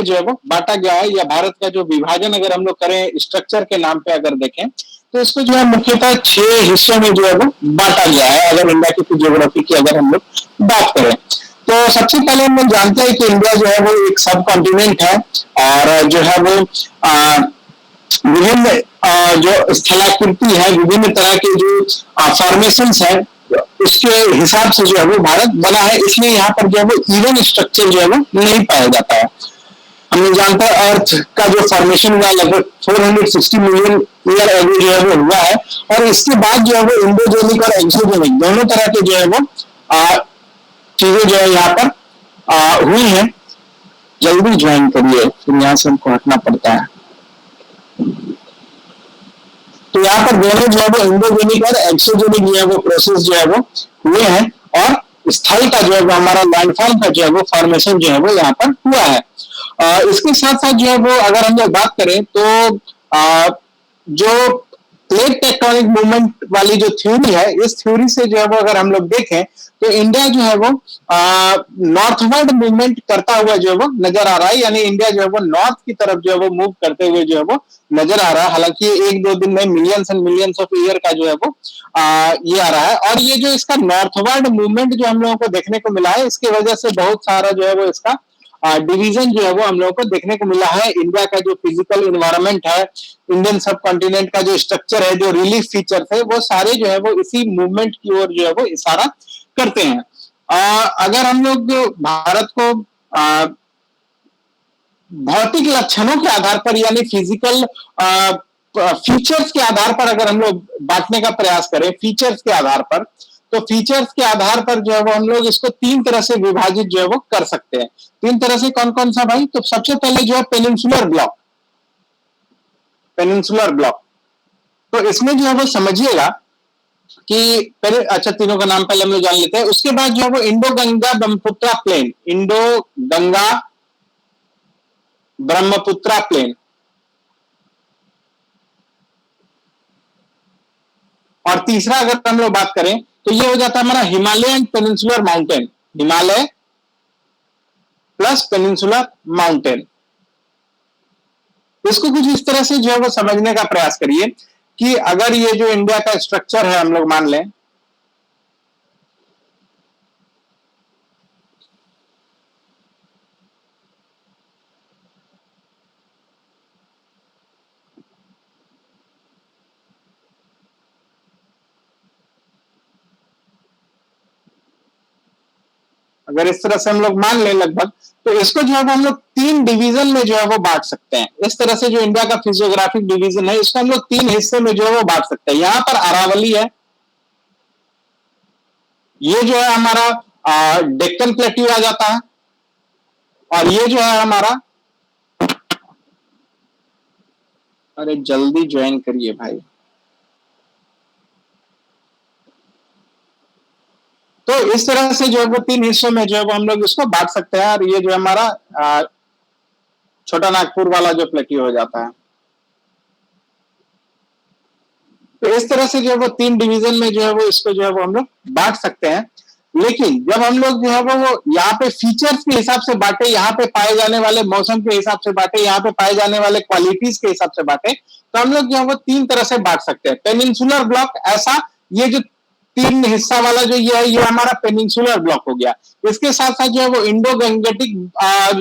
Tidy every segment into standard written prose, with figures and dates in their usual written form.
जो है वो बांटा गया है, या भारत का जो विभाजन अगर हम लोग करें स्ट्रक्चर के नाम पे अगर देखें, तो इसको जो है मुख्यतः 6 हिस्सों में जो है वो बांटा गया है, अगर इंडिया की ज्योग्राफी की अगर हम लोग बात करें। तो सबसे पहले हम लोग जानते हैं कि इंडिया जो है वो एक सब कॉन्टिनेंट है, और जो है वो विभिन्न जो स्थलाकृति है, विभिन्न तरह के जो फॉर्मेशन है, उसके हिसाब से जो है वो भारत बना है, इसलिए यहाँ पर जो है वो इवन स्ट्रक्चर जो है वो नहीं पाया जाता है। हम लोग जानते हैं अर्थ का जो फॉर्मेशन हुआ लगभग 460 मिलियन ईयर एगो जो है वो हुआ है, और इसके बाद जो है वो इंडोजेनिक और एक्सोजेनिक दोनों तरह के जो है वो चीजें जो है यहाँ पर हुई हैं। जल्दी ज्वाइन करिए, फिर यहाँ से हमको हटना पड़ता है। तो यहाँ पर दोनों जो है वो इंडोजेनिक और एक्सोजेनिक जो है वो प्रोसेस जो है वो हुए हैं, और स्थल का जो है वो हमारा लैंडफॉर्म का जो है वो फॉर्मेशन जो है वो यहाँ पर हुआ है। इसके साथ साथ जो है वो अगर हम लोग बात करें तो जो प्लेट टेक्टोनिक मूवमेंट वाली जो थ्योरी है, इस थ्योरी से जो है वो अगर हम लोग देखें तो इंडिया जो है वो नॉर्थवर्ड मूवमेंट करता हुआ जो है वो नजर आ रहा है, यानी इंडिया जो है वो नॉर्थ की तरफ जो है वो मूव करते हुए जो है वो नजर आ रहा है। हालांकि एक दो दिन में millions and millions of year का जो है वो ये आ रहा है, और ये जो इसका नॉर्थवर्ड मूवमेंट जो हम लोगों को देखने को मिला है, इसकी वजह से बहुत सारा जो है वो इसका डिवीजन जो है वो हम लोगों को देखने को मिला है। इंडिया का जो फिजिकल इन्वायरमेंट है, इंडियन सब कॉन्टिनेंट का जो स्ट्रक्चर है, जो रिलीफ फीचर्स है, वो सारे जो है वो इसी मूवमेंट की ओर जो है वो इशारा करते हैं। अगर हम लोग भारत को भौतिक लक्षणों के आधार पर, यानी फिजिकल फीचर्स के आधार पर अगर हम लोग बांटने का प्रयास करें, फीचर्स के आधार पर, तो फीचर्स के आधार पर जो है वो हम लोग इसको 3 तरह से विभाजित जो है वो कर सकते हैं। 3 तरह से कौन कौन सा भाई? तो सबसे पहले जो है पेनिनसुलर ब्लॉक, पेनिनसुलर ब्लॉक। तो इसमें जो है वो समझिएगा कि पहले, अच्छा तीनों का नाम पहले हम लोग जान लेते हैं, उसके बाद जो है वो Indo Ganga Brahmaputra plain, Indo Ganga Brahmaputra plain, और तीसरा अगर हम लोग बात करें तो ये हो जाता है हमारा Himalaya and peninsular mountain, Himalaya plus peninsular mountain. इसको कुछ इस तरह से जो है वो समझने का प्रयास करिए कि अगर ये जो इंडिया का स्ट्रक्चर है हम लोग मान लें, अगर इस तरह से हम लोग मान लें लगभग, तो इसको जो है वो हम लोग 3 डिवीजन में जो है वो बांट सकते हैं। इस तरह से जो इंडिया का फिजियोग्राफिक डिवीजन है, इसको हम लोग 3 हिस्से में जो है वो बांट सकते हैं। यहां पर अरावली है, ये जो है हमारा डेक्कन प्लेट्यू आ जाता है, और ये जो है हमारा, अरे जल्दी ज्वाइन करिए भाई। तो इस तरह से जो है वो 3 हिस्सों में जो है वो हम लोग इसको बांट सकते हैं, और ये जो है हमारा छोटा नागपुर वाला जो प्लेट्यू हो जाता है। तो इस तरह से जो है वो 3 डिवीजन में जो है वो इसको जो है वो हम लोग बांट सकते हैं। लेकिन जब हम लोग जो है वो यहाँ पे फीचर्स के हिसाब से बांटे, यहाँ पे पाए जाने वाले मौसम के हिसाब से बांटे, यहाँ पे पाए जाने वाले क्वालिटीज के हिसाब से बांटे, तो हम लोग जो है वो 3 तरह से बांट सकते हैं। पेनिनसुलर ब्लॉक ऐसा, ये जो 3 हिस्सा वाला जो ये है, ये हमारा पेनिनसुलर ब्लॉक हो गया। इसके साथ साथ जो है वो इंडो गंगेटिक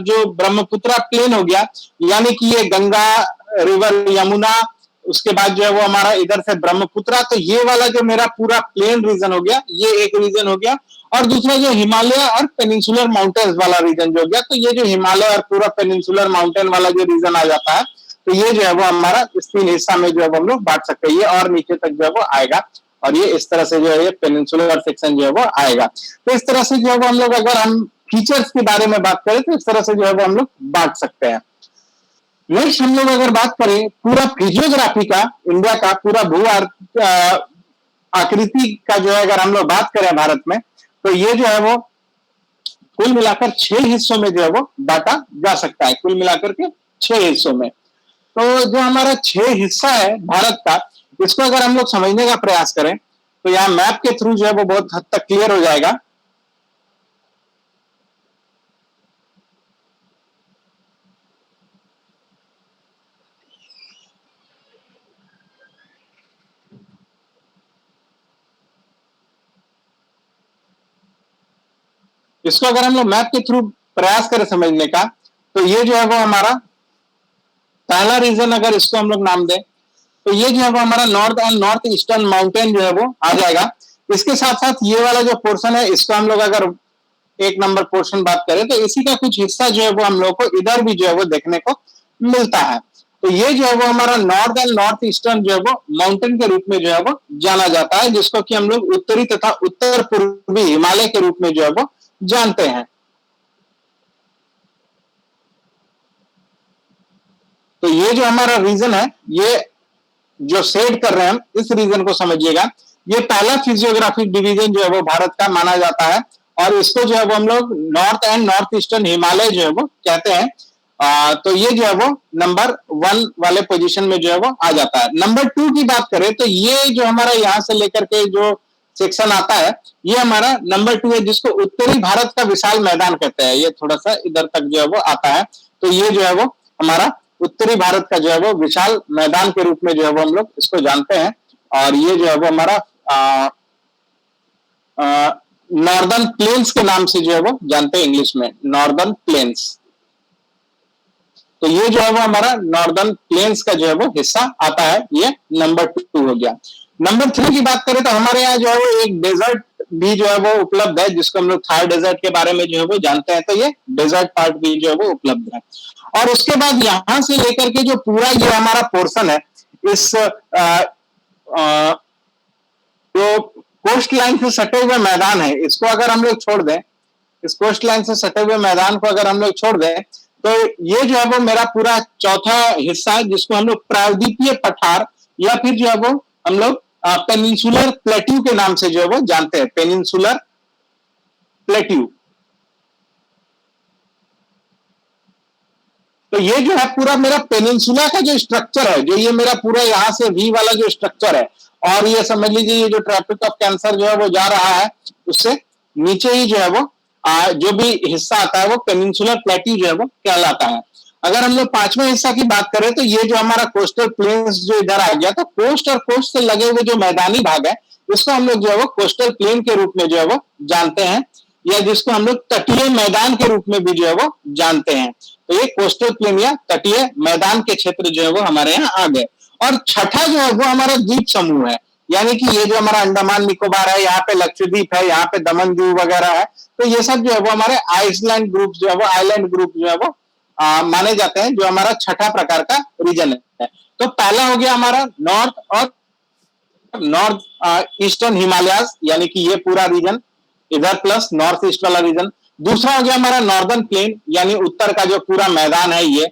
जो ब्रह्मपुत्रा प्लेन हो गया, यानी कि ये गंगा रिवर, यमुना, उसके बाद जो है वो हमारा इधर से ब्रह्मपुत्रा, तो ये वाला जो मेरा पूरा प्लेन रीजन हो गया, ये एक रीजन हो गया। और दूसरा जो हिमालय और पेनिनसुलर माउंटेन्स वाला रीजन जो हो गया, तो ये जो हिमालय और पूरा पेनिनसुलर माउंटेन वाला जो रीजन आ जाता है, तो ये जो है वो हमारा इस 3 हिस्सा में जो है हम लोग बांट सकते हैं, ये और नीचे तक जो है वो आएगा, और ये इस तरह से जो है ये पेनिनसुलर सेक्शन जो है वो आएगा। तो इस तरह से जो है वो हम लोग, अगर हम फीचर्स के बारे में बात करें, तो इस तरह से जो है वो हम लोग बांट सकते हैं। नेक्स्ट हम लोग अगर बात करें पूरा फिजियोग्राफी का, इंडिया का पूरा भू आकृति का जो है अगर हम लोग बात करें भारत में, तो ये जो है वो कुल मिलाकर 6 हिस्सों में जो है वो बांटा जा सकता है, कुल मिलाकर के 6 हिस्सों में। तो जो हमारा 6 हिस्सा है भारत का, इसको अगर हम लोग समझने का प्रयास करें, तो यहाँ मैप के थ्रू जो है वो बहुत हद तक क्लियर हो जाएगा। इसको अगर हम लोग मैप के थ्रू प्रयास करें समझने का, तो ये जो है वो हमारा पहला रीजन, अगर इसको हम लोग नाम दें तो ये जो है वो हमारा north and north eastern mountain जो है वो आ जाएगा। इसके साथ साथ ये वाला जो पोर्शन है, इसको हम लोग अगर एक नंबर पोर्शन बात करें, तो इसी का कुछ हिस्सा जो है वो हम लोग को इधर भी जो है वो देखने को मिलता है। तो ये जो है वो हमारा नॉर्थ एंड नॉर्थ ईस्टर्न जो है वो माउंटेन के रूप में जो है वो जाना जाता है, जिसको कि हम लोग उत्तरी तथा उत्तर पूर्वी हिमालय के रूप में जो है वो जानते हैं। तो ये जो हमारा रीजन है, ये जो सेट कर रहे हैं हम, इस रीजन को समझिएगा। ये पहला फिजियोग्राफिक डिवीजन जो है वो भारत का माना जाता है, और इसको जो है वो हम लोग north and north eastern Himalaya जो है वो कहते हैं। तो ये जो है वो नंबर 1 वाले पोजीशन में जो है वो आ जाता है। नंबर 2 की बात करें तो ये जो हमारा यहां से लेकर के जो सेक्शन आता है, ये हमारा नंबर 2 है, जिसको उत्तरी भारत का विशाल मैदान कहते हैं। ये थोड़ा सा इधर तक जो है वो आता है। तो ये जो है वो हमारा उत्तरी भारत का जो है वो विशाल मैदान के रूप में जो है वो हम लोग इसको जानते हैं। और ये जो है वो हमारा नॉर्दर्न प्लेन्स के नाम से जो है वो जानते हैं इंग्लिश में, नॉर्दर्न प्लेन्स। तो ये जो है वो हमारा नॉर्दर्न प्लेन्स का जो है वो हिस्सा आता है। ये नंबर 2 हो गया। नंबर 3 की बात करें तो हमारे यहाँ जो है वो एक डेजर्ट भी जो है वो उपलब्ध है, जिसको हम लोग थार डेजर्ट के बारे में जो है वो जानते हैं। तो ये डेजर्ट पार्ट भी जो है वो उपलब्ध है। और उसके बाद यहां से लेकर के जो पूरा ये हमारा पोर्शन है, इस जो कोस्ट लाइन से सटे हुए मैदान है, इसको अगर हम लोग छोड़ दें, इस कोस्ट लाइन से सटे हुए मैदान को अगर हम लोग छोड़ दें, तो ये जो है वो मेरा पूरा चौथा हिस्सा है, जिसको हम लोग प्रायद्वीपीय पठार या फिर जो है वो हम लोग पेनिनसुलर प्लेट्यू के नाम से जो है वो जानते हैं, पेनिनसुलर प्लेट्यू। तो ये जो है पूरा मेरा पेनिनसुला का जो स्ट्रक्चर है, जो ये मेरा पूरा यहां से वी वाला जो स्ट्रक्चर है, और ये समझ लीजिए ये जो ट्रॉपिक ऑफ कैंसर जो है वो जा रहा है, उससे नीचे ही जो है वो जो भी हिस्सा आता है वो पेनिनसुलर प्लेट्यू जो है वो कहलाता है। अगर हम लोग पांचवें हिस्सा की बात करें तो ये जो हमारा कोस्टल प्लेन्स जो इधर आ गया, तो कोस्ट और कोस्ट से लगे हुए जो मैदानी भाग है, इसको हम लोग जो है वो कोस्टल प्लेन के रूप में जो है वो जानते हैं, या जिसको हम लोग तटीय मैदान के रूप में भी जो है वो जानते हैं। तो ये कोस्टल प्लेन या तटीय मैदान के क्षेत्र जो है वो हमारे यहाँ आ गए। और छठा जो है वो हमारा द्वीप समूह है, यानी कि ये जो हमारा अंडमान निकोबार है, यहाँ पे लक्षद्वीप है, यहाँ पे दमन दीव वगैरह है। तो ये सब जो है वो हमारे आइसलैंड ग्रुप जो है वो, आइलैंड ग्रुप जो है वो माने जाते हैं, जो हमारा छठा प्रकार का रीजन है। तो पहला हो गया हमारा नॉर्थ और नॉर्थ ईस्टर्न हिमालयाज, यानी कि ये पूरा रीजन इधर प्लस नॉर्थ ईस्ट वाला रीजन। दूसरा हो गया हमारा नॉर्दर्न प्लेन, यानी उत्तर का जो पूरा मैदान है ये।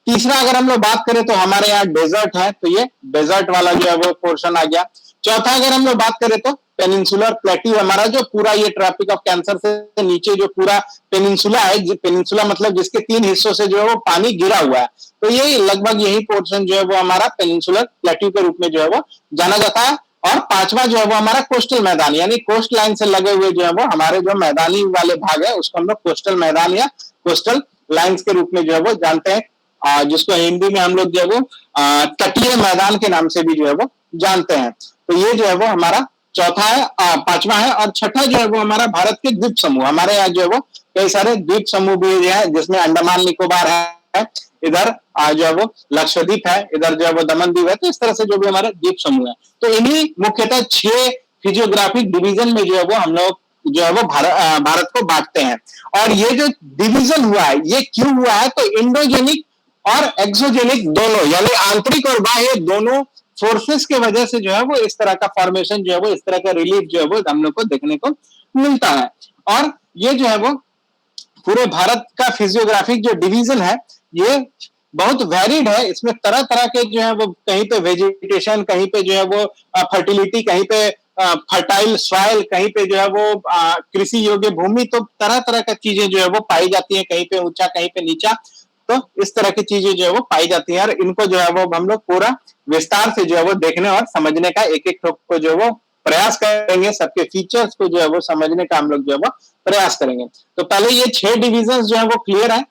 तीसरा अगर हम लोग बात करें तो हमारे यहाँ डेजर्ट है, तो ये डेजर्ट वाला जो है वो पोर्शन आ गया। चौथा अगर हम लोग बात करें तो पेनिनसुलर प्लेट्यू, हमारा जो पूरा ये ट्रॉपिक ऑफ कैंसर से नीचे जो पूरा पेनिनसुला है, पेनिनसुला मतलब जिसके 3 हिस्सों से जो है वो पानी गिरा हुआ है, तो ये लगभग यही पोर्शन जो है वो हमारा पेनिनसुलर प्लेट्यू के रूप में जो है वो जाना जाता है। और पांचवा जो है वो हमारा कोस्टल मैदान, यानी कोस्ट लाइन से लगे हुए जो है वो हमारे जो मैदानी वाले भाग है, उसको हम लोग कोस्टल मैदान या कोस्टल लाइंस के रूप में जो है वो जानते हैं, जिसको हिंदी में हम लोग जो है वो तटीय मैदान के नाम से भी जो है वो जानते हैं। तो ये जो है वो हमारा चौथा है, पांचवा है। और छठा जो है वो हमारा भारत के द्वीप समूह, हमारे यहाँ जो है वो कई सारे द्वीप समूह भी है, जिसमें अंडमान निकोबार है, इधर जो है वो लक्षद्वीप है, इधर जो है वो दमन दीव है। तो इस तरह से जो भी हमारे द्वीप समूह है, तो इन्हीं मुख्यतः 6 फिजियोग्राफिक डिवीजन में जो है वो हम लोग जो है वो भारत को बांटते हैं। और ये जो डिवीजन हुआ है, ये क्यों हुआ है, तो इंडोजेनिक और एक्सोजेनिक दोनों, यानी आंतरिक और बाह्य दोनों फोर्सेस के वजह से जो है वो इस तरह का फॉर्मेशन जो है वो, इस तरह का रिलीफ जो है वो हम लोग को देखने को मिलता है। और ये जो है वो पूरे भारत का फिजियोग्राफिक जो डिवीजन है, ये बहुत वेरिड है। इसमें तरह तरह के जो है वो, कहीं पे वेजिटेशन, कहीं पे जो है वो फर्टिलिटी, कहीं पे फर्टाइल सॉइल, कहीं पे जो है वो कृषि योग्य भूमि, तो तरह तरह का चीजें जो है वो पाई जाती है, कहीं पे ऊंचा कहीं पे नीचा। तो इस तरह की चीजें जो है वो पाई जाती है, और इनको जो है वो हम लोग पूरा विस्तार से जो है वो देखने और समझने का एक एक ठोक को जो है वो प्रयास करेंगे, सबके फीचर्स को जो है वो समझने का हम लोग जो है वो प्रयास करेंगे। तो पहले ये 6 डिविजन्स जो है वो क्लियर है,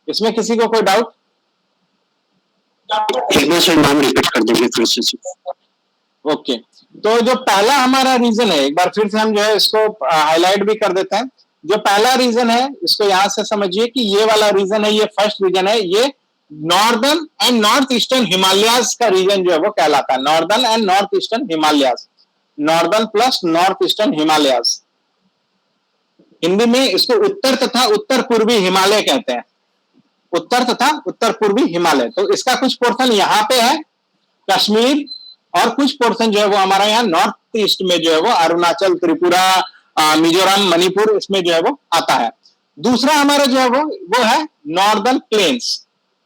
इसमें किसी को कोई डाउट? एक बार सर नाम रिपीट कर दीजिए फिर से। ओके, तो जो पहला हमारा रीजन है, एक बार फिर से हम जो है इसको हाईलाइट भी कर देते हैं। जो पहला रीजन है इसको यहां से समझिए कि ये वाला रीजन है, ये फर्स्ट रीजन है, ये northern and north eastern Himalayas का रीजन जो है वो कहलाता है। Northern and north eastern Himalayas, northern plus north eastern Himalayas, Hindi में इसको उत्तर तथा उत्तर पूर्वी हिमालय कहते हैं। उत्तर तथा उत्तर पूर्वी हिमालय, तो इसका कुछ पोर्शन यहाँ पे है कश्मीर, और कुछ पोर्शन जो है वो हमारा यहाँ नॉर्थ ईस्ट में जो है वो अरुणाचल, त्रिपुरा, मिजोरम, मणिपुर, इसमें जो है वो आता है। दूसरा हमारा जो है वो है नॉर्दर्न प्लेन्स।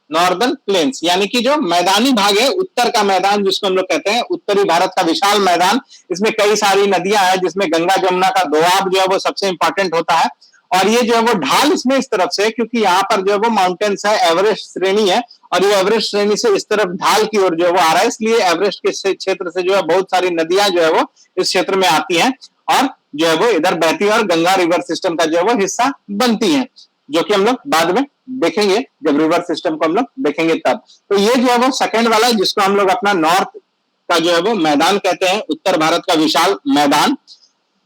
नॉर्दर्न प्लेन्स यानी कि जो मैदानी भाग है, उत्तर का मैदान जिसको हम लोग कहते हैं, उत्तरी भारत का विशाल मैदान, इसमें कई सारी नदियां हैं, जिसमें गंगा जमुना का दोआब जो है वो सबसे इंपॉर्टेंट होता है। और ये जो है वो ढाल इसमें इस तरफ से, क्योंकि यहाँ पर जो है वो माउंटेन्स है, एवरेस्ट श्रेणी है, और ये एवरेस्ट श्रेणी से इस तरफ ढाल की ओर जो है वो आ रहा है, इसलिए एवरेस्ट के क्षेत्र से जो है बहुत सारी नदियां जो है वो इस क्षेत्र में आती हैं, और जो है वो इधर बहती है, और गंगा रिवर सिस्टम का जो है वो हिस्सा बनती है, जो कि हम लोग बाद में देखेंगे, जब रिवर सिस्टम को हम लोग देखेंगे तब। तो ये जो है वो सेकंड वाला है, जिसको हम लोग अपना नॉर्थ का जो है वो मैदान कहते हैं, उत्तर भारत का विशाल मैदान,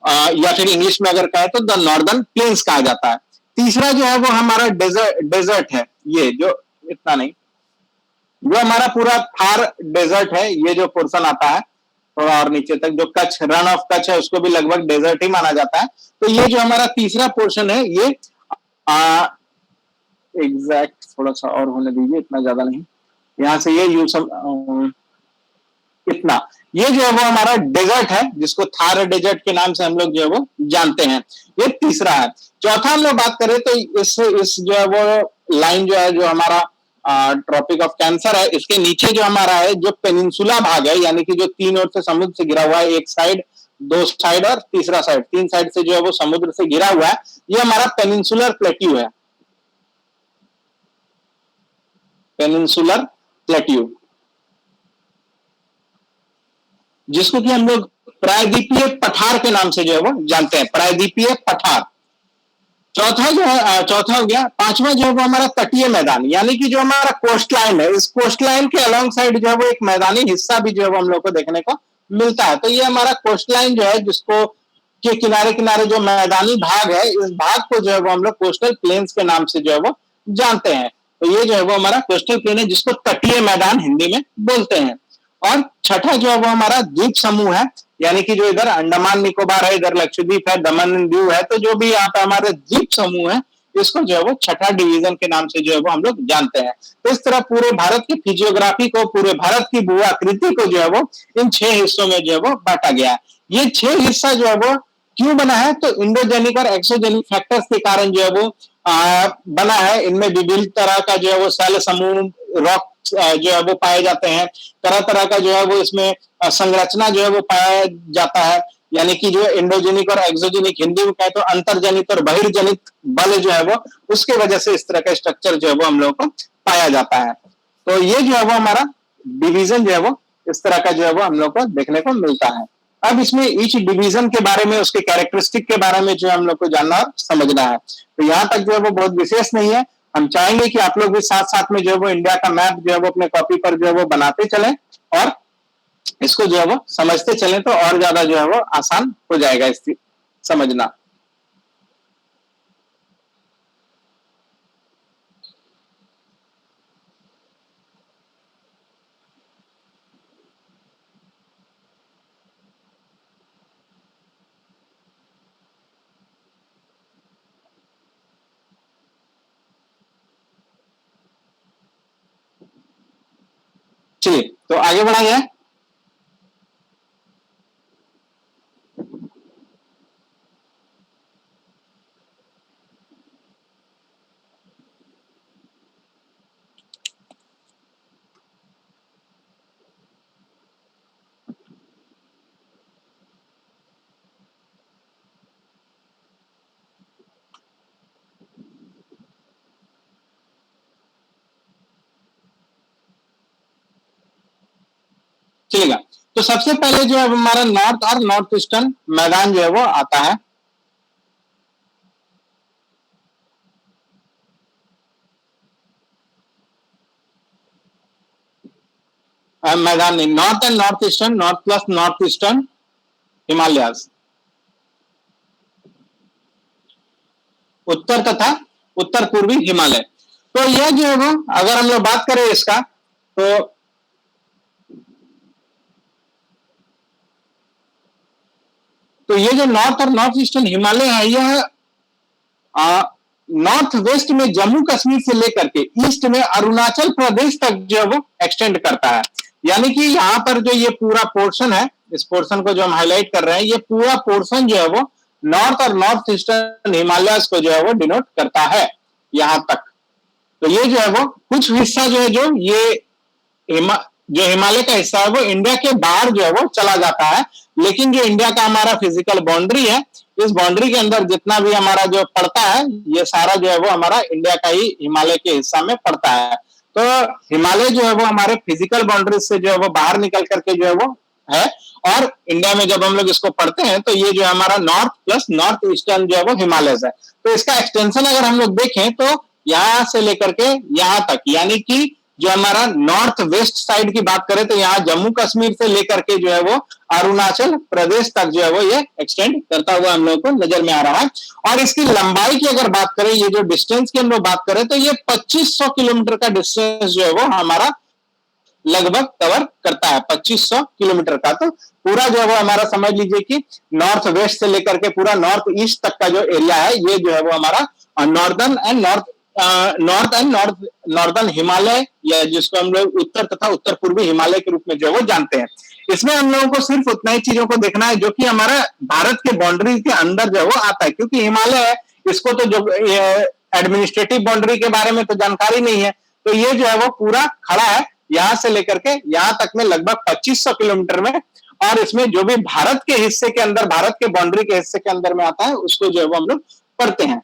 या फिर इंग्लिश में अगर कहे तो द नॉर्दर्न प्लेन्स कहा जाता है। तीसरा जो है वो हमारा डेजर्ट है, ये जो इतना नहीं, जो हमारा पूरा थार डेजर्ट है, ये जो पोर्शन आता है थोड़ा और नीचे तक, जो कच्छ, रन ऑफ कच्छ है, उसको भी लगभग डेजर्ट ही माना जाता है। तो ये जो हमारा तीसरा पोर्शन है, ये एग्जैक्ट थोड़ा सा और होने दीजिए, इतना ज्यादा नहीं, यहाँ से ये यू सब इतना, ये जो है वो हमारा डेजर्ट है, जिसको थार डेजर्ट के नाम से हम लोग जो है वो जानते हैं। ये तीसरा है। चौथा हम लोग बात करें तो इस जो है वो लाइन जो है, जो हमारा ट्रॉपिक ऑफ कैंसर है, इसके नीचे जो हमारा है, जो पेनिनसुला भाग है, यानी कि जो तीन ओर से समुद्र से घिरा हुआ है, एक साइड, दो साइड और तीसरा साइड, तीन साइड से जो है वो समुद्र से घिरा हुआ है, ये हमारा पेनिनसुलर प्लेट्यू है। पेनिनसुलर प्लेट्यू, जिसको कि हम लोग प्रायद्वीपीय पठार के नाम से जो है वो जानते हैं, प्रायद्वीपीय पठार। चौथा जो है, चौथा हो गया। पांचवा जो है वो हमारा तटीय मैदान, यानी कि जो हमारा कोस्ट लाइन है, इस कोस्ट लाइन के अलॉन्ग साइड जो है वो एक मैदानी हिस्सा भी जो है वो हम लोग को देखने को मिलता है। तो ये हमारा कोस्ट लाइन जो है, जिसको के किनारे किनारे जो मैदानी भाग है, इस भाग को जो है वो हम लोग कोस्टल प्लेन्स के नाम से जो है वो जानते हैं। तो ये जो है वो हमारा कोस्टल प्लेन है, जिसको तटीय मैदान हिंदी में बोलते हैं। और छठा जो है वो हमारा द्वीप समूह है, यानी कि जो इधर अंडमान निकोबार है, इधर लक्षद्वीप है, दमन दीव है, तो जो भी यहाँ पे हमारे द्वीप समूह है, इसको जो है वो छठा डिवीजन के नाम से जो है वो हम लोग जानते हैं। तो इस तरह पूरे भारत की फिजियोग्राफी को, पूरे भारत की भू आकृति को जो है वो इन 6 हिस्सों में जो है वो बांटा गया है। ये 6 हिस्सा जो है वो क्यों बना है, तो इंडोजेनिक और एक्सोजेनिक फैक्टर्स के कारण जो है वो बना है। इनमें विभिन्न तरह का जो है वो सेल समूह, रॉक जो है वो पाए जाते हैं, तरह तरह का जो है वो इसमें संरचना जो है वो पाया जाता है, यानी कि जो एंडोजेनिक और एक्सोजेनिक, हिंदी में कहे तो अंतर्जनित और बहिर्जनित बल जो है वो, उसके वजह से इस तरह का स्ट्रक्चर जो है वो हम लोगों को पाया जाता है। तो ये जो है वो हमारा डिवीजन जो है वो इस तरह का जो है वो हम लोग को देखने को मिलता है। अब इसमें ईच डिवीजन के बारे में, उसके कैरेक्टरिस्टिक के बारे में जो है हम लोग को जानना और समझना है। तो यहाँ तक जो है वो बहुत विशेष नहीं है। हम चाहेंगे कि आप लोग भी साथ साथ में जो है वो इंडिया का मैप जो है वो अपने कॉपी पर जो है वो बनाते चलें, और इसको जो है वो समझते चलें, तो और ज्यादा जो है वो आसान हो जाएगा इसकी समझना। चलिए, तो आगे बढ़ा जाए। चलेगा। तो सबसे पहले जो है हमारा नॉर्थ और नॉर्थ ईस्टर्न मैदान जो है वो आता है। मैदान नहीं, north and north eastern, north plus north eastern Himalayas, उत्तर तथा उत्तर पूर्वी हिमालय। तो यह जो है वो अगर हम लोग बात करें इसका, तो ये जो नॉर्थ और नॉर्थ ईस्टर्न हिमालय है, यह नॉर्थ वेस्ट में जम्मू कश्मीर से लेकर के ईस्ट में अरुणाचल प्रदेश तक जो है वो एक्सटेंड करता है। यानी कि यहाँ पर जो ये पूरा पोर्शन है, इस पोर्शन को जो हम हाईलाइट कर रहे हैं, ये पूरा पोर्शन जो है वो नॉर्थ और नॉर्थ ईस्टर्न हिमालय को जो है वो डिनोट करता है यहां तक। तो ये जो है वो कुछ हिस्सा जो है, जो ये जो हिमालय का हिस्सा है वो इंडिया के बाहर जो है वो चला जाता है। लेकिन जो इंडिया का हमारा फिजिकल बाउंड्री है, इस बाउंड्री के अंदर जितना भी हमारा जो पड़ता है, ये सारा जो है वो हमारा इंडिया का ही हिमालय के हिस्सा में पड़ता है। तो हिमालय जो है वो हमारे फिजिकल बाउंड्री से जो है वो बाहर निकल करके जो है वो है, और इंडिया में जब हम लोग इसको पढ़ते हैं तो ये जो है हमारा नॉर्थ प्लस नॉर्थ ईस्टर्न जो है वो हिमालय है। तो इसका एक्सटेंशन अगर हम लोग देखें तो यहां से लेकर के यहां तक, यानी कि जो हमारा नॉर्थ वेस्ट साइड की बात करें तो यहाँ जम्मू कश्मीर से लेकर के जो है वो अरुणाचल प्रदेश तक जो है वो ये एक्सटेंड करता हुआ हम लोग को नजर में आ रहा है। और इसकी लंबाई की अगर बात करें, ये जो डिस्टेंस की हम लोग बात करें, तो ये 2500 किलोमीटर का डिस्टेंस जो है वो हमारा लगभग कवर करता है, 2500 किलोमीटर का। तो पूरा जो है वो हमारा समझ लीजिए कि नॉर्थ वेस्ट से लेकर के पूरा नॉर्थ ईस्ट तक का जो एरिया है, ये जो है वो हमारा नॉर्दर्न हिमालय, या जिसको हम लोग उत्तर तथा उत्तर पूर्वी हिमालय के रूप में जो है वो जानते हैं। इसमें हम लोगों को सिर्फ उतना ही चीजों को देखना है जो कि हमारा भारत के बाउंड्री के अंदर जो है वो आता है, क्योंकि हिमालय है, इसको तो जो एडमिनिस्ट्रेटिव बाउंड्री के बारे में तो जानकारी नहीं है। तो ये जो है वो पूरा खड़ा है यहां से लेकर के यहां तक में लगभग 2500 किलोमीटर में, और इसमें जो भी भारत के हिस्से के अंदर, भारत के बाउंड्री के हिस्से के अंदर में आता है, उसको जो है वो हम लोग पढ़ते हैं।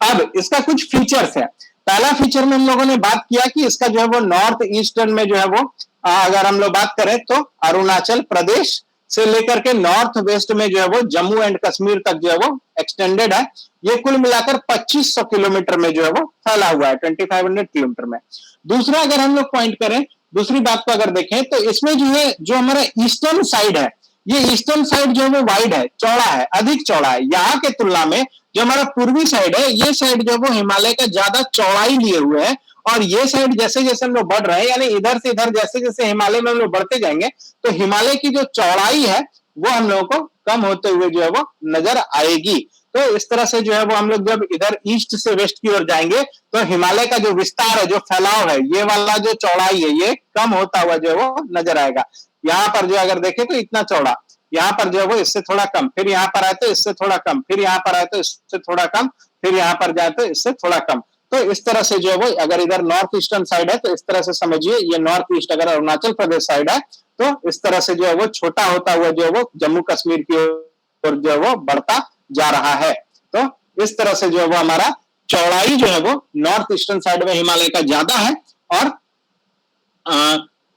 अब इसका कुछ फीचर्स है। पहला फीचर में हम लोगों ने बात किया कि इसका जो है वो नॉर्थ ईस्टर्न में जो है वो अगर हम लोग बात करें तो अरुणाचल प्रदेश से लेकर के नॉर्थ वेस्ट में जो है वो जम्मू एंड कश्मीर तक जो है वो एक्सटेंडेड है। ये कुल मिलाकर 2500 किलोमीटर में जो है वो फैला हुआ है, 2500 किलोमीटर में। दूसरा अगर हम लोग पॉइंट करें, दूसरी बात को अगर देखें तो इसमें जो है जो हमारा ईस्टर्न साइड है, ये ईस्टर्न साइड जो है वो वाइड है, चौड़ा है, अधिक चौड़ा है। यहाँ के तुलना में जो हमारा पूर्वी साइड है, ये साइड जो है वो हिमालय का ज्यादा चौड़ाई लिए हुए है, और ये साइड जैसे जैसे हम लोग बढ़ रहे हैं, यानी इधर से इधर जैसे जैसे हिमालय में हम लोग बढ़ते जाएंगे, तो हिमालय की जो चौड़ाई है वो हम लोगों को कम होते हुए जो है वो नजर आएगी। तो इस तरह से जो है वो हम लोग जब इधर ईस्ट से वेस्ट की ओर जाएंगे तो हिमालय का जो विस्तार है, जो फैलाव है, ये वाला जो चौड़ाई है, ये कम होता हुआ जो है वो नजर आएगा। यहाँ पर जो अगर देखें तो इतना चौड़ा, यहाँ पर जो है वो इससे थोड़ा कम, फिर यहाँ पर आए तो इससे थोड़ा कम, फिर यहाँ पर आए तो इससे थोड़ा कम, फिर यहाँ पर जाए तो इससे थोड़ा कम। तो इस तरह से जो है वो अगर इधर नॉर्थ ईस्टर्न साइड है तो इस तरह से समझिए, ये नॉर्थ ईस्ट अगर अरुणाचल प्रदेश साइड है तो इस तरह से जो है वो छोटा होता हुआ जो है वो जम्मू कश्मीर की ओर जो है वो बढ़ता जा रहा है। तो इस तरह से जो है वो हमारा चौड़ाई जो है वो नॉर्थ ईस्टर्न साइड में हिमालय का ज्यादा है, और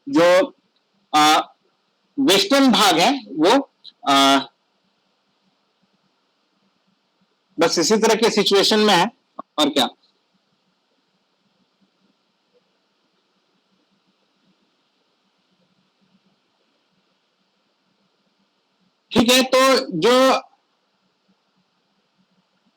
जो वेस्टर्न भाग है वो बस इसी तरह के सिचुएशन में है। और क्या, ठीक है। तो जो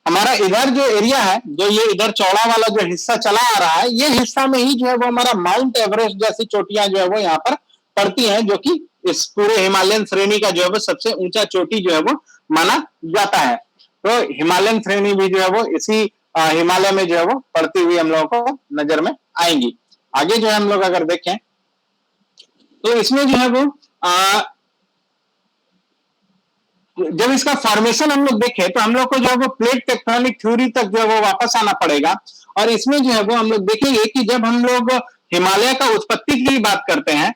हमारा इधर जो एरिया है, जो ये इधर चौड़ा वाला जो हिस्सा चला आ रहा है, ये हिस्सा में ही जो है वो हमारा माउंट एवरेस्ट जैसी चोटियां जो है वो यहाँ पर पड़ती हैं, जो कि इस पूरे हिमालयन श्रेणी का जो है वो सबसे ऊंचा चोटी जो है वो माना जाता है। तो हिमालयन श्रेणी भी जो है वो इसी हिमालय में जो है वो पड़ती हुई हम लोगों को नजर में आएंगी। आगे जो है हम लोग अगर देखें तो इसमें जो है वो जब इसका फॉर्मेशन हम लोग देखें तो हम लोग को जो है वो प्लेट टेक्टोनिक थ्योरी तक जो है वो वापस आना पड़ेगा। और इसमें जो है वो हम लोग देखेंगे कि जब हम लोग हिमालय का उत्पत्ति की बात करते हैं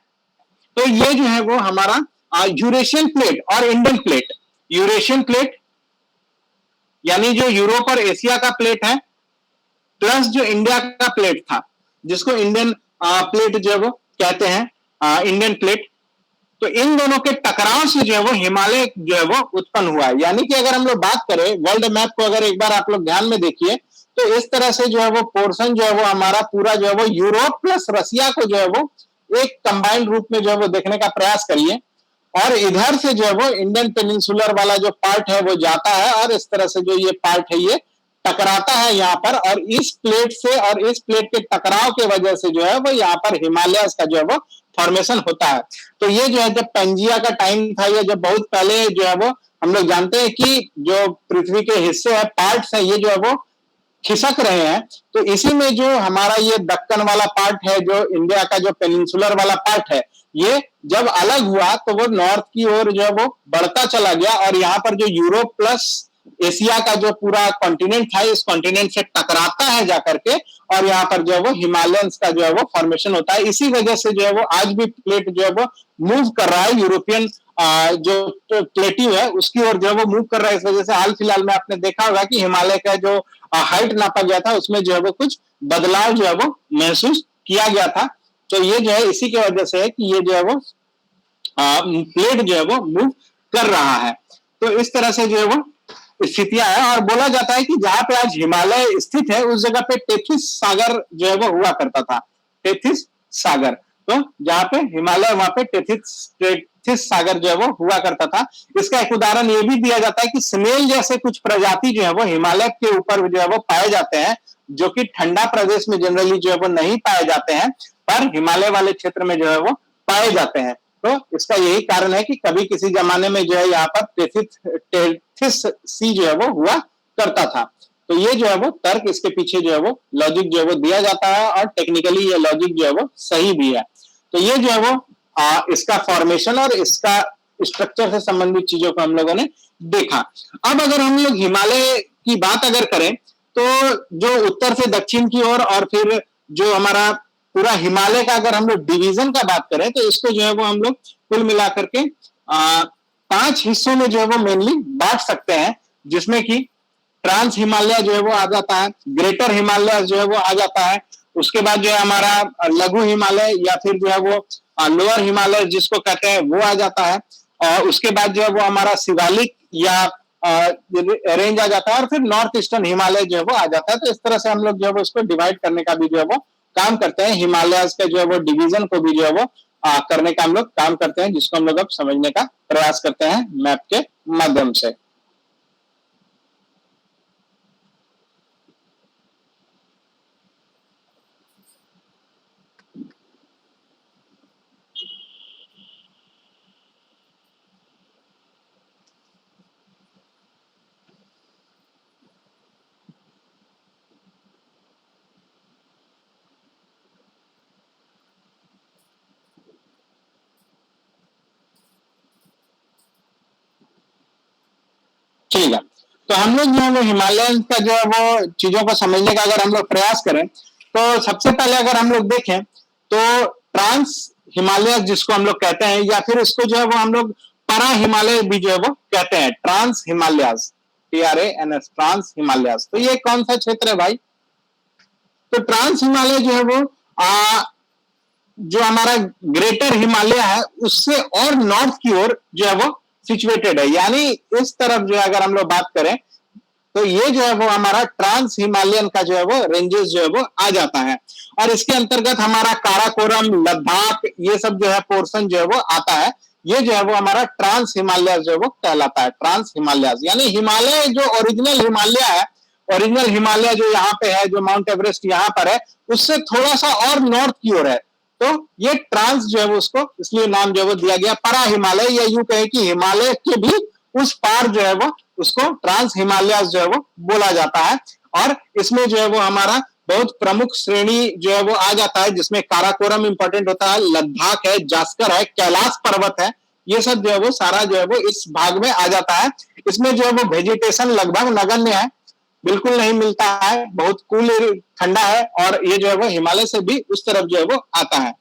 तो ये जो है वो हमारा यूरेशियन प्लेट और इंडियन प्लेट, यूरेशियन प्लेट यानी जो यूरोप और एशिया का प्लेट है, प्लस जो इंडिया का प्लेट था जिसको इंडियन प्लेट जो है वो कहते हैं, इंडियन प्लेट। तो इन दोनों के टकराव से जो है वो हिमालय जो है वो उत्पन्न हुआ है। यानी कि अगर हम लोग बात करें वर्ल्ड मैप को, अगर एक बार आप लोग ध्यान में देखिए तो इस तरह से जो है वो पोर्शन जो है वो हमारा पूरा जो है वो यूरोप प्लस रसिया को जो है वो एक कंबाइंड रूप में जो है वो देखने का प्रयास करिए। और इधर से जो है वो इंडियन पेनिनसुलर वाला जो पार्ट है वो जाता है और इस तरह से जो ये पार्ट है ये टकराता है यहाँ पर, और इस प्लेट से और इस प्लेट के टकराव के वजह से जो है वो यहाँ पर हिमालय का जो है वो फॉर्मेशन होता है। तो ये जो है जब पेंजिया का टाइम था, या जब बहुत पहले जो है वो हम लोग जानते हैं कि जो पृथ्वी के हिस्से है, पार्ट्स है, ये जो है वो खिसक रहे हैं। तो इसी में जो हमारा ये दक्कन वाला पार्ट है, जो इंडिया का जो पेनिनसुलर वाला पार्ट है, ये जब अलग हुआ तो वो नॉर्थ की ओर जो है वो बढ़ता चला गया, और यहाँ पर जो यूरोप प्लस एशिया का जो पूरा कॉन्टिनेंट था, इस कॉन्टिनेंट से टकराता है जाकर के, और यहाँ पर जो है वो हिमालयंस का जो है वो फॉर्मेशन होता है। इसी वजह से जो है वो आज भी प्लेट जो है वो मूव कर रहा है, यूरोपियन जो प्लेट्यू है उसकी ओर जो है वो मूव कर रहा है। इस वजह से हाल फिलहाल में आपने देखा होगा कि हिमालय का जो हाइट नापा गया था उसमें जो है वो कुछ बदलाव जो है वो महसूस किया गया था। तो ये जो है इसी की वजह से है कि ये जो है वो प्लेट जो है वो मूव कर रहा है। तो इस तरह से जो है वो स्थितियां है, और बोला जाता है कि जहां पे आज हिमालय स्थित है उस जगह पे टेथिस सागर जो है वो हुआ करता था। टेथिस सागर, तो जहां पे हिमालय वहां पे टेथिस सागर जो है वो हुआ करता था। इसका एक उदाहरण ये भी दिया जाता है कि स्नेल जैसे कुछ प्रजाति जो है वो हिमालय के ऊपर जो है वो पाए जाते हैं, जो कि ठंडा प्रदेश में जनरली जो है वो नहीं पाए जाते हैं, पर हिमालय वाले क्षेत्र में जो है वो पाए जाते हैं। तो इसका यही कारण है कि कभी किसी जमाने में जो है यहाँ पर टेथिस सी जो है वो हुआ करता था। तो ये जो है वो तर्क, इसके पीछे जो है वो लॉजिक जो है वो दिया जाता है, और टेक्निकली ये लॉजिक जो है वो सही भी है। तो ये जो है वो इसका फॉर्मेशन और इसका स्ट्रक्चर से संबंधित चीजों को हम लोगों ने देखा। अब अगर हम लोग हिमालय की बात अगर करें, तो जो उत्तर से दक्षिण की ओर और फिर जो हमारा पूरा हिमालय का अगर हम लोग डिवीजन का बात करें, तो इसको जो है वो हम लोग कुल मिलाकर के 5 हिस्सों में जो है वो मेनली बांट सकते हैं, जिसमें कि ट्रांस हिमालय जो है वो आ जाता है, ग्रेटर हिमालय जो है वो आ जाता है, उसके बाद जो है हमारा लघु हिमालय या फिर जो है वो लोअर हिमालय जिसको कहते हैं वो आ जाता है, और उसके बाद जो है वो हमारा शिवालिक या रेंज आ जाता है, और फिर नॉर्थ ईस्टर्न हिमालय जो है वो आ जाता है। तो इस तरह से हम लोग जो है वो इसको डिवाइड करने का भी जो है वो काम करते हैं, हिमालय के जो है वो डिवीजन को भी जो है वो करने का हम लोग काम करते हैं, जिसको हम लोग अब समझने का प्रयास करते हैं मैप के माध्यम से। ठीक है, तो हम लोग जो है वो हिमालय का जो है वो चीजों को समझने का अगर हम लोग प्रयास करें, तो सबसे पहले अगर हम लोग देखें तो ट्रांस हिमालय जिसको हम लोग कहते हैं, या फिर इसको जो है वो हम लोग परा हिमालय भी जो है वो कहते हैं, trans Himalayas, TRANS, trans Himalayas. तो ये कौन सा क्षेत्र है भाई? तो ट्रांस हिमालय जो है वो जो हमारा ग्रेटर हिमालय है उससे और नॉर्थ की ओर जो है वो सिचुएटेड है, यानी इस तरफ जो है अगर हम लोग बात करें तो ये जो है वो हमारा ट्रांस हिमालयन का जो है वो रेंजेस जो है वो आ जाता है, और इसके अंतर्गत हमारा काराकोरम, लद्दाख, ये सब जो है पोर्शन जो है वो आता है। ये जो है वो हमारा ट्रांस हिमालय जो है वो कहलाता है, ट्रांस हिमालय, यानी हिमालय जो ओरिजिनल हिमालय है, ओरिजिनल हिमालय जो यहाँ पे है, जो माउंट एवरेस्ट यहाँ पर है, उससे थोड़ा सा और नॉर्थ की ओर है। तो ये ट्रांस जो है वो उसको इसलिए नाम जो है वो दिया गया परा हिमालय, या यूं कहे कि हिमालय के भी उस पार जो है वो उसको ट्रांस हिमालय जो है वो बोला जाता है। और इसमें जो है वो हमारा बहुत प्रमुख श्रेणी जो है वो आ जाता है, जिसमें काराकोरम इंपॉर्टेंट होता है, लद्दाख है, जास्कर है, कैलाश पर्वत है, ये सब जो है वो सारा जो है वो इस भाग में आ जाता है। इसमें जो है वो वेजिटेशन लगभग नगण्य है, बिल्कुल नहीं मिलता है, बहुत कूल ठंडा है, और ये जो है वो हिमालय से भी उस तरफ जो है वो आता है।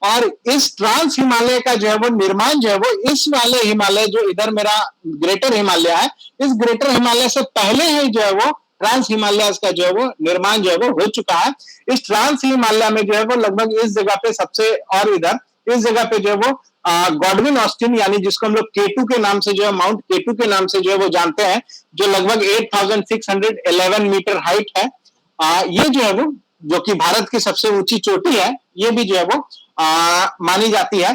और इस ट्रांस हिमालय का जो है वो निर्माण जो है वो इस वाले हिमालय जो इधर मेरा ग्रेटर हिमालय है, इस ग्रेटर हिमालय से पहले ही जो है वो ट्रांस हिमालय का जो है वो निर्माण जो है वो हो चुका है। इस ट्रांस हिमालय में जो है वो लगभग इस जगह पे सबसे, और इधर इस जगह पे जो है वो गॉडविन ऑस्टिन, यानी जिसको हम लोग केटू के नाम से जो है, माउंट केटू के नाम से जो है वो जानते हैं, जो लगभग 8611 मीटर हाइट है, ये जो है वो, जो कि भारत की सबसे ऊंची चोटी है, ये भी जो है वो मानी जाती है।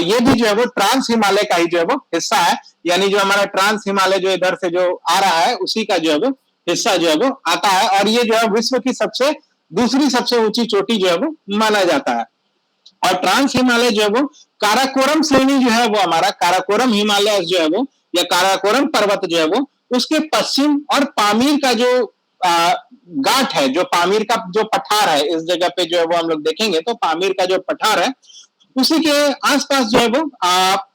ये भी जो है वो ट्रांस हिमालय का ही जो है वो हिस्सा है, यानी जो हमारा ट्रांस हिमालय जो इधर से जो आ रहा है उसी का जो है वो हिस्सा जो है वो आता है, और ये जो है विश्व की दूसरी सबसे ऊंची चोटी जो है वो माना जाता है। और ट्रांस हिमालय जो है वो काराकोरम श्रेणी जो है वो हमारा काराकोरम हिमालय जो है वो, या काराकोरम पर्वत जो है वो, उसके पश्चिम और पामीर का जो घाट है, जो पामीर का जो पठार है, इस जगह पे जो है वो हम लोग देखेंगे तो पामीर का जो पठार है उसी के आसपास जो है वो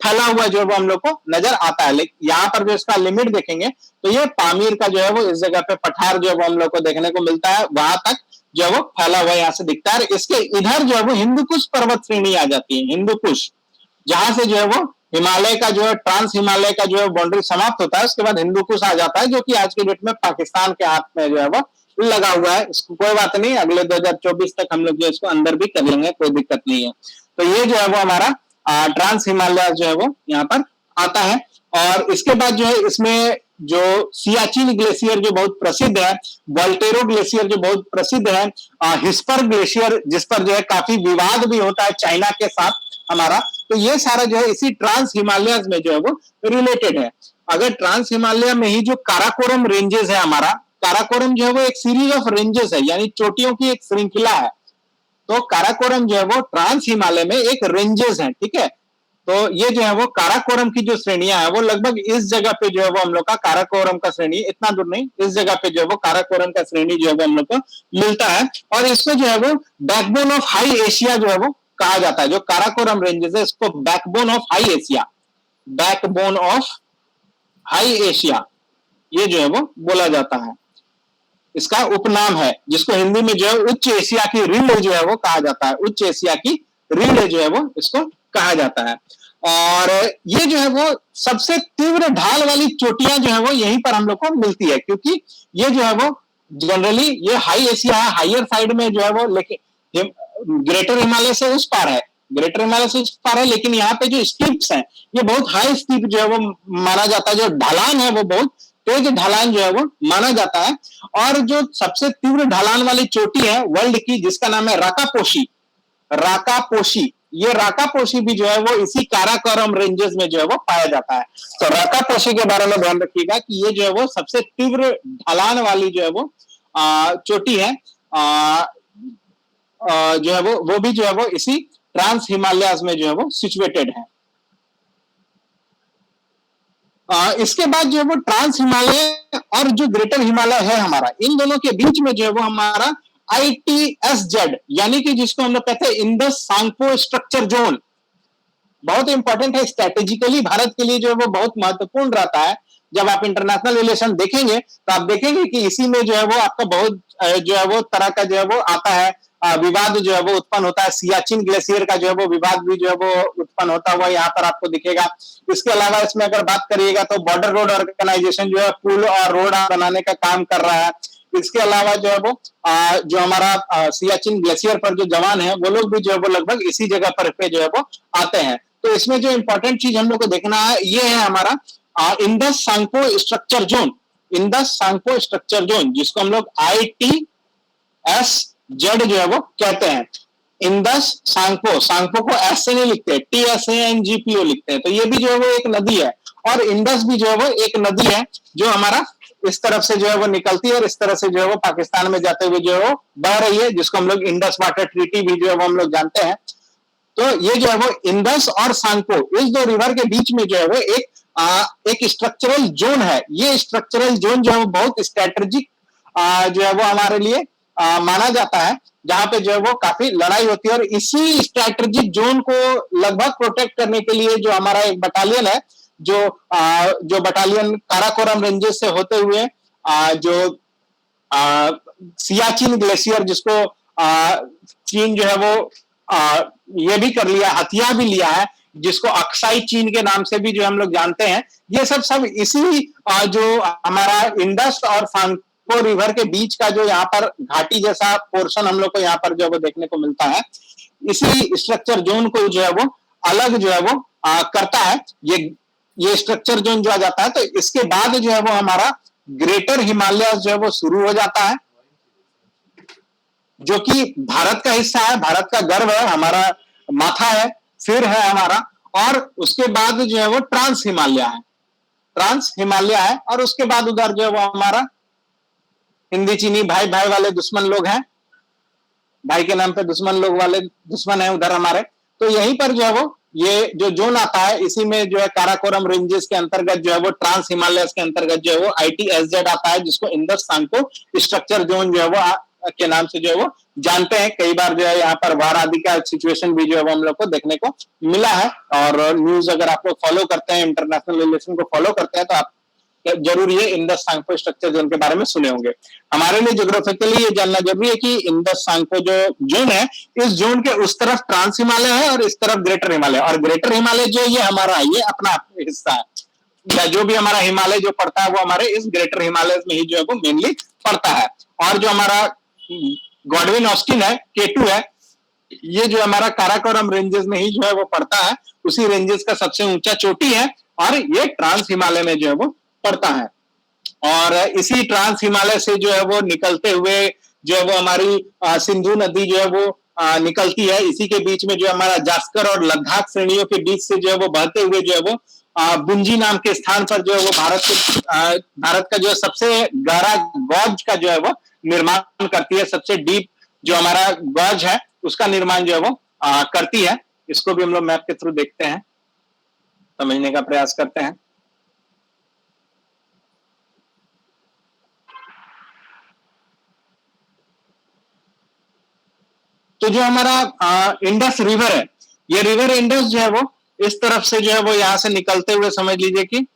फैला हुआ जो है वो हम लोग को नजर आता है। लेकिन यहाँ पर जो इसका लिमिट देखेंगे तो ये पामीर का जो है वो इस जगह पे पठार जो है वो हम लोग को देखने को मिलता है, वहां तक जो है वो फैला हुआ यहाँ से दिखता है। इसके इधर जो है वो हिंदू कुश पर्वत श्रेणी आ जाती है, हिंदू कुश, जहां से जो है वो हिमालय का जो है ट्रांस हिमालय का जो है बाउंड्री समाप्त होता है, उसके बाद हिंदू कुश आ जाता है, जो कि आज के डेट में पाकिस्तान के हाथ में जो है वो लगा हुआ है। इसको कोई बात नहीं, अगले 2024 तक हम लोग जो इसको अंदर भी कर लेंगे, कोई दिक्कत नहीं है। तो ये जो है वो हमारा ट्रांस हिमालय जो है वो यहाँ पर आता है। और इसके बाद जो है इसमें जो सियाचिन ग्लेशियर जो बहुत प्रसिद्ध है, वोल्टेरो ग्लेशियर जो बहुत प्रसिद्ध है, हिस्पर ग्लेशियर जिस पर जो है काफी विवाद भी होता है चाइना के साथ हमारा, तो ये सारा जो है इसी ट्रांस हिमालय में जो है वो रिलेटेड है। अगर ट्रांस हिमालय में ही जो काराकोरम रेंजेस है हमारा, काराकोरम जो है वो एक सीरीज ऑफ रेंजेस है, यानी चोटियों की एक श्रृंखला है। तो काराकोरम जो है वो ट्रांस हिमालय में एक रेंजेस है, ठीक है। तो ये जो है वो काराकोरम की जो श्रेणियां है वो लगभग इस जगह पे जो है वो हम लोग का काराकोरम का श्रेणी, इतना दूर नहीं, इस जगह पे जो है वो काराकोरम का श्रेणी जो है वो हम लोग को मिलता है। और इसको जो है वो बैकबोन ऑफ हाई एशिया जो है वो कहा जाता है। जो काराकोरम रेंजेस है इसको backbone of high Asia, backbone of high Asia ये जो है वो बोला जाता है, इसका उपनाम है, जिसको हिंदी में जो है उच्च एशिया की रीढ़ जो है वो कहा जाता है, उच्च एशिया की रीढ़ जो है वो इसको कहा जाता है। और ये जो है वो सबसे तीव्र ढाल वाली चोटियां जो है वो यहीं पर हम लोग को मिलती है, क्योंकि ये जो है वो जनरली ये हाई एशिया है, हाइयर साइड में जो है वो, लेकिन ग्रेटर हिमालय से उस पार है, ग्रेटर हिमालय से उस पार है, लेकिन यहाँ पे जो स्टीप्स हैं ये बहुत हाई स्टीप जो है वो माना जाता है, जो ढलान है वो बहुत तेज ढलान जो है वो माना जाता है। और जो सबसे तीव्र ढलान वाली चोटी है वर्ल्ड की, जिसका नाम है राकापोशी, राकापोशी, ये राकापोशी भी जो है वो इसी काराकोरम रेंजेस में जो है वो पाया जाता है। तो राकापोशी के बारे में ध्यान रखिएगा कि ये जो है वो सबसे तीव्र ढलान वाली जो है वो चोटी है, जो है वो भी जो है वो इसी ट्रांस हिमालयाज में जो है वो सिचुएटेड है। इसके बाद जो है वो ट्रांस हिमालय और जो ग्रेटर हिमालय है हमारा, इन दोनों के बीच में जो है वो हमारा ITSZ, यानी कि जिसको हम लोग कहते हैं इंडस सांगपो स्ट्रक्चर जोन, बहुत इंपॉर्टेंट है स्ट्रेटेजिकली, भारत के लिए जो है वो बहुत महत्वपूर्ण रहता है। जब आप इंटरनेशनल रिलेशन देखेंगे तो आप देखेंगे कि इसी में जो है वो आपका बहुत जो है वो तरह का जो है वो आता है, विवाद जो है वो उत्पन्न होता है। सियाचिन ग्लेशियर का जो है वो विवाद भी जो है वो उत्पन्न होता हुआ यहाँ पर आपको दिखेगा। इसके अलावा इसमें अगर बात करिएगा तो बॉर्डर रोड ऑर्गेनाइजेशन जो है पुल और रोड बनाने का काम कर रहा है। इसके अलावा जो है वो जो हमारा सियाचिन ग्लेशियर पर जो जवान है वो लोग भी जो है वो लगभग इसी जगह पर पे जो है वो आते हैं। तो इसमें जो इंपॉर्टेंट चीज हम लोग को देखना है ये है हमारा Indus Tsangpo structure zone, Indus Tsangpo structure zone, जिसको हम लोग ITSZ जो है वो कहते हैं। इंडस सांगपो, सांगपो को एस से नहीं लिखते, TSANGPO लिखते हैं। तो ये भी जो है वो एक नदी है, और इंडस भी जो है वो एक नदी है जो हमारा इस तरफ से जो है वो निकलती है और इस तरह से जो है वो पाकिस्तान में जाते हुए जो है वो बह रही है, जिसको हम लोग इंडस वाटर ट्रीटी भी जो है वो हम लोग जानते हैं। तो ये जो है वो इंडस और सांगपो, इस दो रिवर के बीच में जो है वो एक स्ट्रक्चरल जोन है। ये स्ट्रक्चरल जोन जो है वो बहुत स्ट्रेटेजिक जो है वो हमारे लिए माना जाता है, जहां पे जो है वो काफी लड़ाई होती है। और इसी स्ट्रेटेजिक जोन को लगभग प्रोटेक्ट करने के लिए जो हमारा एक बटालियन है, जो बटालियन काराकोरम रेंजेस से होते हुए जो सियाचिन ग्लेशियर, जिसको चीन जो है वो ये भी कर लिया, हथिया भी लिया है, जिसको अक्साई चीन के नाम से भी जो हम लोग जानते हैं। ये सब इसी जो हमारा इंडस और सांगपो रिवर के बीच का जो यहाँ पर घाटी जैसा पोर्शन हम लोग को यहाँ पर जो वो देखने को मिलता है, इसी स्ट्रक्चर जोन को जो है वो अलग जो है वो करता है। ये स्ट्रक्चर जोन जो आ जाता है, तो इसके बाद जो है वो हमारा ग्रेटर हिमालय जो है वो शुरू हो जाता है, जो कि भारत का हिस्सा है, भारत का गर्व है। हमारा माथा है, सिर है हमारा, और उसके बाद जो है वो ट्रांस हिमालय है, ट्रांस हिमालय है, और उसके बाद उधर जो है वो हमारा हिंदी चीनी भाई भाई वाले दुश्मन लोग हैं, भाई के नाम पे दुश्मन लोग वाले दुश्मन है उधर हमारे। तो यहीं पर जो है वो ये जो जोन आता है, इसी में जो है काराकोरम रेंजेस के अंतर्गत जो है वो ट्रांस हिमालय के अंतर्गत जो है वो ITSZ आता है, जिसको इंडस सांको स्ट्रक्चर जोन जो है वो के नाम से जो है वो जानते हैं। कई बार जो है यहाँ पर वार आदि का सिचुएशन भी जो है वो हम लोग को देखने को मिला है। और न्यूज अगर आप लोग फॉलो करते हैं, इंटरनेशनल रिलेशन को फॉलो करते हैं, तो आप जरूर ये इंडस सांको स्ट्रक्चर जोन के बारे में सुने होंगे। हमारे लिए ज्योग्राफिकली ये जानना जरूरी है कि इंडस सांको जो जोन है, इस जोन के उस तरफ ट्रांस हिमालय है और इस तरफ ग्रेटर हिमालय, और ग्रेटर हिमालय जो ये हमारा ये अपना हिस्सा है, या जो भी हमारा हिमालय जो पड़ता है वो हमारे इस ग्रेटर हिमालय में ही जो है वो मेनली पड़ता है। और जो हमारा गॉडविन ऑस्टिन है, K2 है, ये जो हमारा काराकोरम रेंजेस में ही जो है वो पड़ता है, उसी रेंजेस का सबसे ऊंचा चोटी है, और ये ट्रांस हिमालय में जो है वो पड़ता है। और इसी ट्रांस हिमालय से जो है वो निकलते हुए जो है वो हमारी सिंधु नदी जो है वो निकलती है। इसी के बीच में जो हमारा जास्कर और लद्दाख श्रेणियों के बीच से जो है वो बहते हुए जो है वो बुंजी नाम के स्थान पर जो है वो भारत का जो सबसे गहरा गॉर्ज का जो है वो निर्माण करती है। सबसे डीप जो हमारा गॉर्ज है उसका निर्माण जो है वो करती है। इसको भी हम लोग मैप के थ्रू देखते हैं, समझने का प्रयास करते हैं। तो जो हमारा इंडस रिवर है, ये रिवर इंडस जो है वो इस तरफ से जो है वो यहां से निकलते हुए समझ लीजिए कि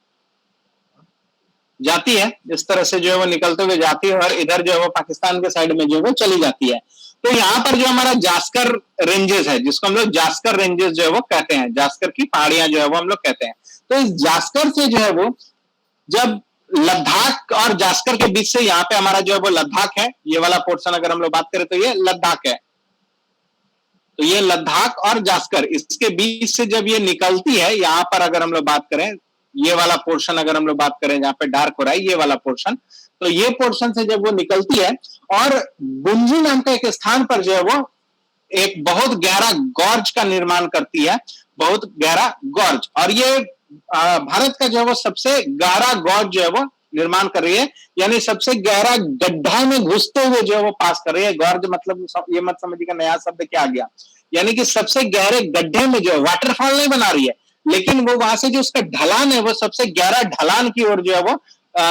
जाती है, इस तरह से जो है वो निकलते हुए जाती है, और इधर जो है वो पाकिस्तान के साइड में जो है वो चली जाती है। तो यहाँ पर जो हमारा जास्कर रेंजेस है, जिसको हम लोग जास्कर रेंजेस जो है वो कहते हैं, जास्कर की पहाड़ियां जो है वो हम लोग कहते हैं। तो इस जास्कर से जो है वो जब लद्दाख और जास्कर के बीच से यहाँ पे हमारा जो है वो लद्दाख है, ये वाला पोर्शन अगर हम लोग बात करें तो ये लद्दाख है। तो ये लद्दाख और जास्कर, इसके बीच से जब ये निकलती है, यहां पर अगर हम लोग बात करें, ये वाला पोर्शन अगर हम लोग बात करें जहां पे डार्क हो रहा है, ये वाला पोर्शन, तो ये पोर्शन से जब वो निकलती है और बुंजी नाम का एक स्थान पर जो है वो एक बहुत गहरा गॉर्ज का निर्माण करती है, बहुत गहरा गॉर्ज। और ये भारत का जो है वो सबसे गहरा गॉर्ज जो है वो निर्माण कर रही है, यानी सबसे गहरा गड्ढा में घुसते हुए जो है वो पास कर रही है। गॉर्ज मतलब ये मत समझिएगा नया शब्द क्या आ गया, यानी कि सबसे गहरे गड्ढे में जो है वाटरफॉल नहीं बना रही है, लेकिन वो वहां से जो उसका ढलान है वो सबसे गहरा ढलान की ओर जो है वो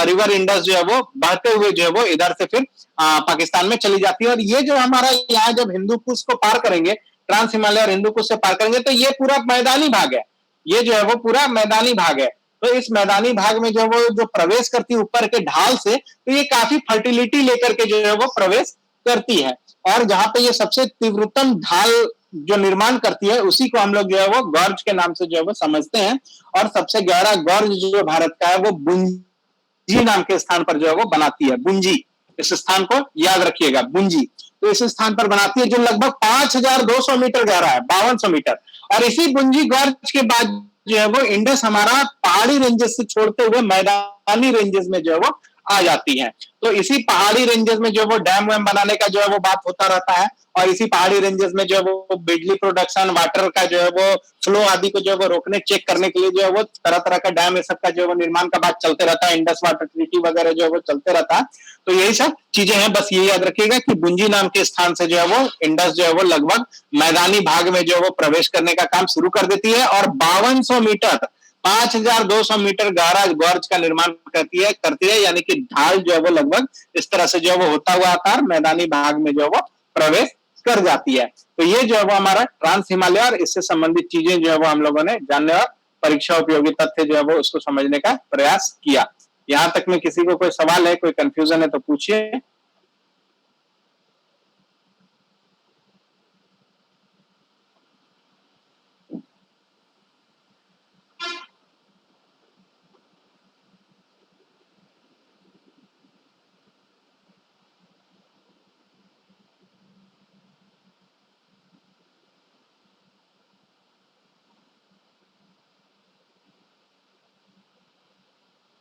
रिवर इंडस जो है वो बहते हुए जो है वो इधर से फिर पाकिस्तान में चली जाती है। और ये जो हमारा यहाँ जब हिंदू कुश को पार करेंगे, ट्रांस हिमालय और हिंदू कुश से पार करेंगे, तो ये पूरा मैदानी भाग है, ये जो है वो पूरा मैदानी भाग है। तो इस मैदानी भाग में जो वो जो प्रवेश करती है ऊपर के ढाल से, तो ये काफी फर्टिलिटी लेकर के जो है वो प्रवेश करती है। और जहां पे ये सबसे तीव्रतम ढाल जो निर्माण करती है, उसी को हम लोग जो है वो गॉर्ज के नाम से जो है वो समझते हैं। और सबसे गहरा गॉर्ज जो भारत का है वो बुंजी नाम के स्थान पर जो है वो बनाती है। बुंजी, इस स्थान को याद रखिएगा, बुंजी। तो इस स्थान पर बनाती है जो लगभग 5200 मीटर गहरा है, 5200 मीटर। और इसी बुंजी गॉर्ज के बाद जो है वो इंडस हमारा पहाड़ी रेंजेस से छोड़ते हुए मैदानी रेंजेस में जो है वो आ जाती है। तो इसी पहाड़ी रेंजेस में जो वो डैम वैम बनाने का जो है वो बात होता रहता है, और इसी पहाड़ी रेंजेस में जो है वो बिजली प्रोडक्शन, वाटर का जो है वो फ्लो आदि को जो है वो रोकने, चेक करने के लिए जो है वो तरह तरह का डैम ये सब का जो है वो निर्माण का बात चलते रहता है। इंडस वाटर ट्रीटी वगैरह जो है वो चलते रहता है। तो यही सब चीजें हैं। बस ये याद रखिएगा कि बुंजी नाम के स्थान से जो है वो इंडस जो है वो लगभग मैदानी भाग में जो है वो प्रवेश करने का काम शुरू कर देती है, और 5200 मीटर, 5200 मीटर गहरा गॉर्ज का निर्माण करती है, यानी कि ढाल जो है वो लगभग इस तरह से जो है वो होता हुआ आकार मैदानी भाग में जो है वो प्रवेश कर जाती है। तो ये जो है वो हमारा ट्रांस हिमालय और इससे संबंधित चीजें जो है वो हम लोगों ने जानने और परीक्षा उपयोगी तथ्य जो है वो उसको समझने का प्रयास किया। यहां तक में किसी को कोई सवाल है, कोई कंफ्यूजन है तो पूछिए।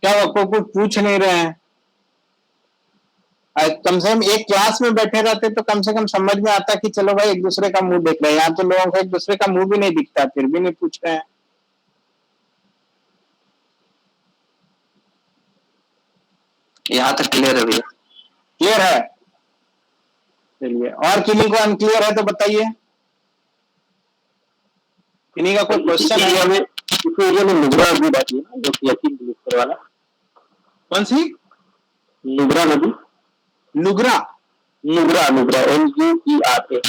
क्या आपको कुछ पूछ नहीं रहे हैं? कम से कम एक क्लास में बैठे रहते तो कम से कम समझ में आता कि चलो भाई एक दूसरे का मुंह देख रहे हैं। यहाँ तो लोगों को एक दूसरे का मुंह भी नहीं दिखता, फिर भी नहीं पूछ रहे हैं। यहाँ तक क्लियर है भैया? क्लियर है? चलिए, और किन्हीं को अनक्लियर है तो बताइए। किन्हीं का कोई क्वेश्चन है? इस एरिया में नुब्रा नदी बहती है ना, जो सियाचिन ग्लेशियर वाला। कौन सी? नुब्रा नदी। नुगरा? नुब्रा, नुब्रा, NUGRA।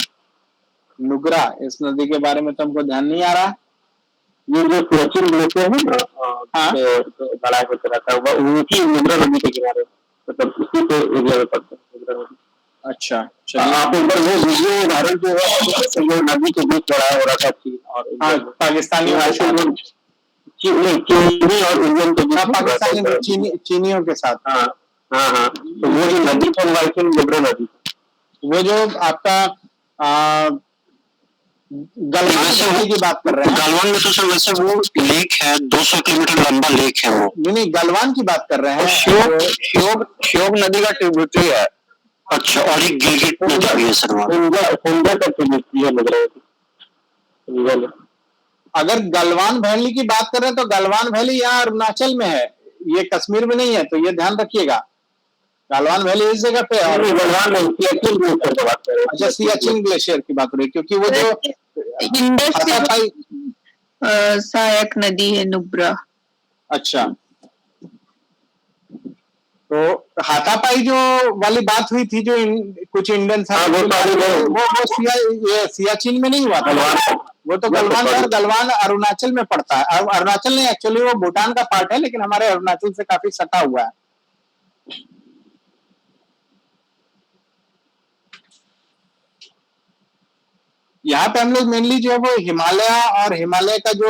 नुगरा, इस नदी के बारे में तो हमको ध्यान नहीं आ रहा। ये जो सियाचिन ग्लेशियर है ना, हाँ, बड़ा होता रहता है, वो उसी नुब्रा नदी के किनारे, मतलब उसी के एरिया में पड़ता है नुब्रा नदी। अच्छा, चलिए। आप एक बार वो वीडियो वायरल जो है, जो नदी के बीच लड़ाई हो रहा था चीन और हाँ, पाकिस्तानी चीनी और इंडियन के बीच, पाकिस्तानी चीनियों के साथ। हाँ हाँ हाँ, तो वो जो नदी था नुब्रा नदी, वो जो आपका गलवान नदी की बात कर रहे हैं। गलवान में तो सर वैसे वो लेक है, 200 किलोमीटर लंबा लेक है वो। नहीं, गलवान की बात कर रहे हैं। श्योक नदी का ट्रिब्यूटरी है। अच्छा, और एक गिलगिट नदी भी है सर वहाँ। का ट्रिब्यूटरी है लग रहा है। अगर गलवान वैली की बात करें तो गलवान वैली यहाँ अरुणाचल में है, ये कश्मीर में नहीं है, तो ये ध्यान रखिएगा। गलवान वैली इस जगह पे है। गलवान नहीं, सियाचिन ग्लेशियर की बात कर रहे हैं। अच्छा, सियाचिन ग्लेशियर की बात हो रही है, क्योंकि वो जो हाथापाई सहायक नदी है नुब्रा। अच्छा, तो हाथापाई जो वाली बात हुई थी, जो कुछ इंडियन वो सियाचिन में नहीं हुआ था, वो तो गलवान है। गलवान अरुणाचल में पड़ता है। अरुणाचल नहीं, एक्चुअली वो भूटान का पार्ट है, लेकिन हमारे अरुणाचल से काफी सटा हुआ है। यहाँ पे हम लोग मेनली जो है वो हिमालय और हिमालय का जो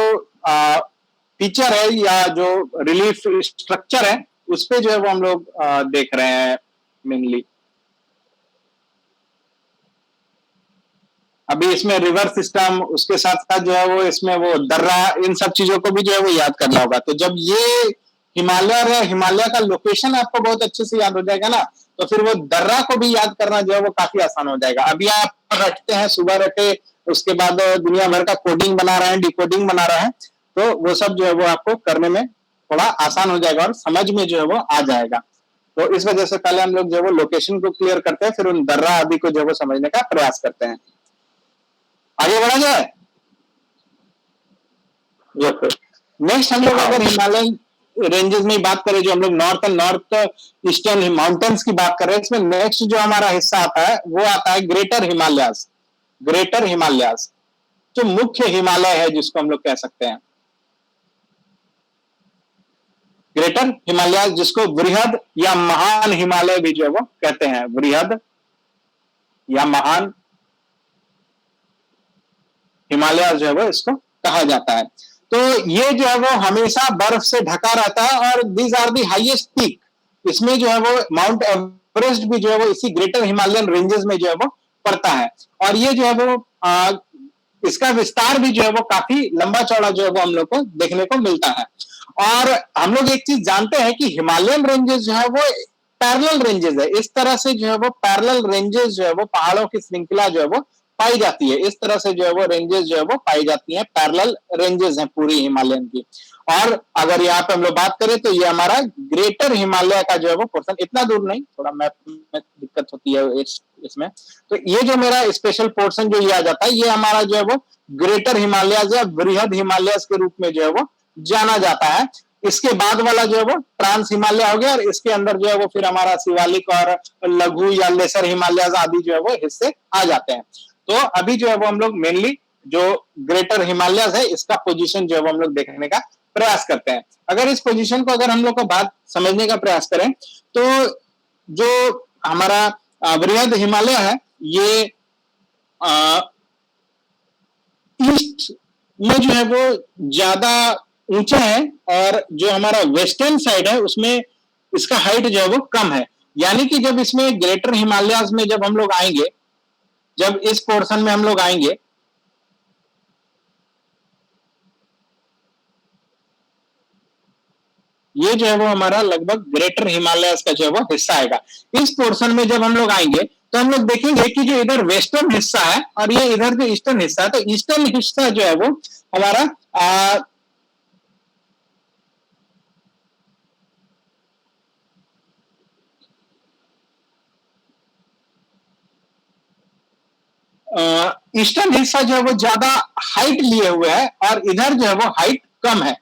फीचर है या जो रिलीफ स्ट्रक्चर है, उस पे जो है वो हम लोग देख रहे हैं मेनली। अभी इसमें रिवर सिस्टम, उसके साथ साथ जो है वो इसमें वो दर्रा, इन सब चीजों को भी जो है वो याद करना होगा। तो जब ये हिमालय का लोकेशन आपको बहुत अच्छे से याद हो जाएगा ना, तो फिर वो दर्रा को भी याद करना जो है वो काफी आसान हो जाएगा। अभी आप रटते हैं, सुबह रटे, उसके बाद दुनिया भर का कोडिंग बना रहे हैं, डिकोडिंग बना रहे हैं, तो वो सब जो है वो आपको करने में थोड़ा आसान हो जाएगा और समझ में जो है वो आ जाएगा। तो इस वजह से पहले हम लोग जो है वो लोकेशन को क्लियर करते हैं, फिर उन दर्रा आदि को जो है वो समझने का प्रयास करते हैं। आगे बढ़ा जाए। नेक्स्ट हम लोग अगर हिमालय रेंजेस में बात करें, जो हम लोग नॉर्थ ईस्टर्न माउंटेन्स की बात कर रहे हैं, इसमें नेक्स्ट जो हमारा हिस्सा आता है वो आता है ग्रेटर हिमालयाज। ग्रेटर हिमालयाज जो मुख्य हिमालय है, जिसको हम लोग कह सकते हैं ग्रेटर हिमालय, जिसको वृहद या महान हिमालय भी जो है वो कहते हैं। वृहद या महान हिमालय जो है वो इसको कहा जाता है। तो ये जो है वो हमेशा बर्फ से ढका रहता है, और these are the highest peak. इसमें जो है वो माउंट एवरेस्ट भी जो है वो इसी ग्रेटर हिमालयन रेंजेस में जो है वो पड़ता है। और ये जो है वो इसका विस्तार भी जो है वो काफी लंबा चौड़ा जो है वो हम लोग को देखने को मिलता है। और हम लोग एक चीज जानते हैं कि हिमालयन रेंजेस जो है वो पैरेलल रेंजेस है। इस तरह से जो है वो पैरेलल रेंजेस जो है वो पहाड़ों की श्रृंखला जो है वो पाई जाती है। इस तरह से जो है वो रेंजेस जो है वो पाई जाती हैं, पैरेलल रेंजेस हैं पूरी हिमालयन की। और अगर यहाँ पे हम लोग बात करें तो ये हमारा ग्रेटर हिमालय का जो है वो पोर्शन, इतना दूर नहीं, थोड़ा मैप में दिक्कत होती है इसमें। तो ये जो मेरा स्पेशल पोर्शन जो ये आ जाता है, ये हमारा जो है वो ग्रेटर हिमालय या वृहद हिमालय के रूप में जो है वो जाना जाता है। इसके बाद वाला जो है वो ट्रांस हिमालय हो गया, और इसके अंदर जो है वो फिर हमारा शिवालिक और लघु या लेसर हिमालय आदि जो है वो हिस्से आ जाते हैं। तो अभी जो है वो हम लोग मेनली जो ग्रेटर हिमालय है, इसका पोजीशन जो है वो हम लोग देखने का प्रयास करते हैं। अगर इस पोजीशन को अगर हम लोग को बात समझने का प्रयास करें, तो जो हमारा वृहद हिमालय है, ये ईस्ट में जो है वो ज्यादा ऊंचा है, और जो हमारा वेस्टर्न साइड है उसमें इसका हाइट जो है वो कम है। यानी कि जब इसमें ग्रेटर हिमालयाज में जब हम लोग आएंगे, जब इस पोर्शन में हम लोग आएंगे, ये जो है वो हमारा लगभग ग्रेटर हिमालयस का जो है वो हिस्सा आएगा। इस पोर्शन में जब हम लोग आएंगे तो हम लोग देखेंगे कि जो इधर वेस्टर्न हिस्सा है और ये इधर जो ईस्टर्न हिस्सा है, तो ईस्टर्न हिस्सा जो है वो हमारा ईस्टर्न हिस्सा जो है वो ज्यादा हाइट लिए हुए है और इधर जो है वो हाइट कम है।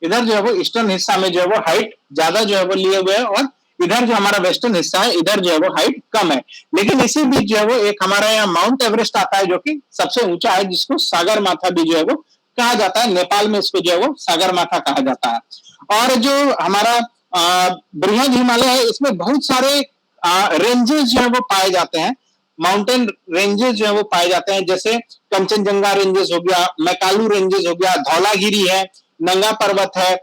इधर जो है वो ईस्टर्न हिस्सा में जो है वो हाइट ज्यादा जो है वो लिए हुए है और इधर जो हमारा वेस्टर्न हिस्सा है इधर जो है वो हाइट कम है। लेकिन इसी बीच जो है वो एक हमारा यहाँ माउंट एवरेस्ट आता है जो कि सबसे ऊंचा है, जिसको सागर माथा भी जो है वो कहा जाता है। नेपाल में इसको जो है वो सागर माथा कहा जाता है। और जो हमारा बृहद हिमालय है इसमें बहुत सारे रेंजेस जो है वो पाए जाते हैं, माउंटेन रेंजेस जो है वो पाए जाते हैं, जैसे कंचनजंगा रेंजेस हो गया, मैकालू रेंजेस हो गया, धौलागिरी है, नंगा पर्वत है,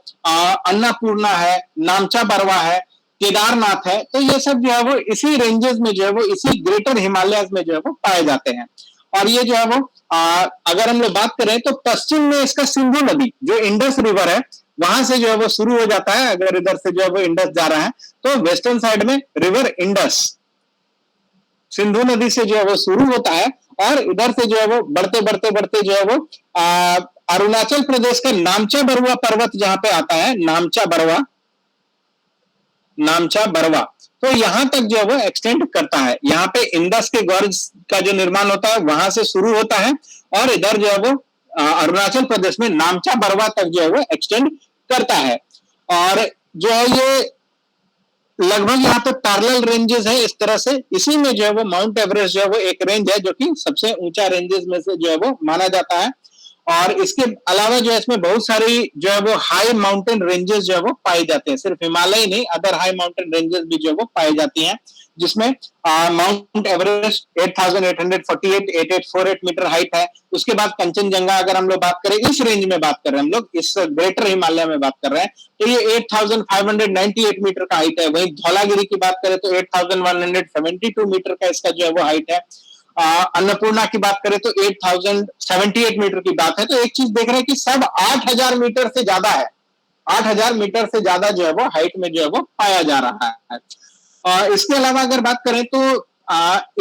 अन्नपूर्णा है, नामचा बरवा है, केदारनाथ है। तो ये सब जो है वो इसी रेंजेस में जो है वो इसी ग्रेटर हिमालय में जो है वो पाए जाते हैं। और ये जो है वो अगर हम लोग बात करें तो पश्चिम में इसका सिंधु नदी जो इंडस रिवर है वहां से जो है वो शुरू हो जाता है। अगर इधर से जो है वो इंडस जा रहा है तो वेस्टर्न साइड में रिवर इंडस सिंधु नदी से जो है वो शुरू होता है और इधर से जो है वो बढ़ते बढ़ते बढ़ते जो है वो अरुणाचल प्रदेश का नामचा बरवा पर्वत जहां पे आता है, नामचा बरवा, तो यहां तक जो है वो एक्सटेंड करता है। यहाँ पे इंडस के गॉर्ज का जो निर्माण होता है वहां से शुरू होता है और इधर जो है वो अरुणाचल प्रदेश में नामचा बरवा तक जो है वो एक्सटेंड करता है। और जो है ये लगभग यहाँ पे पैरेलल रेंजेस है इस तरह से। इसी में जो है वो माउंट एवरेस्ट जो है वो एक रेंज है जो कि सबसे ऊंचा रेंजेस में से जो है वो माना जाता है। और इसके अलावा जो है इसमें बहुत सारी जो है वो हाई माउंटेन रेंजेस जो है वो पाई जाते हैं। सिर्फ हिमालय ही नहीं, अदर हाई माउंटेन रेंजेस भी जो है वो पाई जाती हैं, जिसमें माउंट एवरेस्ट 8848 8848 मीटर हाइट है। उसके बाद कंचनजंगा, अगर हम लोग बात करें इस रेंज में बात कर रहे हैं, हम लोग इस ग्रेटर हिमालय में बात कर रहे हैं, तो ये 8598 मीटर का हाइट है। वहीं धौलागिरी की बात करें तो 8172 मीटर का इसका जो है वो हाइट है। अन्नपूर्णा की बात करें तो 8078 मीटर की बात है। तो एक चीज देख रहे हैं कि सब 8000 मीटर से ज्यादा है, 8000 मीटर से ज्यादा जो है वो हाइट में जो है वो पाया जा रहा है। इसके अलावा अगर बात करें तो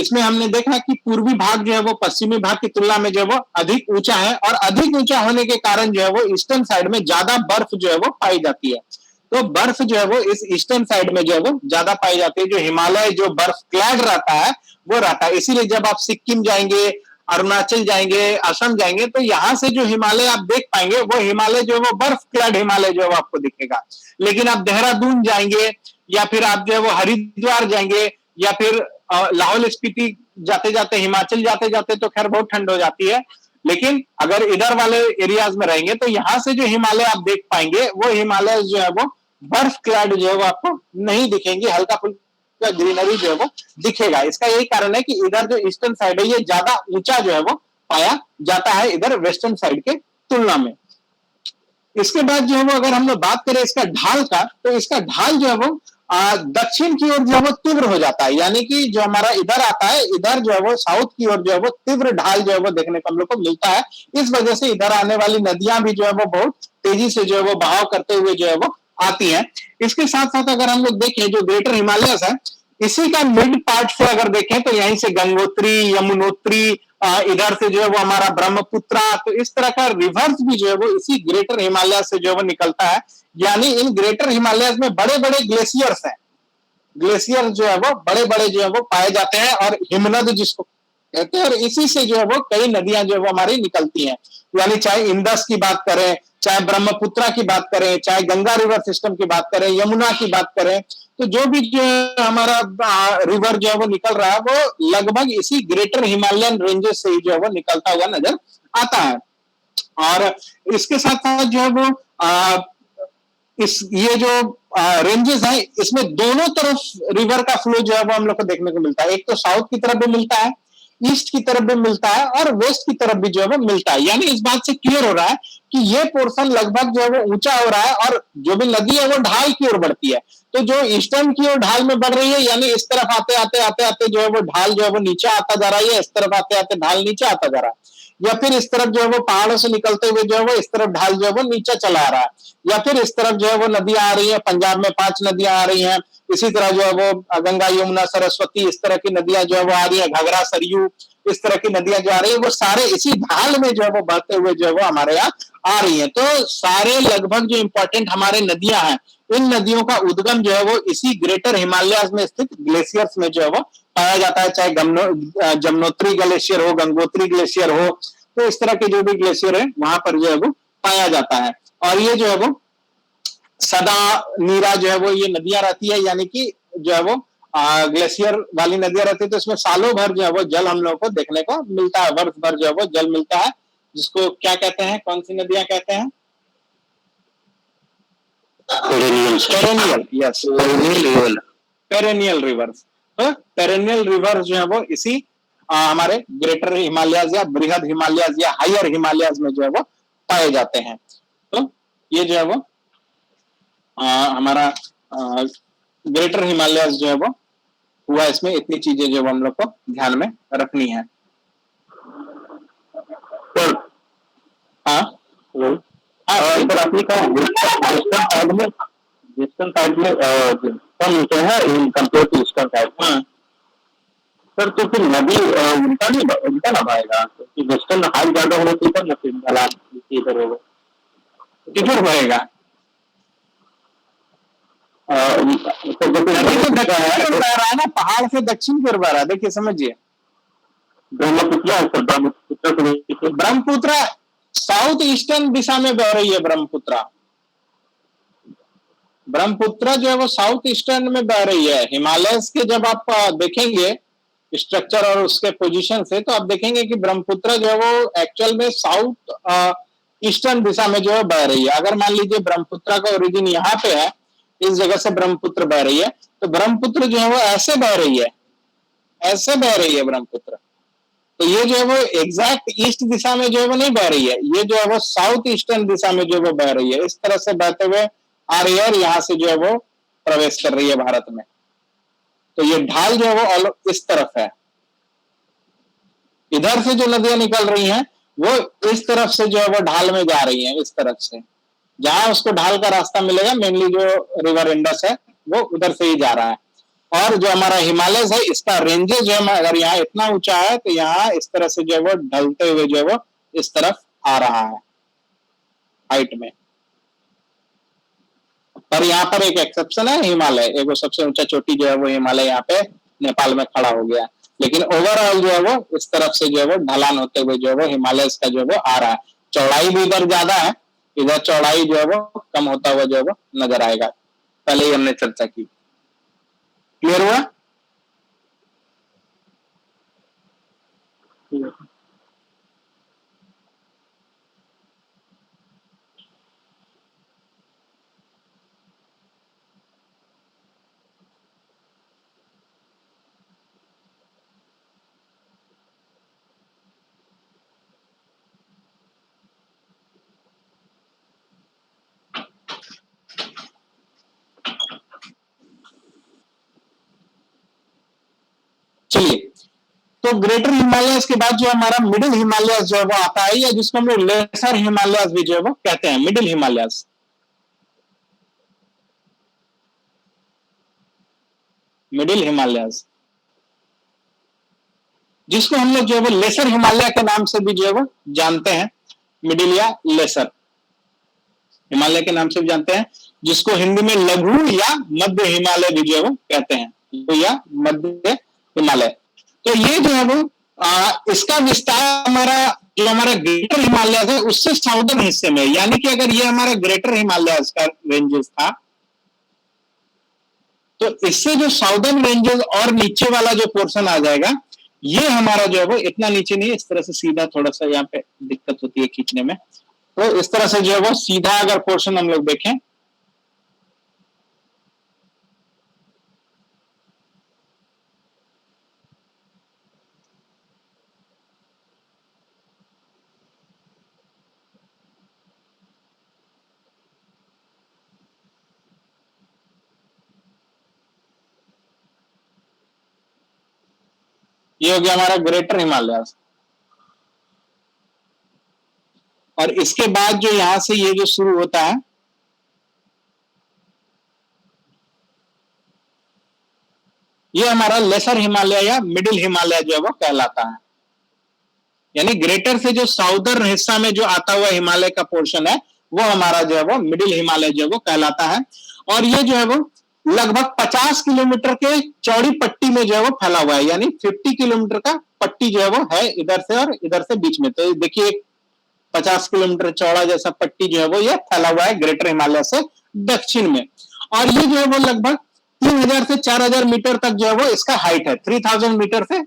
इसमें हमने देखा कि पूर्वी भाग जो है वो पश्चिमी भाग की तुलना में जो है वो अधिक ऊंचा है और अधिक ऊंचा होने के कारण जो है वो ईस्टर्न साइड में ज्यादा बर्फ जो है वो पाई जाती है। तो बर्फ जो है वो इस ईस्टर्न साइड में जो है वो ज्यादा पाई जाती है। जो हिमालय जो बर्फ क्लैड रहता है वो रहता है। इसीलिए जब आप सिक्किम जाएंगे, अरुणाचल जाएंगे, असम जाएंगे तो यहां से जो हिमालय आप देख पाएंगे वो हिमालय जो है वो बर्फ क्लैड हिमालय जो है वो आपको दिखेगा। लेकिन आप देहरादून जाएंगे या फिर आप जो है वो हरिद्वार जाएंगे या फिर लाहौल स्पीति जाते जाते, हिमाचल जाते जाते तो खैर बहुत ठंड हो जाती है। लेकिन अगर इधर वाले एरियाज में रहेंगे तो यहां से जो हिमालय आप देख पाएंगे वो हिमालय जो है वो बर्फ क्लैड जो है वो आपको नहीं दिखेंगे, हल्का फुल्का ग्रीनरी जो है वो दिखेगा। इसका यही कारण है कि इधर जो ईस्टर्न साइड है ये ज्यादा ऊंचा जो है वो पाया जाता है इधर वेस्टर्न साइड के तुलना में। इसके बाद जो है वो अगर हम लोग बात करें इसका ढाल का, तो इसका ढाल जो है वो दक्षिण की ओर जो है वो तीव्र हो जाता है। यानी कि जो हमारा इधर आता है, इधर जो है वो साउथ की ओर जो है वो तीव्र ढाल जो है वो देखने को हम लोग को मिलता है। इस वजह से इधर आने वाली नदियां भी जो है वो बहुत तेजी से जो है वो बहाव करते हुए जो है वो आती हैं। इसके साथ साथ अगर हम लोग देखें जो ग्रेटर हिमालयस है, इसी का मिड पार्ट से अगर देखें तो यहीं से गंगोत्री, यमुनोत्री, इधर से जो है वो हमारा ब्रह्मपुत्रा, तो इस तरह का रिवर्स भी जो है वो इसी ग्रेटर हिमालय से जो है वो निकलता है। यानी इन ग्रेटर हिमालय में बड़े बड़े ग्लेशियर्स हैं, ग्लेशियर जो है वो बड़े बड़े जो है वो पाए जाते हैं और हिमनद जिसको कहते हैं, और इसी से जो है वो कई नदियां जो है वो हमारी निकलती हैं। यानी चाहे इंडस की बात करें, चाहे ब्रह्मपुत्रा की बात करें, चाहे गंगा रिवर सिस्टम की बात करें, यमुना की बात करें, तो जो भी जो हमारा रिवर जो है वो निकल रहा है वो लगभग इसी ग्रेटर हिमालयन रेंजेस से ही जो है वो निकलता हुआ नजर आता है। और इसके साथ साथ जो है वो ये जो रेंजेस हैं इसमें दोनों तरफ रिवर का फ्लो जो है वो हम लोग को देखने को मिलता है। एक तो साउथ की तरफ भी मिलता है, ईस्ट की तरफ भी मिलता है और वेस्ट की तरफ भी जो है वो मिलता है। यानी इस बात से क्लियर हो रहा है कि ये पोर्शन लगभग जो है वो ऊंचा हो रहा है और जो भी नदी है वो ढाल की ओर बढ़ती है। तो जो ईस्टर्न की ओर ढाल में बढ़ रही है, यानी इस तरफ आते आते आते आते जो है वो ढाल जो है वो नीचे आता जा रहा है, इस तरफ आते आते ढाल नीचे आता जा रहा है। या फिर इस तरफ जो है वो पहाड़ों से निकलते हुए जो है वो इस तरफ ढाल जो है वो नीचे चला आ रहा है, या फिर इस तरफ जो है वो नदियां आ रही है, पंजाब में 5 नदियां आ रही हैं, इसी तरह जो है वो गंगा यमुना सरस्वती इस तरह की नदियां जो है वो आ रही है, घाघरा सरयू इस तरह की नदियां जो आ रही है वो सारे इसी ढाल में जो है वो बहते हुए जो है वो हमारे यहाँ आ रही है। तो सारे लगभग जो इंपॉर्टेंट हमारे नदियां हैं, इन नदियों का उद्गम जो है वो इसी ग्रेटर हिमालयाज में स्थित ग्लेशियर्स में जो है वो पाया जाता है, चाहे जमुनोत्री ग्लेशियर हो, गंगोत्री ग्लेशियर हो, तो इस तरह के जो भी ग्लेशियर है वहां पर जो है वो पाया जाता है। और ये जो है वो सदा नीरा जो है वो ये नदियां रहती है, यानी कि जो है वो ग्लेशियर वाली नदियां रहती है, तो इसमें सालों भर जो है वो जल हम लोगों को देखने को मिलता है, वर्ष भर जो है वो जल मिलता है, जिसको क्या कहते हैं, कौन सी नदियां कहते हैं? Perennial, yes, perennial reverse. तो पेरेनियल रिवर्स जो है वो इसी हमारे ग्रेटर हिमालयाज या बृहद हिमालयाज या हायर हिमालयाज में जो है वो पाए जाते हैं। तो ये जो है वो हमारा ग्रेटर हिमालयाज जो है वो हुआ, इसमें इतनी चीजें जो हम लोग को ध्यान में रखनी है। सर हाँ हाँ सर आपने कहा वेस्टर्न साइड में कम ऊंचे हैं in compare to eastern side. हाँ सर तो फिर नदी उल्टा ना बहेगा, क्योंकि वेस्टर्न हाइट ज्यादा होने से ना फिर ढलान इधर होगा, किधर बहेगा? तो नदी तो जैसे दक्षिण की ओर बह रहा है ना, पहाड़ से दक्षिण की ओर बह रहा है, देखिए समझिए। ब्रह्मपुत्र है sir, Brahmaputra Brahmaputra south eastern दिशा में बह रही है। ब्रह्मपुत्र ब्रह्मपुत्र जो है वो साउथ ईस्टर्न में बह रही है। हिमालय के जब आप देखेंगे स्ट्रक्चर और उसके पोजीशन से, तो आप देखेंगे कि ब्रह्मपुत्र जो है वो एक्चुअल में साउथ ईस्टर्न दिशा में जो है बह रही है। अगर मान लीजिए ब्रह्मपुत्र का ओरिजिन यहाँ पे है, इस जगह से ब्रह्मपुत्र बह रही है, तो ब्रह्मपुत्र जो है वो ऐसे बह रही है, ऐसे बह रही है ब्रह्मपुत्र। तो ये जो है वो एग्जैक्ट ईस्ट दिशा में जो है वो नहीं बह रही है, ये जो है वो साउथ ईस्टर्न दिशा में जो है वो बह रही है, इस तरह से बहते हुए आ रही है और यहाँ से जो है वो प्रवेश कर रही है भारत में। तो ये ढाल जो है वो इस तरफ है, इधर से जो नदियां निकल रही हैं वो इस तरफ से जो है वो ढाल में जा रही हैं, इस तरफ से जहां उसको ढाल का रास्ता मिलेगा, मेनली जो रिवर इंडस है वो उधर से ही जा रहा है। और जो हमारा हिमालय है, इसका रेंजेस जो है अगर यहाँ इतना ऊंचा है, तो यहाँ इस तरह से जो है वो ढलते हुए जो है वो इस तरफ आ रहा है हाइट में। पर यहाँ पर एक एक्सेप्शन है, हिमालय एक सबसे ऊंचा चोटी जो है वो हिमालय यहाँ पे नेपाल में खड़ा हो गया, लेकिन ओवरऑल जो है वो इस तरफ से जो है वो ढलान होते हुए जो है वो हिमालय का जो है वो आ रहा है। चौड़ाई भी इधर ज्यादा है, इधर चौड़ाई जो है वो कम होता हुआ जो है वो नजर आएगा, पहले ही हमने चर्चा की। क्लियर हुआ? चलिए, तो ग्रेटर हिमालयस के बाद जो हमारा मिडिल हिमालयस जो है वो आता है, या जिसको हम लोग लेसर हिमालयस भी जो है वो कहते हैं, मिडिल हिमालयस। मिडिल हिमालयस जिसको हम लोग जो है वो लेसर हिमालय के नाम से भी जो है वो जानते हैं, मिडिल या लेसर हिमालय के नाम से भी जानते हैं, जिसको हिंदी में लघु या मध्य हिमालय भी जो है वो कहते हैं, लघु या मध्य हिमालय। तो ये जो है वो इसका विस्तार हमारा जो हमारा ग्रेटर हिमालय है उससे साउदर्न हिस्से में, यानी कि अगर ये हमारा ग्रेटर हिमालय का रेंजेस था, तो इससे जो साउदर्न रेंजेस और नीचे वाला जो पोर्शन आ जाएगा, ये हमारा जो है वो इतना नीचे नहीं, इस तरह से सीधा, थोड़ा सा यहाँ पे दिक्कत होती है खींचने में, तो इस तरह से जो है वो सीधा अगर पोर्शन हम लोग देखें, ये हो गया हमारा ग्रेटर हिमालय। और इसके बाद जो यहां से ये जो शुरू होता है, ये हमारा लेसर हिमालय या मिडिल हिमालय जो है वो कहलाता है। यानी ग्रेटर से जो साउदर्न हिस्सा में जो आता हुआ हिमालय का पोर्शन है वो हमारा जो है वो मिडिल हिमालय जो है वो कहलाता है। और ये जो है वो लगभग 50 किलोमीटर के चौड़ी पट्टी में जो है वो फैला हुआ है, यानी 50 किलोमीटर का पट्टी जो है वो है इधर से और इधर से बीच में। तो देखिए 50 किलोमीटर चौड़ा जैसा पट्टी जो है वो ये फैला हुआ है ग्रेटर हिमालय से दक्षिण में। और ये जो है वो लगभग 3000 से 4000 मीटर तक जो है वो इसका हाइट है। 3000 मीटर से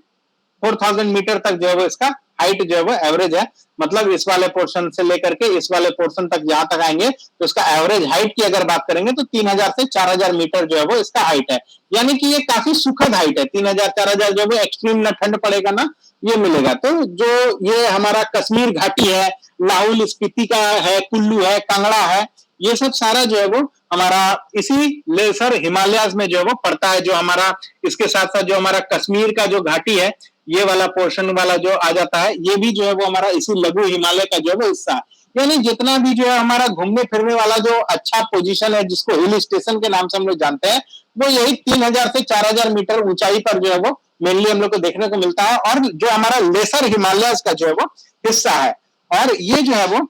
4000 मीटर तक जो है वो इसका हाइट जो है वो एवरेज है। मतलब इस वाले पोर्शन से लेकर के इस वाले पोर्शन तक जहां तक आएंगे तो इसका एवरेज हाइट की अगर बात करेंगे तो 3000 से 4000 मीटर जो है वो इसका हाइट है। यानी कि ये काफी सुखद हाइट है। 3000-4000 जो है एक्सट्रीम ना ठंड पड़ेगा ना ये मिलेगा। तो जो ये हमारा कश्मीर घाटी है, लाहौल स्पीति का है, कुल्लू है, कांगड़ा है, ये सब सारा जो है वो हमारा इसी लेसर हिमालयाज में जो है वो पड़ता है। जो हमारा इसके साथ साथ जो हमारा कश्मीर का जो घाटी है ये वाला पोर्शन वाला जो आ जाता है ये भी जो है वो हमारा इसी लघु हिमालय का जो है वो हिस्सा है। यानी जितना भी जो है हमारा घूमने फिरने वाला जो अच्छा पोजीशन है जिसको हिल स्टेशन के नाम से हम लोग जानते हैं वो यही 3000 से 4000 मीटर ऊंचाई पर जो है वो मेनली हम लोग को देखने को मिलता है। और जो हमारा लेसर हिमालयाज का जो है वो हिस्सा है और ये जो है वो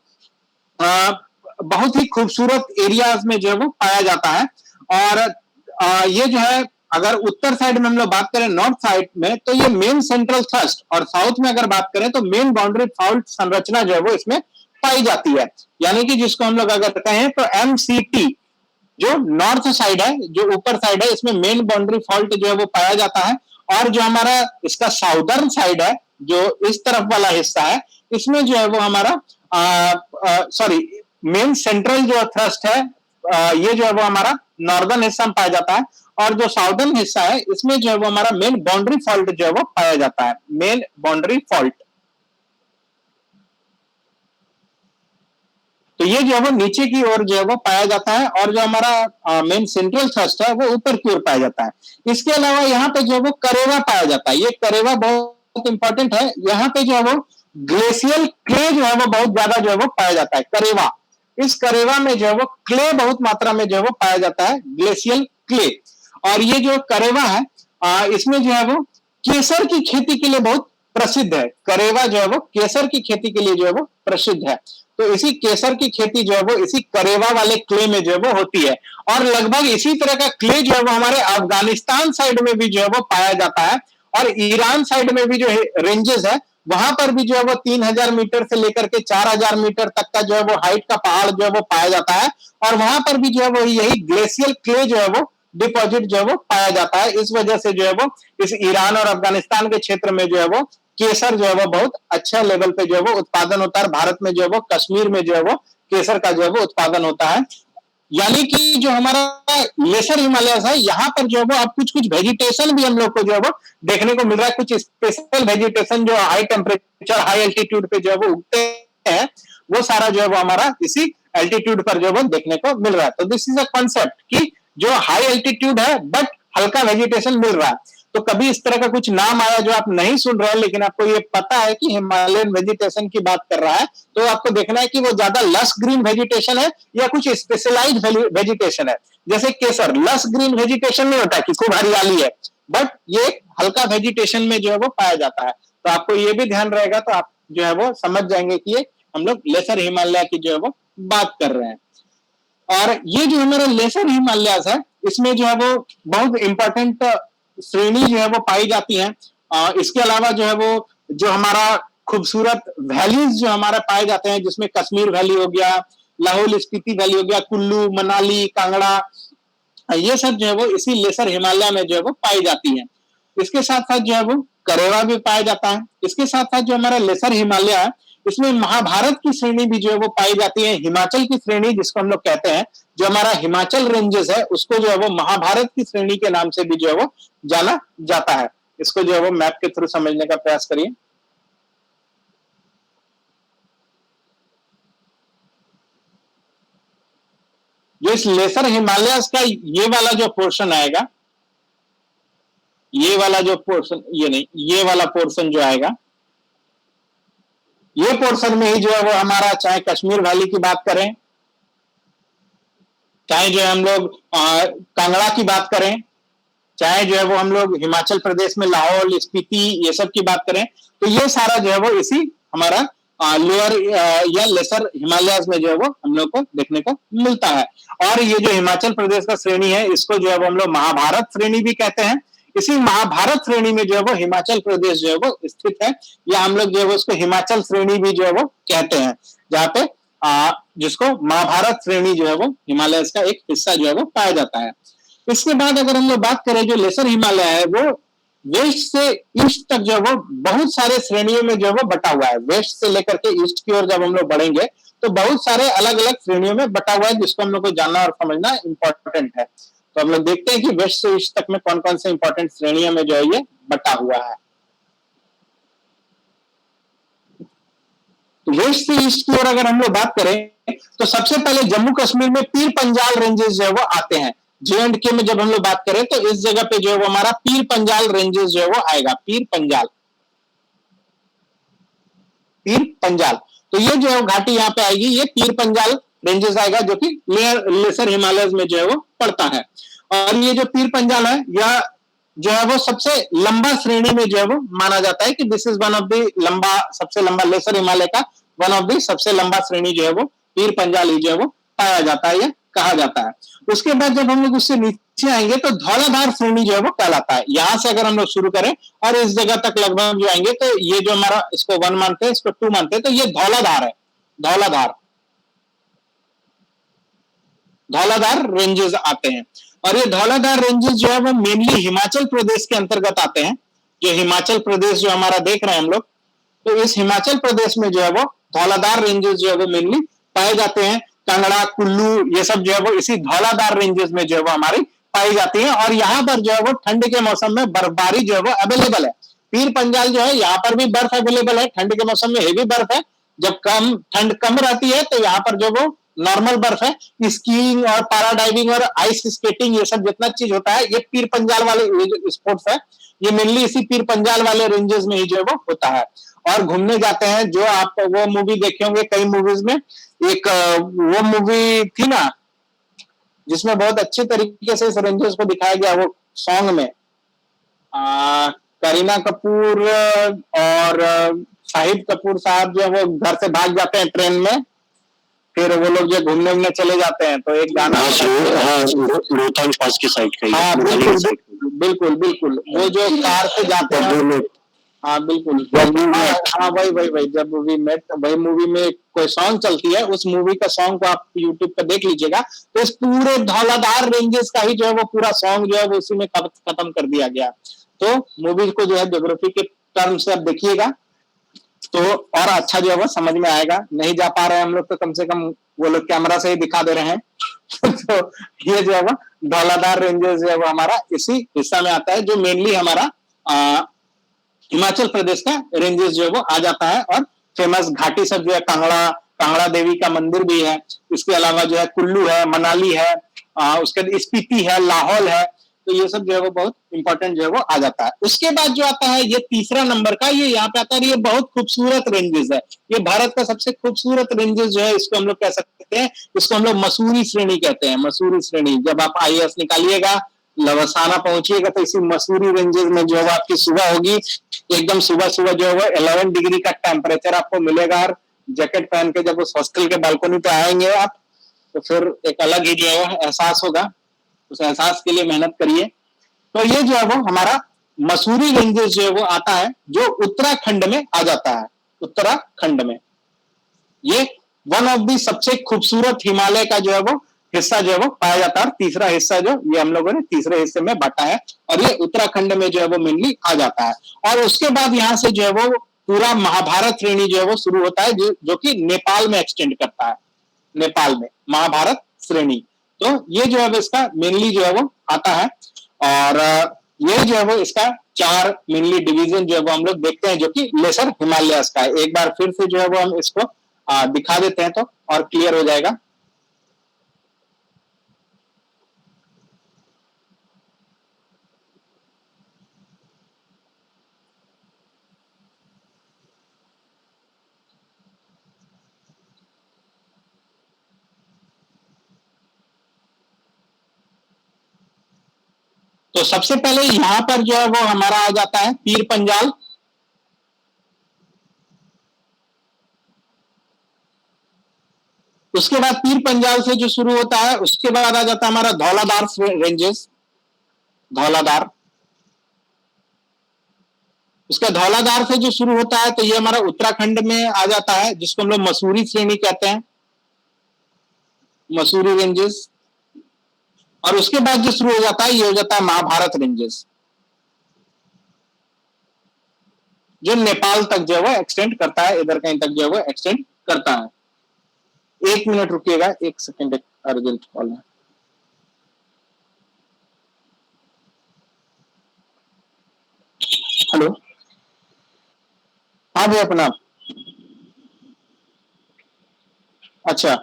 बहुत ही खूबसूरत एरियाज में जो है वो पाया जाता है। और ये जो है अगर उत्तर साइड में हम लोग बात करें नॉर्थ साइड में तो ये मेन सेंट्रल थ्रस्ट, और साउथ में अगर बात करें तो मेन बाउंड्री फॉल्ट संरचना जो है वो इसमें पाई जाती है। यानी कि जिसको हम लोग अगर कहें तो MCT जो नॉर्थ साइड है, जो ऊपर साइड है, इसमें मेन बाउंड्री फॉल्ट जो है वो पाया जाता है। और जो हमारा इसका साउदर्न साइड है जो इस तरफ वाला हिस्सा है इसमें जो है वो हमारा मेन सेंट्रल जो थ्रस्ट है ये जो है वो हमारा नॉर्दर्न हिस्सा में पाया जाता है। और जो साउदर्न हिस्सा है इसमें जो है वो हमारा मेन बाउंड्री फॉल्ट जो है वो पाया जाता है, मेन बाउंड्री फॉल्ट। तो ये जो है वो नीचे की ओर जो है वो पाया जाता है और जो हमारा मेन सेंट्रल थ्रस्ट है वो ऊपर की ओर पाया जाता है। इसके अलावा यहाँ पे जो है वो करेवा पाया जाता है। ये करेवा बहुत इंपॉर्टेंट है। यहाँ पे जो है वो ग्लेशियल क्ले जो है वो बहुत ज्यादा जो है वो पाया जाता है, करेवा। इस करेवा में जो है वो क्ले बहुत मात्रा में जो है वो पाया जाता है, ग्लेशियल क्ले। और ये जो करेवा है इसमें जो है वो केसर की खेती के लिए बहुत प्रसिद्ध है। करेवा जो है वो केसर की खेती के लिए जो है वो प्रसिद्ध है। तो इसी केसर की खेती जो है वो इसी करेवा वाले क्ले में जो है वो होती है। और लगभग इसी तरह का क्ले जो है वो हमारे अफगानिस्तान साइड में भी जो है वो पाया जाता है। और ईरान साइड में भी जो रेंजेस है वहां पर भी जो है वो 3000 मीटर से लेकर के 4000 मीटर तक का जो है वो हाइट का पहाड़ जो है वो पाया जाता है। और वहां पर भी जो है वो यही ग्लेशियल क्ले जो है वो डिपॉजिट जो है वो पाया जाता है। इस वजह से जो है वो इस ईरान और अफगानिस्तान के क्षेत्र में जो है वो केसर जो है वो बहुत अच्छा लेवल पे जो है वो उत्पादन होता है। भारत में जो है वो कश्मीर में जो है वो केसर का जो है वो उत्पादन होता है। यानी कि जो हमारा लेसर हिमालय है यहाँ पर जो है वो अब कुछ कुछ वेजिटेशन भी हम लोग को जो है वो देखने को मिल रहा है। कुछ स्पेशल वेजिटेशन जो हाई टेम्परेचर हाई एल्टीट्यूड पे जो है वो उगते हैं वो सारा जो है वो हमारा इसी एल्टीट्यूड पर जो है वो देखने को मिल रहा है। तो दिस इज अ कॉन्सेप्ट कि जो हाई एल्टीट्यूड है बट हल्का वेजिटेशन मिल रहा है। तो कभी इस तरह का कुछ नाम आया जो आप नहीं सुन रहे हैं लेकिन आपको ये पता है कि हिमालयन वेजिटेशन की बात कर रहा है, तो आपको देखना है कि वो ज्यादा लस ग्रीन वेजिटेशन है या कुछ स्पेशलाइज्ड वेजिटेशन है। जैसे केसर लस ग्रीन वेजिटेशन नहीं होता कि खूब हरियाली है, बट ये हल्का वेजिटेशन में जो है वो पाया जाता है। तो आपको ये भी ध्यान रहेगा तो आप जो है वो समझ जाएंगे कि ये हम लोग लेसर हिमालय की जो है वो बात कर रहे हैं। और ये जो हमारा लेसर हिमालयाज है इसमें जो है वो बहुत इंपॉर्टेंट श्रेणी जो है वो पाई जाती है। इसके अलावा जो है वो जो हमारा खूबसूरत वैलीज जो हमारा पाए जाते हैं जिसमें कश्मीर वैली हो गया, लाहौल स्पीति वैली हो गया, कुल्लू, मनाली, कांगड़ा, ये सब जो है वो इसी लेसर हिमालय में जो है वो पाई जाती है। इसके साथ साथ जो है वो करेवा भी पाया जाता है। इसके साथ साथ जो हमारा लेसर हिमालय है इसमें महाभारत की श्रेणी भी जो है वो पाई जाती है। हिमाचल की श्रेणी जिसको हम लोग कहते हैं, जो हमारा हिमाचल रेंजेस है उसको जो है वो महाभारत की श्रेणी के नाम से भी जो है वो जाना जाता है। इसको जो है वो मैप के थ्रू समझने का प्रयास करिए। जो इस लेसर हिमालयस का ये वाला जो पोर्शन आएगा, ये वाला जो पोर्शन, ये नहीं, ये वाला पोर्शन जो आएगा ये पोर्शन में ही जो है वो हमारा, चाहे कश्मीर वैली की बात करें, चाहे जो है हम लोग कांगड़ा की बात करें, चाहे जो है वो हम लोग हिमाचल प्रदेश में लाहौल, स्पीति, ये सब की बात करें, तो ये सारा जो है वो इसी हमारा लोअर या लेसर हिमालयाज में जो है वो हम लोग को देखने को मिलता है। और ये जो हिमाचल प्रदेश का श्रेणी है, इसको जो है वो हम लोग महाभारत श्रेणी भी कहते हैं। इसी महाभारत श्रेणी में जो है वो हिमाचल प्रदेश जो है वो स्थित है, या हम लोग जो है वो उसको हिमाचल श्रेणी भी जो है वो कहते हैं, जहाँ पे जिसको महाभारत श्रेणी जो है वो हिमालय का एक हिस्सा जो है वो पाया जाता है। इसके बाद अगर हम लोग बात करें, जो लेसर हिमालय है वो वेस्ट से ईस्ट तक जो है वो बहुत सारे श्रेणियों में जो है वो बटा हुआ है। वेस्ट से लेकर के ईस्ट की ओर जब हम लोग बढ़ेंगे तो बहुत सारे अलग अलग श्रेणियों में बटा हुआ है, जिसको हम लोग को जानना और समझना इंपॉर्टेंट है। तो हम लोग देखते हैं कि वेस्ट से ईस्ट तक में कौन कौन से इंपॉर्टेंट श्रेणियों में जो है ये बटा हुआ है। तो वेस्ट से ईस्ट की ओर अगर हम लोग बात करें तो सबसे पहले जम्मू कश्मीर में पीर पंजाल रेंजेस जो है वो आते हैं। J&K में जब हम लोग बात करें तो इस जगह पे जो है वो हमारा पीर पंजाल रेंजेस जो है वो आएगा, पीर पंजाल, पीर पंजाल। तो ये जो है घाटी यहाँ पे आएगी, ये पीर पंजाल रेंजेस आएगा, जो कि लेसर हिमालय में जो है वो पड़ता है। और ये जो पीर पंजाल है, यह जो है वो सबसे लंबा श्रेणी में जो है वो माना जाता है कि this is one of the लंबा, सबसे लंबा लेसर हिमालय का वन ऑफ द सबसे लंबा श्रेणी जो है वो पीर पंजाल ही जो है वो पाया जाता है या कहा जाता है। उसके बाद जब हम लोग उससे नीचे आएंगे तो धौलाधार श्रेणी जो है वो कहलाता है। यहां से अगर हम लोग शुरू करें और इस जगह तक लगभग जो आएंगे तो ये जो हमारा, इसको 1 मानते हैं, इसको 2 मानते हैं, तो ये धौलाधार है, धौलाधार, धौलाधार रेंजेस आते हैं। और ये धौलाधार रेंजेस जो है वो मेनली हिमाचल प्रदेश के अंतर्गत आते हैं। जो हिमाचल प्रदेश जो हमारा देख रहे हैं हम लोग, तो इस हिमाचल प्रदेश में जो है वो धौलाधार रेंजेस जो है वो मेनली पाए जाते हैं। कांगड़ा, कुल्लू, ये सब जो है वो इसी धौलाधार रेंजेस में जो है वो हमारी पाई जाती है। और यहाँ पर जो है वो ठंड के मौसम में बर्फबारी जो है वो अवेलेबल है। पीर पंजाल जो है, यहाँ पर भी बर्फ अवेलेबल है, ठंड के मौसम में हेवी बर्फ है। जब कम ठंड कम रहती है तो यहाँ पर जो वो नॉर्मल बर्फ है। स्कीइंग और पैराडाइविंग और आइस स्केटिंग, ये सब जितना चीज होता है, ये पीर पंजाल वाले स्पोर्ट्स है, ये मेनली इसी पीर पंजाल वाले रेंजेस में ही जो है वो होता है। और घूमने जाते हैं, जो आप वो मूवी देखे होंगे कई मूवीज में, एक वो मूवी थी ना जिसमें बहुत अच्छे तरीके से इस रेंजेस को दिखाया गया, वो सॉन्ग में करीना कपूर और शाहिद कपूर साहब जो है वो घर से भाग जाते हैं ट्रेन में, फिर वो लोग जो घूमने उमने चले जाते हैं, तो एक गाना, रोहतांग पास के साइड का, हाँ बिल्कुल बिल्कुल बिल्कुल, वो जो कार से जाते हैं, हाँ बिल्कुल, हाँ वही वही वही, जब मूवी मेट, वही मूवी में कोई सॉन्ग चलती है, उस मूवी का सॉन्ग को आप यूट्यूब पर देख लीजिएगा। तो इस पूरे धौलाधार रेंजेस का ही जो है वो पूरा सॉन्ग जो है वो उसी में खत्म कर दिया गया। तो मूवी को जो है ज्योग्राफी के टर्म से आप देखिएगा तो और अच्छा जो है वो समझ में आएगा। नहीं जा पा रहे हैं हम लोग तो कम से कम वो लोग कैमरा से ही दिखा दे रहे हैं। तो ये जो है वो धौलाधार रेंजेस जो है वो हमारा इसी हिस्सा में आता है, जो मेनली हमारा हिमाचल प्रदेश का रेंजेस जो है वो आ जाता है। और फेमस घाटी सब जो है, कांगड़ा, कांगड़ा देवी का मंदिर भी है, इसके अलावा जो है कुल्लू है, मनाली है, उसके बाद स्पीति है, लाहौल है, तो ये सब जो है वो बहुत इंपॉर्टेंट जो है वो आ जाता है। उसके बाद जो आता है ये तीसरा नंबर का, ये यहाँ पे आता है, ये बहुत खूबसूरत रेंजेस है, ये भारत का सबसे खूबसूरत रेंजेस जो है, इसको हम लोग कह सकते हैं, इसको हम लोग मसूरी श्रेणी कहते हैं, मसूरी श्रेणी। जब आप IAS निकालिएगा, लवसाना पहुंचिएगा, तो इसी मसूरी रेंजेस में जो है आपकी सुबह होगी, एकदम सुबह सुबह जो है वो 11 डिग्री का टेम्परेचर आपको मिलेगा। और जैकेट पहन के जब उस हॉस्टल के बालकनी पे आएंगे आप, तो फिर एक अलग ही जो है वो एहसास होगा। उस एहसास के लिए मेहनत करिए। तो ये जो है वो हमारा मसूरी रेंजेस जो है वो आता है, जो उत्तराखंड में आ जाता है। उत्तराखंड में ये वन ऑफ दी सबसे खूबसूरत हिमालय का जो है वो हिस्सा जो है वो पाया जाता है। तीसरा हिस्सा जो ये हम लोगों ने तीसरे हिस्से में बांटा है, और ये उत्तराखंड में जो है वो मेनली आ जाता है। और उसके बाद यहाँ से जो है वो पूरा महाभारत श्रेणी जो है वो शुरू होता है, जो कि नेपाल में एक्सटेंड करता है, नेपाल में महाभारत श्रेणी। तो ये जो है इसका मेनली जो है वो आता है। और ये जो है वो इसका 4 मेनली डिवीजन जो है वो हम लोग देखते हैं, जो कि लेसर हिमालयस का है। एक बार फिर से जो है वो हम इसको दिखा देते हैं तो और क्लियर हो जाएगा। तो सबसे पहले यहां पर जो है वो हमारा आ जाता है पीर पंजाल, उसके बाद पीर पंजाल से जो शुरू होता है उसके बाद आ जाता है हमारा धौलाधार रेंजेस, धौलाधार। उसका धौलाधार से जो शुरू होता है तो ये हमारा उत्तराखंड में आ जाता है, जिसको हम लोग मसूरी श्रेणी कहते हैं, मसूरी रेंजेस। और उसके बाद जो शुरू हो जाता है ये हो जाता है महाभारत रेंजेस, जो नेपाल तक जो है वो एक्सटेंड करता है, इधर कहीं तक जो है वो एक्सटेंड करता है। 1 मिनट रुकिएगा, 1 सेकेंड, एक अर्जेंट कॉल है। हेलो, हाँ भैया प्रणाम। अच्छा,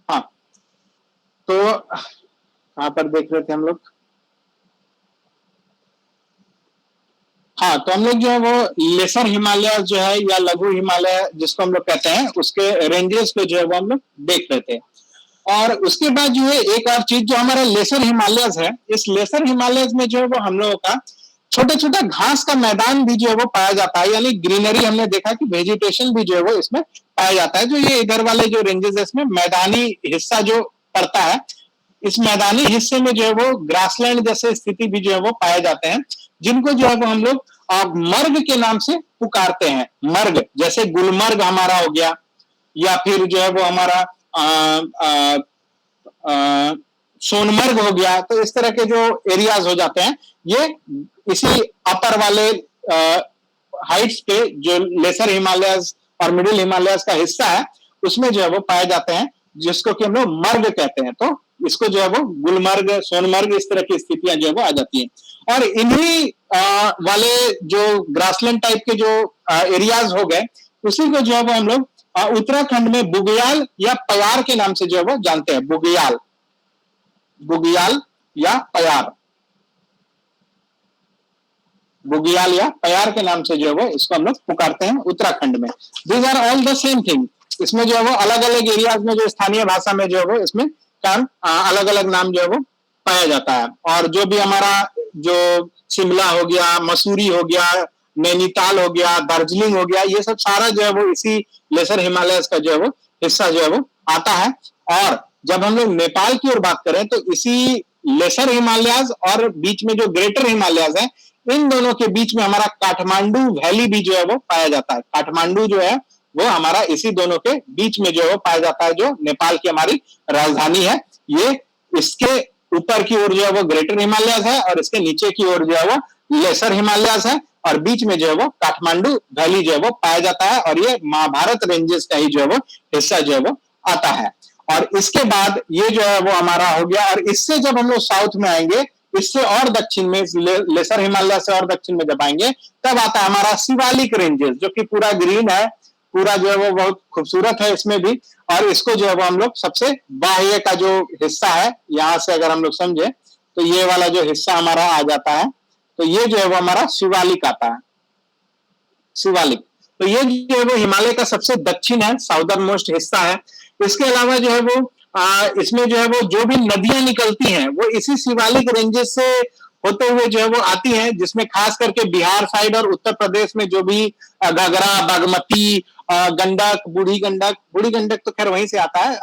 हाँ, तो कहां पर देख रहे थे हम लोग? हाँ, तो हम लोग जो है वो लेसर हिमालय जो है या लघु हिमालय जिसको हम लोग कहते हैं, उसके रेंजेस को जो है वो हम लोग देख रहे थे। और उसके बाद जो है एक और चीज, जो हमारा लेसर हिमालयस है, इस लेसर हिमालयस में जो है वो हम लोगों का छोटा छोटा घास का मैदान भी जो है वो पाया जाता है, यानी ग्रीनरी हमने देखा कि वेजिटेशन भी जो है वो इसमें पाया जाता है। जो ये इधर वाले जो रेंजेस है इसमें मैदानी हिस्सा जो पड़ता है, इस मैदानी हिस्से में जो है वो ग्रासलैंड जैसे स्थिति भी जो है वो पाए जाते हैं, जिनको जो है वो हम लोग मर्ग के नाम से पुकारते हैं। मर्ग, जैसे गुलमर्ग हमारा हो गया, या फिर जो है वो हमारा सोनमर्ग हो गया। तो इस तरह के जो एरियाज हो जाते हैं, ये इसी अपर वाले हाइट्स पे जो लेसर हिमालयस और मिडिल हिमालयस का हिस्सा है, उसमें जो है वो पाए जाते हैं, जिसको कि हम लोग मर्ग कहते हैं। तो इसको जो है वो गुलमर्ग, सोनमर्ग, इस तरह की स्थितियां जो है वो आ जाती हैं। और इन्हीं वाले जो ग्रासलैंड टाइप के जो एरियाज हो गए, उसी को जो है वो हम लोग उत्तराखंड में बुग्याल या पयार के नाम से जो है वो जानते हैं। बुग्याल, बुग्याल या पयार, बुग्याल या पयार के नाम से जो है वो इसको हम लोग पुकारते हैं उत्तराखंड में। These are all the same thing. इसमें जो है वो अलग अलग एरियाज में जो स्थानीय भाषा में जो है वो इसमें टर्म अलग अलग नाम जो है वो पाया जाता है। और जो भी हमारा जो शिमला हो गया, मसूरी हो गया, नैनीताल हो गया, दार्जिलिंग हो गया, ये सब सारा जो है वो इसी लेसर हिमालयस का जो है वो हिस्सा जो है वो आता है। और जब हम लोग नेपाल की ओर बात करें तो इसी लेसर हिमालयाज और बीच में जो ग्रेटर हिमालयाज है, इन दोनों के बीच में हमारा काठमांडू वैली भी जो है वो पाया जाता है। काठमांडू जो है वो हमारा इसी दोनों के बीच में जो है वो पाया जाता है, जो नेपाल की हमारी राजधानी है। ये इसके ऊपर की ओर जो है वो ग्रेटर हिमालयाज है और इसके नीचे की ओर जो है वो लेसर हिमालयाज है, और बीच में जो है वो काठमांडू वैली जो है वो पाया जाता है, और ये महाभारत रेंजेस का ही जो है वो हिस्सा जो है वो आता है। और इसके बाद ये जो है वो हमारा हो गया। और इससे जब हम लोग साउथ में आएंगे, इससे और दक्षिण में, लेसर हिमालय से और दक्षिण में जब आएंगे, तब आता है हमारा शिवालिक रेंजेस, जो कि पूरा ग्रीन है, पूरा जो है वो बहुत खूबसूरत है इसमें भी। और इसको जो है वो हम लोग सबसे बाह्य का जो हिस्सा है, यहां से अगर हम लोग समझे तो ये वाला जो हिस्सा हमारा आ जाता है, तो ये जो है वो हमारा शिवालिक आता है, शिवालिक। तो ये जो है वो हिमालय का सबसे दक्षिण है, साउदर्न मोस्ट हिस्सा है। इसके अलावा जो है वो इसमें जो है वो जो भी नदियां निकलती हैं वो इसी शिवालिक रेंजेस से होते हुए जो है वो आती हैं, जिसमें खास करके बिहार साइड और उत्तर प्रदेश में जो भी घाघरा, बागमती, गंडक, बूढ़ी गंडक तो खैर वहीं से आता है,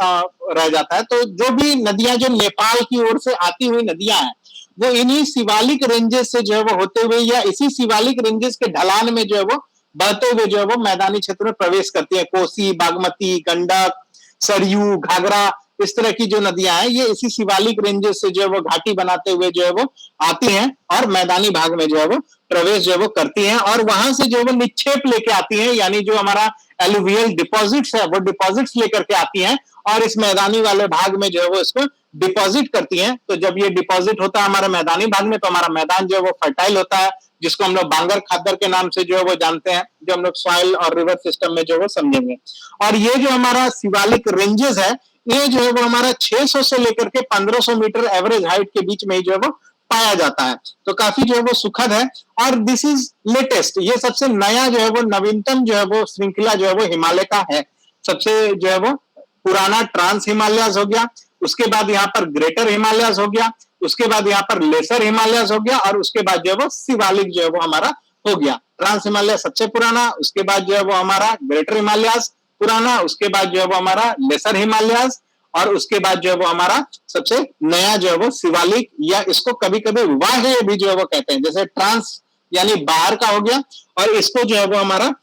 रह जाता है। तो जो भी नदियां जो नेपाल की ओर से आती हुई नदियां हैं, वो इन्हीं शिवालिक रेंजेस से जो है वो होते हुए या इसी शिवालिक रेंजेस के ढलान में जो है वो बहते हुए जो है वो मैदानी क्षेत्र में प्रवेश करती है। कोसी, बागमती, गंडक, सरयू, घाघरा, इस तरह की जो नदियां हैं, ये इसी शिवालिक रेंजेस से जो है वो घाटी बनाते हुए जो है वो आती हैं और मैदानी भाग में जो है वो प्रवेश जो है वो करती हैं, और वहां से जो है वो निक्षेप लेके आती हैं, यानी जो हमारा एलुवियल डिपॉजिट्स है वो डिपॉजिट्स लेकर के आती हैं और इस मैदानी वाले भाग में जो है वो इसको डिपॉजिट करती हैं। तो जब ये डिपॉजिट होता है हमारे मैदानी भाग में, तो हमारा मैदान जो है वो फर्टाइल होता है, जिसको हम लोग बांगर खादर के नाम से जो है वो जानते हैं, जो हम लोग सॉइल और रिवर सिस्टम में जो है वो समझेंगे। और ये जो हमारा शिवालिक रेंजेस है, ये जो है वो हमारा 600 से लेकर के 1500 मीटर एवरेज हाइट के बीच में ही जो है वो पाया जाता है। तो काफी जो है वो सुखद है। और दिस इज लेटेस्ट, ये सबसे नया जो है वो नवीनतम जो है वो श्रृंखला जो है वो हिमालय का है। सबसे जो है वो पुराना ट्रांस हिमालयाज हो गया, उसके बाद यहाँ पर ग्रेटर हिमालयाज हो गया, उसके बाद यहाँ पर लेसर हिमालयाज हो गया, और उसके बाद जो है वो शिवालिक जो है वो हमारा हो गया। ट्रांस हिमालय सबसे पुराना, उसके बाद जो है वो हमारा ग्रेटर हिमालयाज पुराना, उसके बाद जो है वो हमारा लेसर हिमालयाज, और उसके बाद जो है वो हमारा सबसे नया जो है वो शिवालिक, या इसको कभी कभी वाह्य भी जो है वो कहते हैं। जैसे ट्रांस यानी बाहर का हो गया, और इसको जो है वो हमारा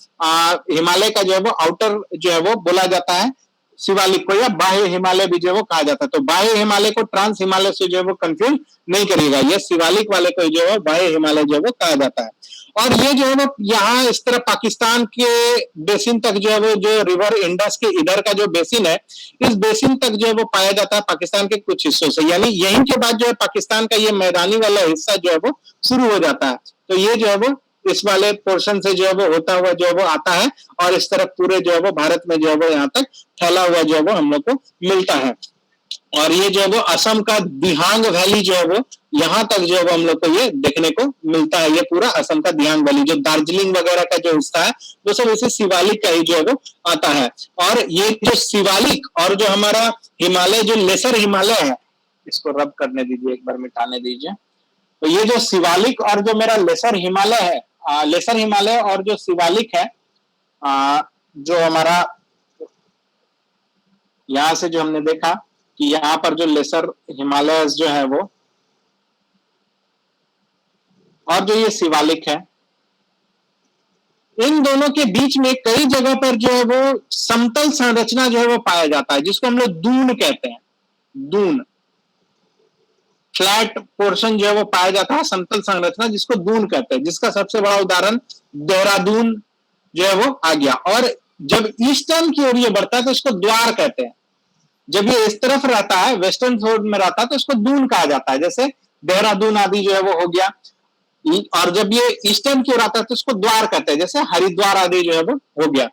हिमालय का जो है वो आउटर जो है वो बोला जाता है शिवालिक को, या बाह्य हिमालय भी जो है वो कहा जाता है। तो बाह्य हिमालय को ट्रांस हिमालय से जो है वो कंफ्यूज नहीं करिएगा, ये शिवालिक वाले को जो है बाह्य हिमालय जो है वो कहा जाता है। और ये जो है वो यहाँ इस तरह पाकिस्तान के बेसिन तक जो है वो, जो रिवर इंडस के इधर का जो बेसिन है, इस बेसिन तक जो है वो पाया जाता है पाकिस्तान के कुछ हिस्सों से, यानी यहीं के बाद जो है पाकिस्तान का ये मैदानी वाला हिस्सा जो है वो शुरू हो जाता है। तो ये जो है वो इस वाले पोर्शन से जो है वो होता हुआ जो है वो आता है, और इस तरह पूरे जो है वो भारत में जो है वो यहाँ तक फैला हुआ जो है वो हम लोग को मिलता है। और ये जो है वो असम का दिहांग वैली जो है वो यहाँ तक जो है वो हम लोग को ये देखने को मिलता है। ये पूरा असम का दिहांग वैली, जो दार्जिलिंग वगैरह का जो हिस्सा है वो सब इसे शिवालिक का ही जो है वो आता है। और ये जो शिवालिक और जो हमारा हिमालय, जो लेसर हिमालय है, इसको रब करने दीजिए, एक बार मिटाने दीजिए। तो ये जो शिवालिक और जो मेरा लेसर हिमालय है, लेसर हिमालय और जो शिवालिक है, जो हमारा यहां से जो हमने देखा कि यहाँ पर जो लेसर हिमालय जो है वो, और जो ये शिवालिक है, इन दोनों के बीच में कई जगह पर जो है वो समतल संरचना जो है वो पाया जाता है, जिसको हम लोग दून कहते हैं। दून, फ्लैट पोर्शन जो है वो पाया जाता है, समतल संरचना, जिसको दून कहते हैं, जिसका सबसे बड़ा उदाहरण देहरादून जो है वो आ गया। और जब ईस्टर्न की ओर ये बढ़ता है तो इसको द्वार कहते हैं। जब ये इस तरफ रहता है, वेस्टर्न साइड में रहता है, तो इसको दून कहा जाता है, जैसे देहरादून आदि जो है वो हो गया। और जब ये ईस्टर्न की ओर आता है तो इसको द्वार कहते हैं, जैसे हरिद्वार आदि जो है वो हो गया।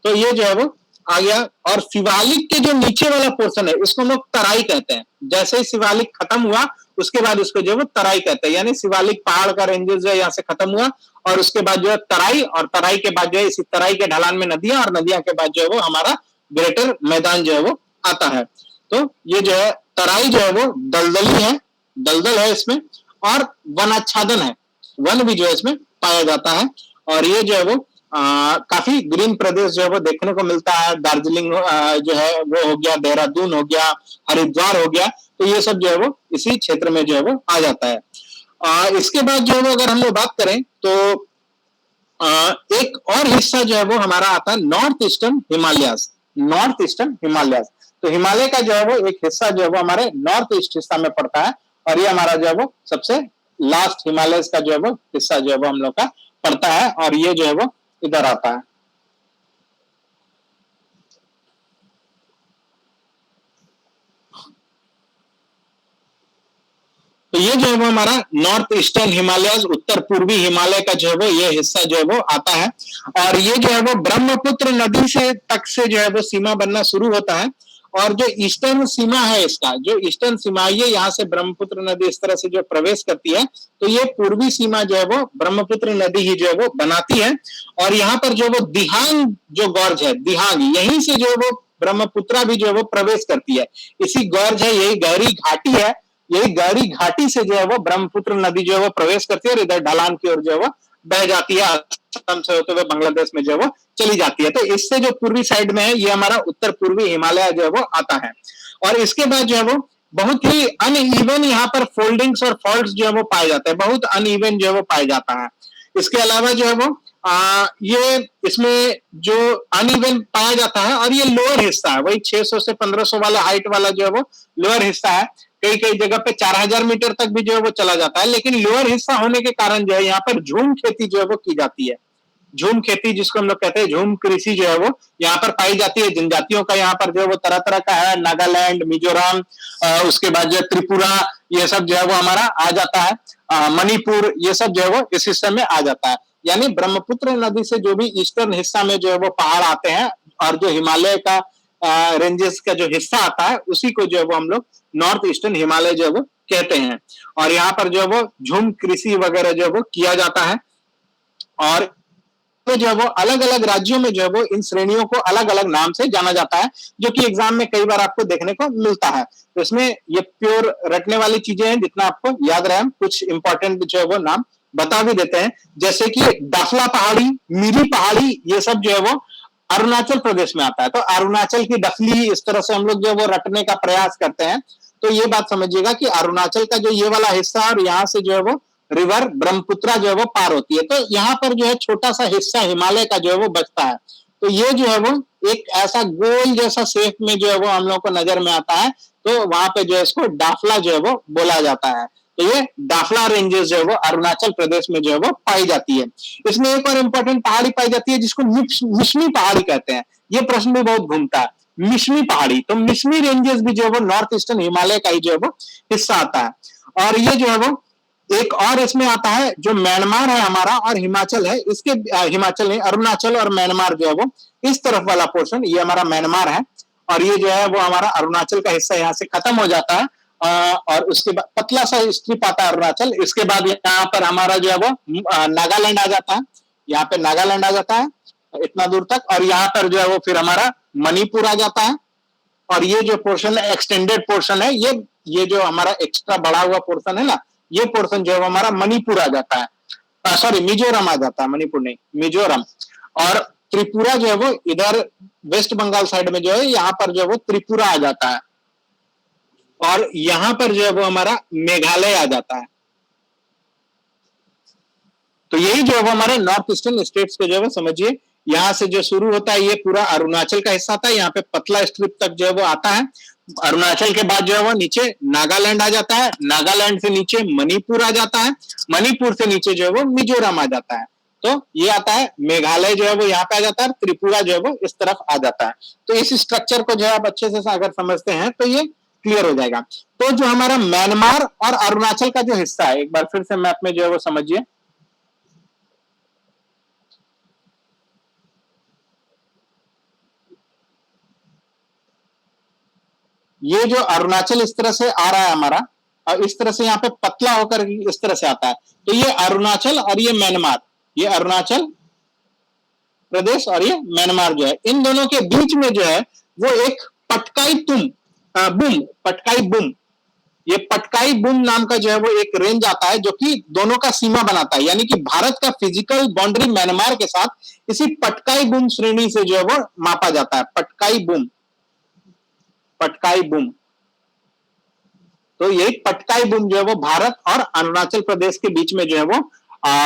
तो ये जो है वो आ गया। और शिवालिक के जो नीचे वाला पोर्शन है, इसको हम लोग तराई कहते हैं। जैसे ही शिवालिक खत्म हुआ उसके बाद इसको जो है वो तराई कहते हैं, यानी शिवालिक पहाड़ का रेंजेस जो है यहाँ से खत्म हुआ, और उसके बाद जो है तराई, और तराई के बाद जो है इसी तराई के ढलान में नदियां, और नदियां के बाद जो है वो हमारा ग्रेटर मैदान जो है वो आता है। तो ये जो है तराई जो है वो दलदली है, दलदल है इसमें, और वनाच्छादन है, वन भी जो है इसमें पाया जाता है। और ये जो है वो काफी ग्रीन प्रदेश जो है वो देखने को मिलता है। दार्जिलिंग जो है वो हो गया, देहरादून हो गया, हरिद्वार हो गया, तो ये सब जो है वो इसी क्षेत्र में जो है वो आ जाता है। इसके बाद जो है वो अगर हम लोग बात करें तो एक और हिस्सा जो है वो हमारा आता है north eastern Himalayas. North eastern Himalayas, तो हिमालय का जो है वो एक हिस्सा जो है वो हमारे नॉर्थ ईस्ट हिस्सा में पड़ता है, और ये हमारा जो है वो सबसे लास्ट हिमालय का जो है वो हिस्सा जो है वो हम लोग का पड़ता है, और ये जो है वो इधर आता है। तो ये जो है वो हमारा नॉर्थ ईस्टर्न हिमालय, उत्तर पूर्वी हिमालय का जो है वो ये हिस्सा जो है वो आता है। और ये जो है वो ब्रह्मपुत्र नदी से तक से जो है वो सीमा बनना शुरू होता है। और जो ईस्टर्न सीमा है इसका, जो ईस्टर्न सीमा ये यहाँ से ब्रह्मपुत्र नदी इस तरह से जो प्रवेश करती है, तो ये पूर्वी सीमा जो है वो ब्रह्मपुत्र नदी ही जो है वो बनाती है। और यहाँ पर जो वो दिहांग जो गॉर्ज है, दिहांग, यहीं से जो है वो ब्रह्मपुत्रा भी जो है वो प्रवेश करती है। इसी गॉर्ज है, यही गहरी घाटी है, यही गहरी घाटी से जो है वो ब्रह्मपुत्र नदी जो है वो प्रवेश करती है, और इधर ढलान की ओर जो है वो बह जाती है, असम से होते हुए बांग्लादेश में जो है वो चली जाती है। तो इससे जो पूर्वी साइड में है ये हमारा उत्तर पूर्वी हिमालय जो है वो आता है। और इसके बाद जो है वो बहुत ही अनइवन यहाँ पर फोल्डिंग्स और फॉल्ट्स जो है वो पाए जाते हैं, बहुत अनइवन जो है वो पाया जाता है। इसके अलावा जो है वो ये इसमें जो अनइवन पाया जाता है, और ये लोअर हिस्सा है, वही 600 से 1500 वाला हाइट वाला जो है वो लोअर हिस्सा है। कई कई जगह पे 4000 मीटर तक भी जो है वो चला जाता है, लेकिन लोअर हिस्सा होने के कारण जो है यहाँ पर झूम खेती जो है वो की जाती है। झूम खेती जिसको हम लोग कहते हैं, झूम कृषि जो है वो यहाँ पर पाई जाती है। जनजातियों का यहाँ पर जो है वो तरह तरह का है, नागालैंड, मिजोरम, उसके बाद जो त्रिपुरा, ये सब जो है वो हमारा आ जाता है, मणिपुर, ये सब जो है वो इस हिस्से में आ जाता है। यानी ब्रह्मपुत्र नदी से जो भी ईस्टर्न हिस्सा में जो है वो पहाड़ आते हैं, और जो हिमालय का रेंजेस का जो हिस्सा आता है, उसी को जो है वो हम लोग नॉर्थ ईस्टर्न हिमालय जो है वो कहते हैं। और यहाँ पर जो है वो झूम कृषि वगैरह जो है वो किया जाता है। और जो है वो अलग अलग राज्यों में जो है वो इन श्रेणियों को अलग अलग नाम से जाना जाता है, जो कि एग्जाम में कई बार आपको देखने को मिलता है। तो इसमें ये प्योर रटने वाली चीजें हैं, जितना आपको याद रहे हम कुछ इंपॉर्टेंट जो है वो नाम बता भी देते हैं, जैसे कि दाफला पहाड़ी, मिरी पहाड़ी, ये सब जो है वो अरुणाचल प्रदेश में आता है। तो अरुणाचल की डफली, इस तरह से हम लोग जो वो रटने का प्रयास करते हैं। तो ये बात समझिएगा कि अरुणाचल का जो ये वाला हिस्सा, और यहाँ से जो है वो रिवर ब्रह्मपुत्रा जो है वो पार होती है, तो यहाँ पर जो है छोटा सा हिस्सा हिमालय का जो है वो बचता है। तो ये जो है वो एक ऐसा गोल जैसा शेप में जो है वो हम लोग को नजर में आता है, तो वहां पे जो है इसको डाफला जो है वो बोला जाता है। तो ये डाफला रेंजेस जो है वो अरुणाचल प्रदेश में जो है वो पाई जाती है। इसमें एक और इम्पोर्टेंट पहाड़ी पाई जाती है जिसको मिश्मी पहाड़ी कहते हैं। ये प्रश्न भी बहुत घूमता है, मिश्मी पहाड़ी। तो मिश्मी रेंजेस भी जो है वो नॉर्थ ईस्टर्न हिमालय का ही जो है वो हिस्सा आता है। और ये जो है वो एक और इसमें आता है जो म्यांमार है हमारा, और हिमाचल है, इसके हिमाचल नहीं, अरुणाचल और म्यांमार जो है वो इस तरफ वाला पोर्शन ये हमारा म्यांमार है, और ये जो है वो हमारा अरुणाचल का हिस्सा यहाँ से खत्म हो जाता है। और उसके बाद पतला सा स्ट्रिप आता है अरुणाचल। इसके बाद यहाँ पर हमारा जो है वो नागालैंड आ जाता है, यहाँ पे नागालैंड आ जाता है इतना दूर तक, और यहाँ पर जो है वो फिर हमारा मणिपुर आ जाता है। और ये जो पोर्शन है एक्सटेंडेड पोर्शन है, ये जो हमारा एक्स्ट्रा बढ़ा हुआ पोर्शन है ना, ये पोर्शन जो है हमारा मणिपुर आ जाता है, सॉरी मिजोरम आ जाता है, मणिपुर नहीं मिजोरम। और त्रिपुरा जो है वो इधर वेस्ट बंगाल साइड में जो है, यहाँ पर जो है वो त्रिपुरा आ जाता है, और यहाँ पर जो है वो हमारा मेघालय आ जाता है। तो यही जो है वो हमारे नॉर्थ ईस्टर्न स्टेट्स को जो है वो समझिए, यहाँ से जो शुरू होता है ये पूरा अरुणाचल का हिस्सा था, यहाँ पे पतला स्ट्रिप तक जो है वो आता है। अरुणाचल के बाद जो है वो नीचे नागालैंड आ जाता है, नागालैंड से नीचे मणिपुर आ जाता है, मणिपुर से नीचे जो है वो मिजोरम आ जाता है। तो ये आता है मेघालय जो है वो यहाँ पे आ जाता है, त्रिपुरा जो है वो इस तरफ आ जाता है। तो इस स्ट्रक्चर को जो है आप अच्छे से अगर समझते हैं तो ये क्लियर हो जाएगा। तो जो हमारा म्यांमार और अरुणाचल का जो हिस्सा है, एक बार फिर से मैप में जो है वो समझिए, ये जो अरुणाचल इस तरह से आ रहा है हमारा, और इस तरह से यहाँ पे पतला होकर इस तरह से आता है, तो ये अरुणाचल और ये म्यांमार, ये अरुणाचल प्रदेश और ये म्यांमार जो है, इन दोनों के बीच में जो है वो एक पटकाई बूम, पटकाई बूम, ये पटकाई बूम नाम का जो है वो एक रेंज आता है जो कि दोनों का सीमा बनाता है, यानी कि भारत का फिजिकल बाउंड्री म्यांमार के साथ इसी पटकाई बूम श्रेणी से जो है वो मापा जाता है। Patkai boom, Patkai boom. तो ये पटकाई बूम जो है वो भारत और अरुणाचल प्रदेश के बीच में जो है वो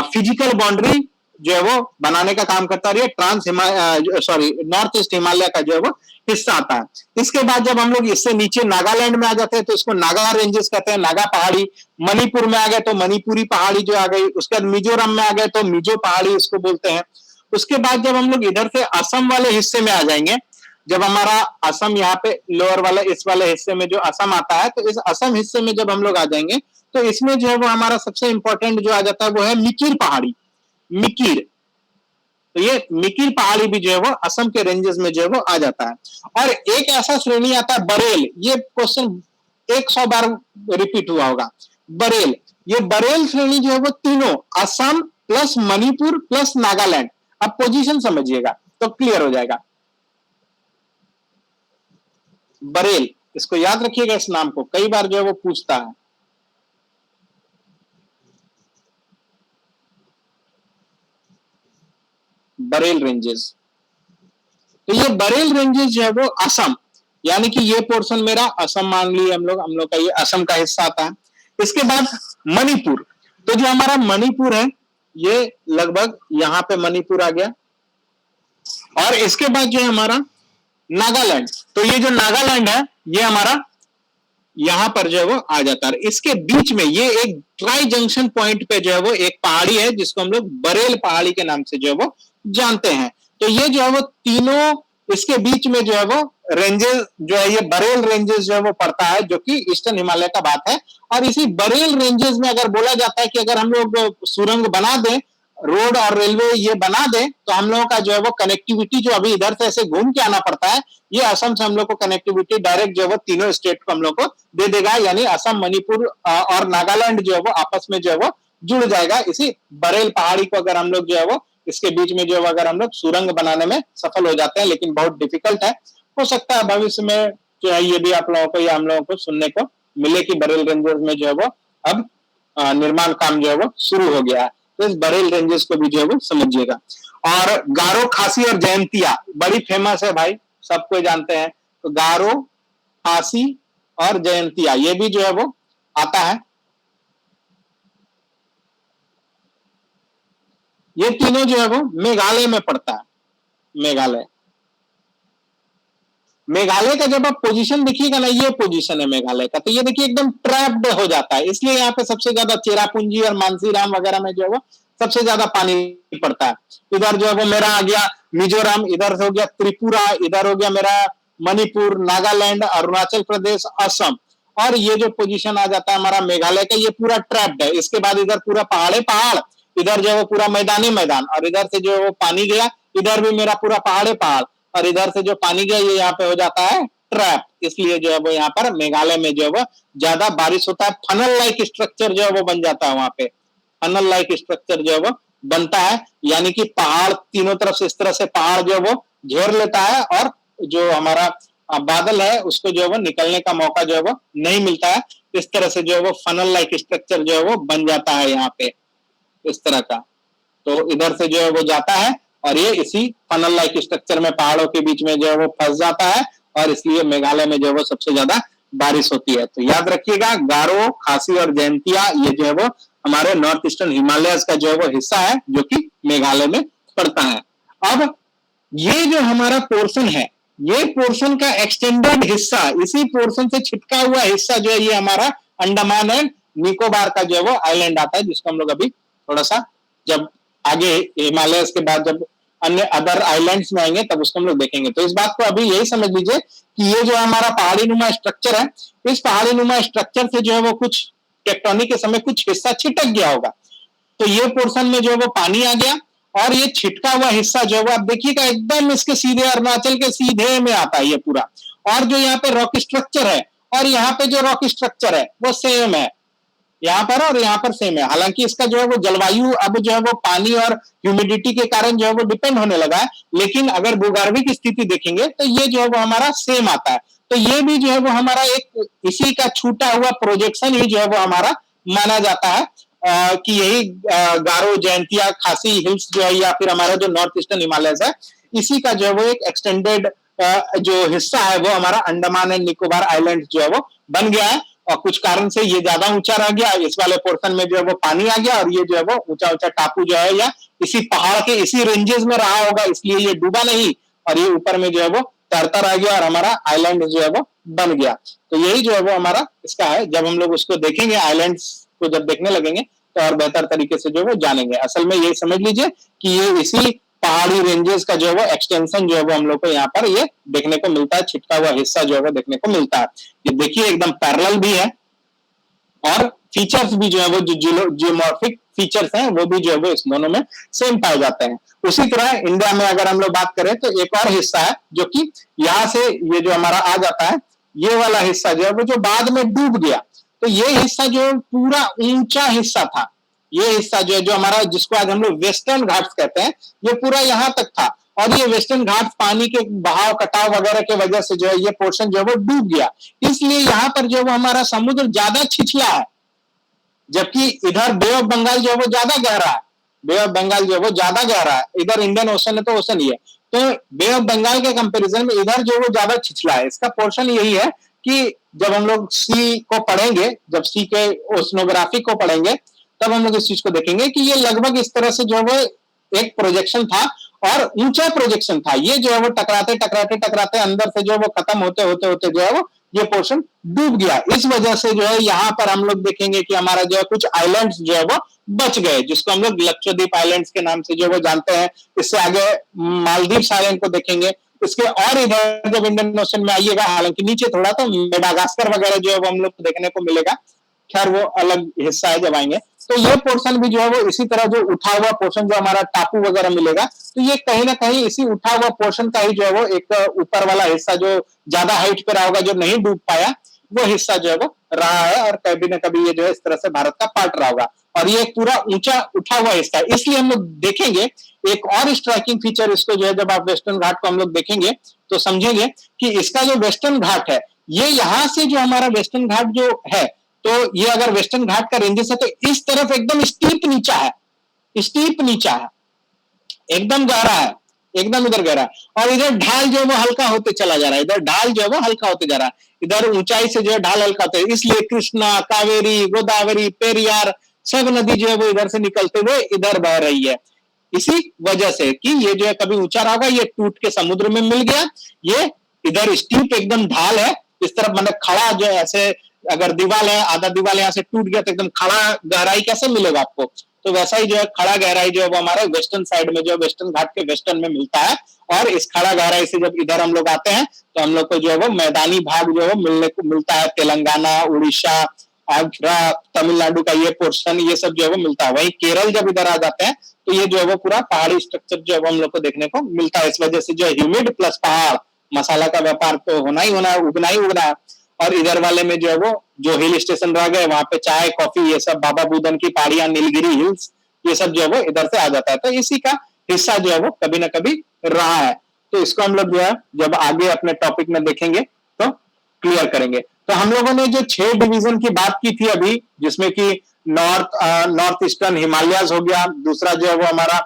फिजिकल बाउंड्री जो है वो बनाने का काम करता है। नॉर्थ ईस्ट हिमालय का जो है वो हिस्सा आता है। इसके बाद जब हम लोग इससे नीचे नागालैंड में आ जाते हैं तो इसको नागा रेंजेस कहते हैं, नागा पहाड़ी। मणिपुर में आ गए तो मणिपुरी पहाड़ी जो आ गई। उसके बाद मिजोरम में आ गए तो मिजो पहाड़ी इसको बोलते हैं। उसके बाद जब हम लोग इधर से असम वाले हिस्से में आ जाएंगे, जब हमारा असम यहाँ पे लोअर वाला इस वाले हिस्से में जो असम आता है, तो इस असम हिस्से में जब हम लोग आ जाएंगे तो इसमें जो है वो हमारा सबसे इंपॉर्टेंट जो आ जाता है वो है मिकिर पहाड़ी, मिकिर। तो ये मिकिर पहाड़ी भी जो है वो असम के रेंजेस में जो है वो आ जाता है। और एक ऐसा श्रेणी आता है बरेल, ये क्वेश्चन 100 बार रिपीट हुआ होगा। बरेल, ये बरेल श्रेणी जो है वो तीनों असम प्लस मणिपुर प्लस नागालैंड, अब पोजीशन समझिएगा तो क्लियर हो जाएगा। बरेल, इसको याद रखिएगा, इस नाम को कई बार जो है वो पूछता है। बरेल रेंजेस, तो ये बरेल रेंजेस जो है वो असम, यानी कि ये पोर्शन मेरा असम मान लिए हम लोग का ये असम का हिस्सा आता है। इसके बाद मणिपुर, तो जो हमारा मणिपुर है ये लगभग यहां पे मणिपुर आ गया। और इसके बाद जो है हमारा नागालैंड, तो ये जो नागालैंड है ये हमारा यहां पर जो है वो आ जाता है। इसके बीच में ये एक ट्राई जंक्शन पॉइंट पे जो है वो एक पहाड़ी है जिसको हम लोग बरेल पहाड़ी के नाम से जो है वो जानते हैं। तो ये जो है वो तीनों, इसके बीच में जो है वो रेंजेस जो है ये बरेल रेंजेस जो है वो पड़ता है, जो कि ईस्टर्न हिमालय का बात है। और इसी बरेल रेंजेस में अगर बोला जाता है कि अगर हम लोग सुरंग बना दें, रोड और रेलवे ये बना दें, तो हम लोगों का जो है वो कनेक्टिविटी जो अभी इधर से ऐसे घूम के आना पड़ता है, ये असम से हम लोग को कनेक्टिविटी डायरेक्ट जो है वो तीनों स्टेट को हम लोग को दे देगा। यानी असम, मणिपुर और नागालैंड जो है वो आपस में जो है वो जुड़ जाएगा इसी बरेल पहाड़ी को अगर हम लोग जो है वो इसके बीच में जो है अगर हम लोग सुरंग बनाने में सफल हो जाते हैं। लेकिन बहुत डिफिकल्ट है, हो सकता है भविष्य में जो है ये भी आप लोगों को या हम लोगों को सुनने को मिले कि बरेल रेंजेस में जो है वो अब निर्माण काम जो है वो शुरू हो गया है। तो इस बरेल रेंजेस को भी जो है वो समझिएगा। और गारो, खासी और जयंतिया बड़ी फेमस है भाई, सब कोई जानते हैं। तो गारो, खासी और जयंतिया ये भी जो है वो आता है। ये तीनों जो है वो मेघालय में पड़ता है। मेघालय, मेघालय का जब आप पोजीशन देखिएगा ना, ये पोजीशन है मेघालय का, तो ये देखिए एकदम ट्रैप्ड हो जाता है। इसलिए यहाँ पे सबसे ज्यादा चेरापूंजी और मानसीराम वगैरह में जो है वो सबसे ज्यादा पानी पड़ता है। इधर जो है वो मेरा आ गया मिजोरम, इधर हो गया त्रिपुरा, इधर हो गया मेरा मणिपुर, नागालैंड, अरुणाचल प्रदेश, असम। और ये जो पोजीशन आ जाता है हमारा मेघालय का, ये पूरा ट्रैप्ड है। इसके बाद इधर पूरा पहाड़े पहाड़, इधर जो है वो पूरा मैदानी मैदान, और इधर से जो है वो पानी गया, इधर भी मेरा पूरा पहाड़े पहाड़, और इधर से जो पानी गया ये यहाँ पे हो जाता है ट्रैप। इसलिए जो है वो यहाँ पर मेघालय में जो है वो ज्यादा बारिश होता है। फनल लाइक स्ट्रक्चर जो है वो बन जाता है वहां पे, फनल लाइक स्ट्रक्चर जो है वो बनता है। यानी कि पहाड़ तीनों तरफ से इस तरह से पहाड़ जो है वो घेर लेता है, और जो हमारा बादल है उसको जो है वो निकलने का मौका जो है वो नहीं मिलता है। इस तरह से जो है वो फनल लाइक स्ट्रक्चर जो है वो बन जाता है यहाँ पे, इस तरह का। तो इधर से जो है वो जाता है और ये इसी फनल लाइक स्ट्रक्चर में पहाड़ों के बीच में जो है वो फंस जाता है, और इसलिए मेघालय में जो है वो सबसे ज्यादा बारिश होती है। तो याद रखिएगा, गारो, खासी और जयंतिया ये जो है वो हमारे नॉर्थ ईस्टर्न हिमालय का जो है वो हिस्सा है, जो कि मेघालय में पड़ता है। अब ये जो हमारा पोर्शन है, ये पोर्शन का एक्सटेंडेड हिस्सा, इसी पोर्शन से छिटका हुआ हिस्सा जो है ये हमारा अंडमान एंड निकोबार का जो है वो आइलैंड आता है, जिसको हम लोग अभी थोड़ा सा जब आगे हिमालय के बाद जब अन्य अदर आइलैंड्स में आएंगे तब उसको हम लोग देखेंगे। तो इस बात को अभी यही समझ लीजिए कि ये जो हमारा पहाड़ी नुमा स्ट्रक्चर है, इस पहाड़ी नुमा स्ट्रक्चर से जो है वो कुछ टेक्टोनिक के समय कुछ हिस्सा छिटक गया होगा। तो ये पोर्शन में जो है वो पानी आ गया, और ये छिटका हुआ हिस्सा जो है वो आप देखिएगा एकदम इसके सीधे अरुणाचल के सीधे में आता है ये पूरा। और जो यहाँ पे रॉक स्ट्रक्चर है और यहाँ पे जो रॉक स्ट्रक्चर है वो सेम है, यहाँ पर और यहाँ पर सेम है। हालांकि इसका जो है वो जलवायु अब जो है वो पानी और ह्यूमिडिटी के कारण जो है वो डिपेंड होने लगा है, लेकिन अगर भूगर्भिक स्थिति देखेंगे तो ये जो है वो हमारा सेम आता है। तो ये भी जो है वो हमारा एक इसी का छूटा हुआ प्रोजेक्शन ही जो है वो हमारा माना जाता है कि यही गारो, जयंतिया, खासी हिल्स जो है या फिर हमारा जो नॉर्थ ईस्टर्न हिमालय है, इसी का जो है वो एक एक्सटेंडेड जो हिस्सा है वो हमारा अंडमान एंड निकोबार आइलैंड जो है वो बन गया है। और कुछ कारण से ये ज्यादा ऊंचा रह गया, इस वाले पोर्शन में जो है वो पानी आ गया और ये जो है वो ऊंचा ऊंचा टापू जो है या इसी पहाड़ के इसी रेंजेस में रहा होगा, इसलिए ये डूबा नहीं और ये ऊपर में जो है वो तैरता रह गया और हमारा आइलैंड जो है वो बन गया। तो यही जो है वो हमारा इसका है। जब हम लोग उसको देखेंगे, आइलैंड्स को जब देखने लगेंगे तो और बेहतर तरीके से जो है वो जानेंगे। असल में ये समझ लीजिए कि ये इसी पहाड़ी रेंजेस का जो है वो एक्सटेंशन जो है वो हम लोग को यहाँ पर ये देखने को मिलता है, छिटका हुआ हिस्सा जो है वो देखने को मिलता है। ये देखिए एकदम पैरेलल भी है और फीचर्स भी जो है वो जो जियोमॉर्फिक फीचर्स हैं वो भी जो है वो इस दोनों में सेम पाए जाते हैं। उसी तरह इंडिया में अगर हम लोग बात करें तो एक और हिस्सा है जो कि यहाँ से ये जो हमारा आ जाता है, ये वाला हिस्सा जो है वो जो बाद में डूब गया। तो ये हिस्सा जो पूरा ऊंचा हिस्सा था, ये हिस्सा जो है जो हमारा जिसको आज हम लोग वेस्टर्न घाट्स कहते हैं, ये पूरा यहां तक था और ये वेस्टर्न घाट पानी के बहाव कटाव वगैरह के वजह से जो है ये पोर्शन जो है वो डूब गया। इसलिए यहाँ पर जो है वो हमारा समुद्र ज्यादा छिछला है, जबकि इधर बे ऑफ बंगाल जो है वो ज्यादा गहरा है। बे ऑफ बंगाल जो है वो ज्यादा गहरा है, इधर इंडियन ओशन है तो ओशन ही है। तो बे ऑफ बंगाल के कंपैरिजन में इधर जो है वो ज्यादा छिछला है। इसका पोर्शन यही है कि जब हम लोग सी को पढ़ेंगे, जब सी के ओशनोग्राफी को पढ़ेंगे तब हम लोग इस चीज को देखेंगे कि ये लगभग इस तरह से जो है वो एक प्रोजेक्शन था और ऊंचा प्रोजेक्शन था। ये जो है वो टकराते टकराते टकराते अंदर से जो है वो खत्म होते होते होते जो है वो ये पोर्शन डूब गया। इस वजह से जो है यहाँ पर हम लोग देखेंगे कि हमारा जो है कुछ आइलैंड्स जो है वो बच गए, जिसको हम लोग लक्षद्वीप आइलैंड्स के नाम से जो वो जानते हैं। इससे आगे मालदीव्स आइलैंड को देखेंगे। इसके और इधर जब इंडियन ओशन में आइएगा, हालांकि नीचे थोड़ा तो मेडागास्कर वगैरह जो है वो हम लोग को देखने को मिलेगा, खैर वो अलग हिस्सा है जब आएंगे। तो ये पोर्शन भी जो है वो इसी तरह जो उठा हुआ पोर्शन जो हमारा टापू वगैरह मिलेगा, तो ये कहीं ना कहीं इसी उठा हुआ पोर्शन का ही जो है वो एक ऊपर वाला हिस्सा जो ज्यादा हाइट पे रहा होगा, जो नहीं डूब पाया, वो हिस्सा जो है वो रहा है और कभी ना कभी ये जो है इस तरह से भारत का पार्ट रहा होगा और ये पूरा ऊंचा उठा हुआ हिस्सा है। इसलिए हम लोग देखेंगे एक और स्ट्राइकिंग फीचर इसको जो है, जब आप वेस्टर्न घाट को हम लोग देखेंगे तो समझेंगे कि इसका जो वेस्टर्न घाट है, ये यहाँ से जो हमारा वेस्टर्न घाट जो है, तो ये अगर वेस्टर्न घाट का रेंजेस है तो इस तरफ एकदम स्टीप नीचा है, स्टीप नीचा है, एकदम गहरा है, एकदम इधर गहरा है और इधर ढाल जो है वो हल्का होते चला जा रहा है, इधर ढाल जो है वो हल्का होते जा रहा है, इधर ऊंचाई से जो है ढाल हल्का होते है। इसलिए कृष्णा, कावेरी, गोदावरी, पेरियार सब नदी जो है वो इधर से निकलते हुए इधर बह रही है। इसी वजह से कि ये जो है कभी ऊंचा रहा होगा, ये टूट के समुद्र में मिल गया। ये इधर स्टीप एकदम ढाल है, इस तरफ मतलब खड़ा जो है, ऐसे अगर दीवार है, आधा दीवार यहाँ से टूट गया तो एकदम खड़ा गहराई कैसे मिलेगा आपको, तो वैसा ही जो है खड़ा गहराई जो है वो हमारे वेस्टर्न साइड में जो वेस्टर्न घाट के वेस्टर्न में मिलता है। और इस खड़ा गहराई से जब इधर हम लोग आते हैं तो हम लोग को जो है वो मैदानी भाग जो है मिलने को मिलता है, तेलंगाना, उड़ीसा, आंध्रा, तमिलनाडु का ये पोर्शन, ये सब जो है वो मिलता है। वहीं केरल जब इधर आ जाते हैं तो ये जो है वो पूरा पहाड़ी स्ट्रक्चर जो है वो हम लोग को देखने को मिलता है। इस वजह से जो है ह्यूमिड प्लस पहाड़, मसाला का व्यापार तो होना ही होना है, उगना ही उगना है। और इधर वाले में जो है वो जो हिल स्टेशन रह गए, वहां पे चाय, कॉफी, ये सब बाबा बुदन की पहाड़ियां, नीलगिरी हिल्स, ये सब जो है वो इधर से आ जाता है। तो इसी का हिस्सा जो है वो कभी ना कभी रहा है। तो इसको हम लोग जो है जब आगे अपने टॉपिक में देखेंगे तो क्लियर करेंगे। तो हम लोगों ने जो 6 डिवीजन की बात की थी अभी, जिसमें कि नॉर्थ ईस्टर्न हिमालयाज हो गया, दूसरा जो है वो हमारा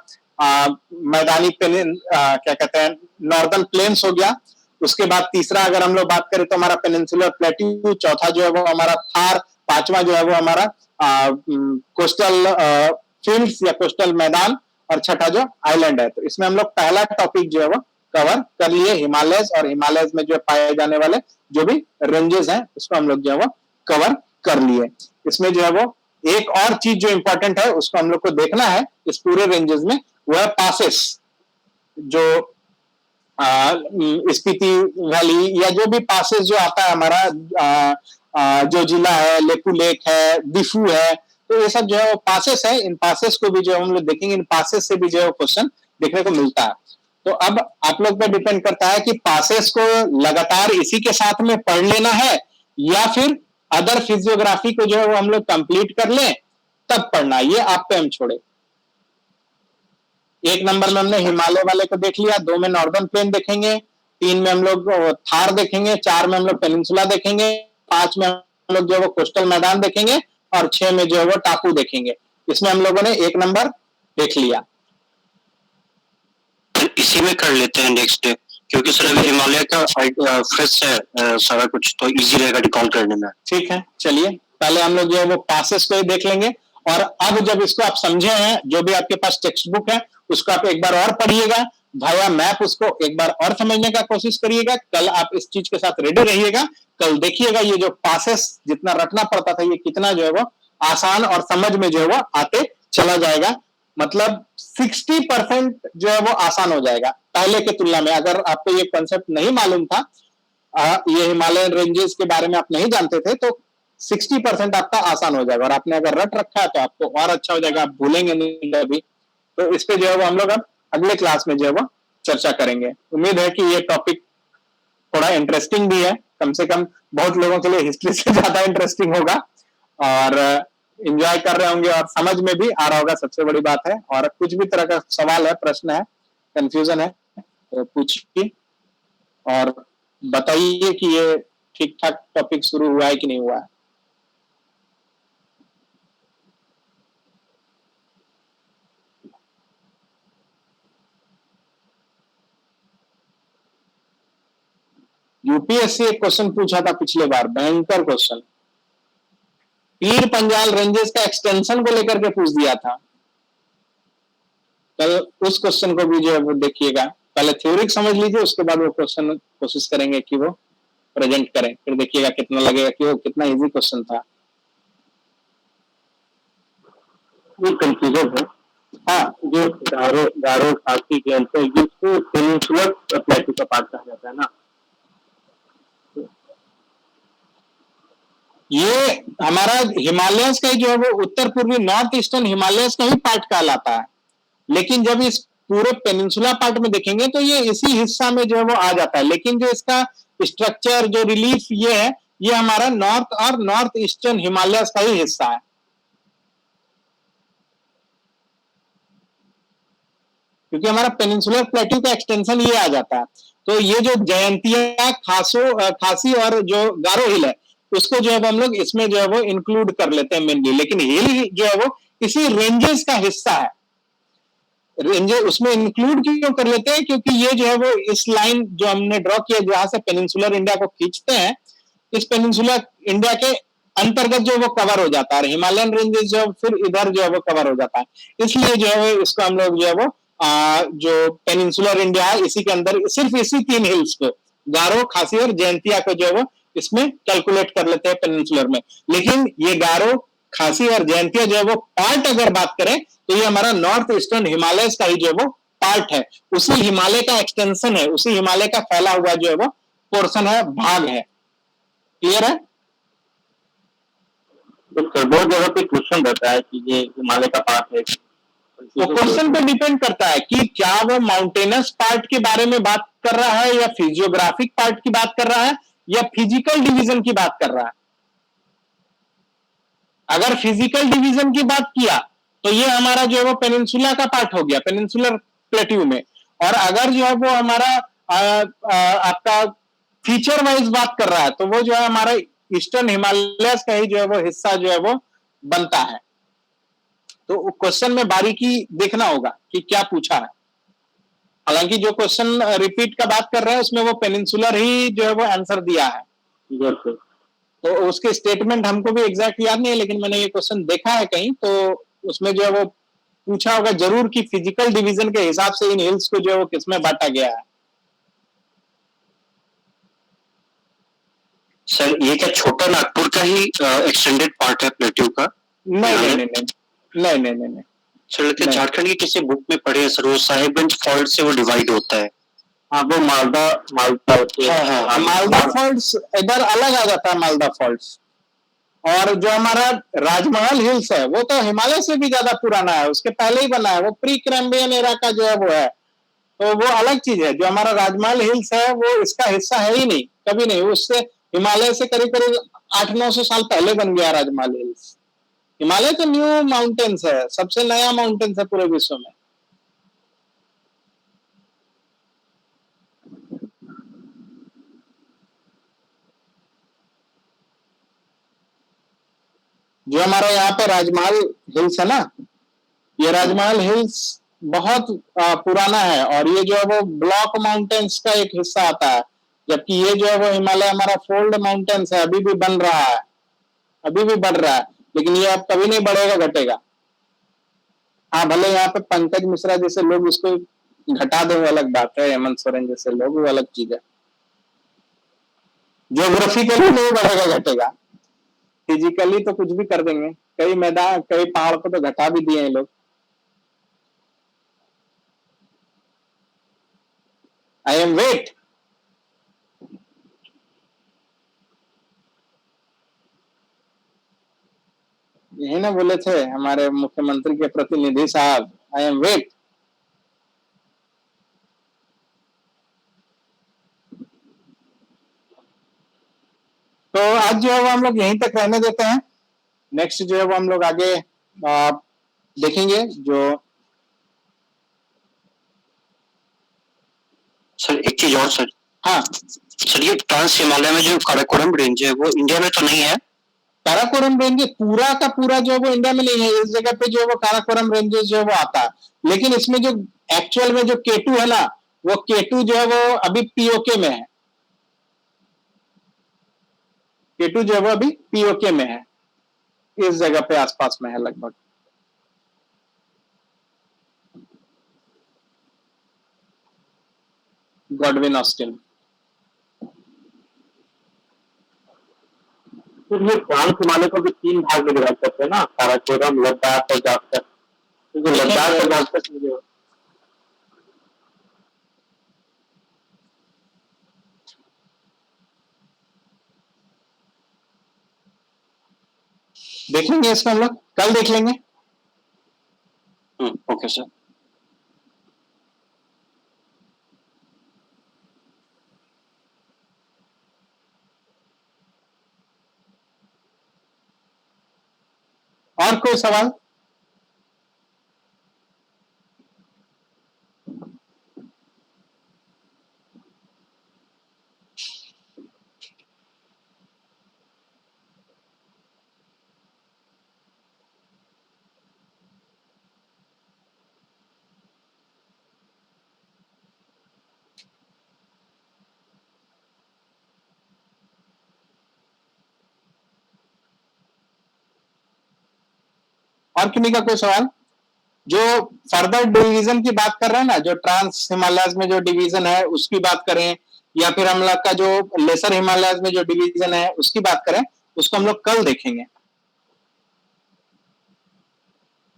मैदानी क्या कहते हैं नॉर्दर्न प्लेन्स हो गया, उसके बाद तीसरा अगर हम लोग बात करें तो हमारा पेनिनसुलर प्लेट्यू, चौथा जो है वो हमारा थार, पांचवा जो है वो हमारा कोस्टल फील्ड्स या कोस्टल मैदान, और छठा जो आइलैंड है। तो इसमें हम लोग पहला टॉपिक जो है वो कवर कर लिए, हिमालयस, और हिमालयस में जो पाए जाने वाले जो भी रेंजेस हैं उसको हम लोग जो है वो कवर कर लिए। इसमें जो है वो एक और चीज जो इंपॉर्टेंट है उसको हम लोग को देखना है इस पूरे रेंजेस में, वो है पासेस। जो स्पीति वैली या जो भी पासेस जो आता है हमारा, जो जिला है, लेपू लेक है, दिफू है, तो ये सब जो है वो पासेस है। इन पासेस को भी जो हम लोग देखेंगे, इन पासेस से भी जो है क्वेश्चन देखने को मिलता है। तो अब आप लोग पे डिपेंड करता है कि पासेस को लगातार इसी के साथ में पढ़ लेना है या फिर अदर फिजियोग्राफी को जो है वो हम लोग कंप्लीट कर लें तब पढ़ना, ये आप पे हम छोड़े। 1 नंबर में हमने हिमालय वाले को देख लिया, 2 में नॉर्दर्न प्लेन देखेंगे, 3 में हम लोग थार देखेंगे, 4 में हम लोग पेनिनसुला देखेंगे, 5 में हम लोग जो है वो कोस्टल मैदान देखेंगे और 6 में जो है वो टापू देखेंगे। इसमें हम लोगों ने 1 नंबर देख लिया। इसी में कर लेते हैं नेक्स्ट डे, क्योंकि सर अभी हिमालय का फ्रेश है सारा कुछ, तो इजी रहेगा रिकॉल करने में। ठीक है, चलिए पहले हम लोग जो है वो पासेस को ही देख लेंगे, और अब जब इसको आप समझे हैं, जो भी आपके पास टेक्स्ट बुक है उसको आप एक बार और पढ़िएगा, भाया मैप उसको एक बार और समझने का कोशिश करिएगा। कल आप इस चीज के साथ रेडी रहिएगा, कल देखिएगा ये जो पासेस जितना रटना पड़ता था ये कितना जो है वो आसान और समझ में जो है वो आते चला जाएगा। मतलब 60% जो है वो आसान हो जाएगा पहले के तुलना में। अगर आपको ये कॉन्सेप्ट नहीं मालूम था, ये हिमालयन रेंजेस के बारे में आप नहीं जानते थे, तो 60% आपका आसान हो जाएगा, और आपने अगर रट रखा है तो आपको और अच्छा हो जाएगा, आप भूलेंगे नहीं कभी। तो इस पे जो है वो हम लोग अब अगले क्लास में जो है वो चर्चा करेंगे। उम्मीद है कि ये टॉपिक थोड़ा इंटरेस्टिंग भी है, कम से कम बहुत लोगों के लिए हिस्ट्री से ज्यादा इंटरेस्टिंग होगा, और एंजॉय कर रहे होंगे और समझ में भी आ रहा होगा, सबसे बड़ी बात है। और कुछ भी तरह का सवाल है, प्रश्न है, कंफ्यूजन है तो पूछिए और बताइए कि ये ठीक ठाक टॉपिक शुरू हुआ है कि नहीं हुआ है। यूपीएससी एक क्वेश्चन पूछा था पिछले बार, भयंकर क्वेश्चन, पीर पंजाल रेंजेस का एक्सटेंशन को लेकर के पूछ दिया था। कल उस क्वेश्चन को भी जो है वो देखिएगा, पहले थ्योरी समझ लीजिए, उसके बाद वो क्वेश्चन कोशिश करेंगे कि वो प्रेजेंट करें, फिर देखिएगा कितना लगेगा कि वो कितना इजी क्वेश्चन था। ये कंफ्यूजन है। हाँ, जो गारो खासी के अंतर जिसको पेनिनसुलर प्लेटू का पार्ट कहा जाता है ना, ये हमारा हिमालयस का ही जो है वो उत्तर पूर्वी नॉर्थ ईस्टर्न हिमालयस का ही पार्ट कहलाता है, लेकिन जब इस पूरे पेनिनसुला पार्ट में देखेंगे तो ये इसी हिस्सा में जो है वो आ जाता है, लेकिन जो इसका स्ट्रक्चर जो रिलीफ ये है, ये हमारा नॉर्थ और नॉर्थ ईस्टर्न हिमालयस का ही हिस्सा है, क्योंकि हमारा पेनिनसुलर प्लेट्यू का एक्सटेंशन ये आ जाता है। तो ये जो जयंतिया खासी और जो गारो हिल है उसको जो है हम लोग इसमें जो है वो इंक्लूड कर लेते हैं मेनली, लेकिन हिल जो है वो इसी रेंजेस का हिस्सा है। रेंजेस उसमें इंक्लूड क्यों कर लेते हैं, क्योंकि ये जो है वो इस लाइन जो हमने ड्रॉ किया जहां से पेनिनसुलर इंडिया को खींचते हैं, इस पेनिनसुलर इंडिया के अंतर्गत जो वो कवर हो जाता है, हिमालयन रेंजेस जो फिर इधर जो है वो कवर हो जाता है। इसलिए जो है इसको हम लोग जो है वो जो पेनिनसुलर इंडिया है इसी के अंदर सिर्फ इसी 3 हिल्स को, गारो, खासी और जयंतिया को जो है वो इसमें कैलकुलेट कर लेते हैं पेनिनसुलर में। लेकिन ये गारो, खासी और जयंतिया जो है वो पार्ट अगर बात करें तो ये हमारा नॉर्थ ईस्टर्न हिमालय का ही जो है वो पार्ट है, उसी हिमालय का एक्सटेंशन है, उसी हिमालय का फैला हुआ जो है वो पोर्शन है, भाग है। क्लियर है? तो बहुत जगह पे क्वेश्चन रहता है कि ये हिमालय का पार्ट है, तो क्वेश्चन पे डिपेंड करता है कि क्या वो माउंटेनस पार्ट के बारे में बात कर रहा है, या फिजियोग्राफिक पार्ट की बात कर रहा है, या फिजिकल डिवीजन की बात कर रहा है। अगर फिजिकल डिवीजन की बात किया तो ये हमारा जो है वो पेनिनसुला का पार्ट हो गया, पेनिनसुलर प्लेट्यू में। और अगर जो है वो हमारा आपका फीचर वाइज बात कर रहा है तो वो जो है हमारा ईस्टर्न हिमालय का ही जो है वो हिस्सा जो है वो बनता है। तो क्वेश्चन में बारीकी देखना होगा कि क्या पूछा है। हालांकि जो क्वेश्चन रिपीट का बात कर रहे हैं उसमें वो पेनिनसुलर ही जो है वो आंसर दिया है, तो उसके स्टेटमेंट हमको भी एग्जैक्ट याद नहीं है, लेकिन मैंने ये क्वेश्चन देखा है कहीं, तो उसमें जो है वो पूछा होगा जरूर कि फिजिकल डिवीजन के हिसाब से इन हिल्स को जो है वो किसमें बांटा गया है। सर ये क्या छोटा नागपुर का ही एक्सटेंडेड पार्ट है प्लेट्यू का? नहीं। सर झारखंड की किसी बुक में पढ़े हैं सर, वो साहिबगंज फॉल्ट से वो डिवाइड होता है। हाँ, वो मालदा फॉल्ट्स इधर अलग आ जाता है, मालदा फॉल्ट्स। और जो हमारा राजमहल हिल्स है वो तो हिमालय से भी ज्यादा पुराना है, उसके पहले ही बना है, वो प्री कैम्ब्रियन एरा का जो है वो है, तो वो अलग चीज है। जो हमारा राजमहल हिल्स है वो इसका हिस्सा है ही नहीं, कभी नहीं, उससे हिमालय से करीब करीब 800-900 साल पहले बन गया राजमहल हिल्स। हिमालय तो न्यू माउंटेन्स है, सबसे नया माउंटेन्स है पूरे विश्व में। जो हमारा यहाँ पे राजमहल हिल्स है ना, ये राजमहल हिल्स बहुत पुराना है और ये जो है वो ब्लॉक माउंटेन्स का एक हिस्सा आता है, जबकि ये जो है वो हिमालय हमारा फोल्ड माउंटेन्स है, अभी भी बन रहा है, अभी भी बढ़ रहा है, लेकिन ये अब कभी नहीं बढ़ेगा घटेगा। हाँ, भले यहाँ पे पंकज मिश्रा जैसे लोग इसको घटा दे वो अलग बात है, हेमंत सोरेन जैसे लोग, वो अलग चीज है। ज्योग्राफिकली नहीं बढ़ेगा घटेगा, फिजिकली तो कुछ भी कर देंगे। कई मैदान, कई पहाड़ को तो घटा भी दिए हैं लोग। I am wait. यही ना बोले थे हमारे मुख्यमंत्री के प्रतिनिधि साहब, आई एम वेट। तो आज जो है वो हम लोग यहीं तक रहने देते हैं। नेक्स्ट जो है वो हम लोग आगे देखेंगे। जो सर एक चीज और सर, हाँ सर ये ट्रांस हिमालय में जो काराकोरम रेंज है वो इंडिया में तो नहीं है? काराकोरम रेंज पूरा का पूरा जो है वो इंडिया में नहीं है। इस जगह पे जो है वो काराकोरम रेंजेस जो है वो आता है, लेकिन इसमें जो एक्चुअल में जो केटू है ना, वो केटू जो है वो अभी पीओके में है। केटू जो है वो अभी पीओके में है, इस जगह पे आसपास में है लगभग। Godwin Austen. तो ये ट्रांस हिमालय को भी 3 भाग में डिवाइड करते हैं ना, काराकोरम, लद्दाख और जाखर। तो लद्दाख और जाखर मुझे देख लेंगे इसको हम लोग, कल देख लेंगे। Okay sir. और कोई सवाल? और किन्हीं का कोई सवाल? जो फर्दर डिवीजन की बात कर रहे हैं ना, जो ट्रांस हिमालयस में जो डिवीजन है उसकी बात करें, या फिर हम लोग का जो लेसर हिमालयस में जो डिवीजन है उसकी बात करें, उसको हम लोग कल देखेंगे।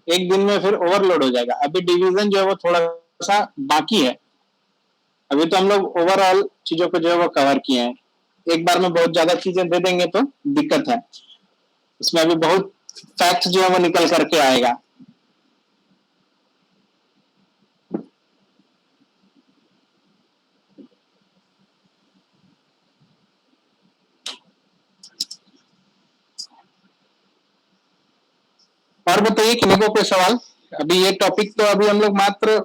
एक दिन में फिर ओवरलोड हो जाएगा। अभी डिवीजन जो है वो थोड़ा सा बाकी है। अभी तो हम लोग ओवरऑल चीजों को जो है वो कवर किए हैं। एक बार में बहुत ज्यादा चीजें दे देंगे तो दिक्कत है। इसमें अभी बहुत फैक्ट जो है वो निकल करके आएगा। और बताइए किन्हीं को कोई सवाल? अभी ये टॉपिक तो अभी हम लोग मात्र,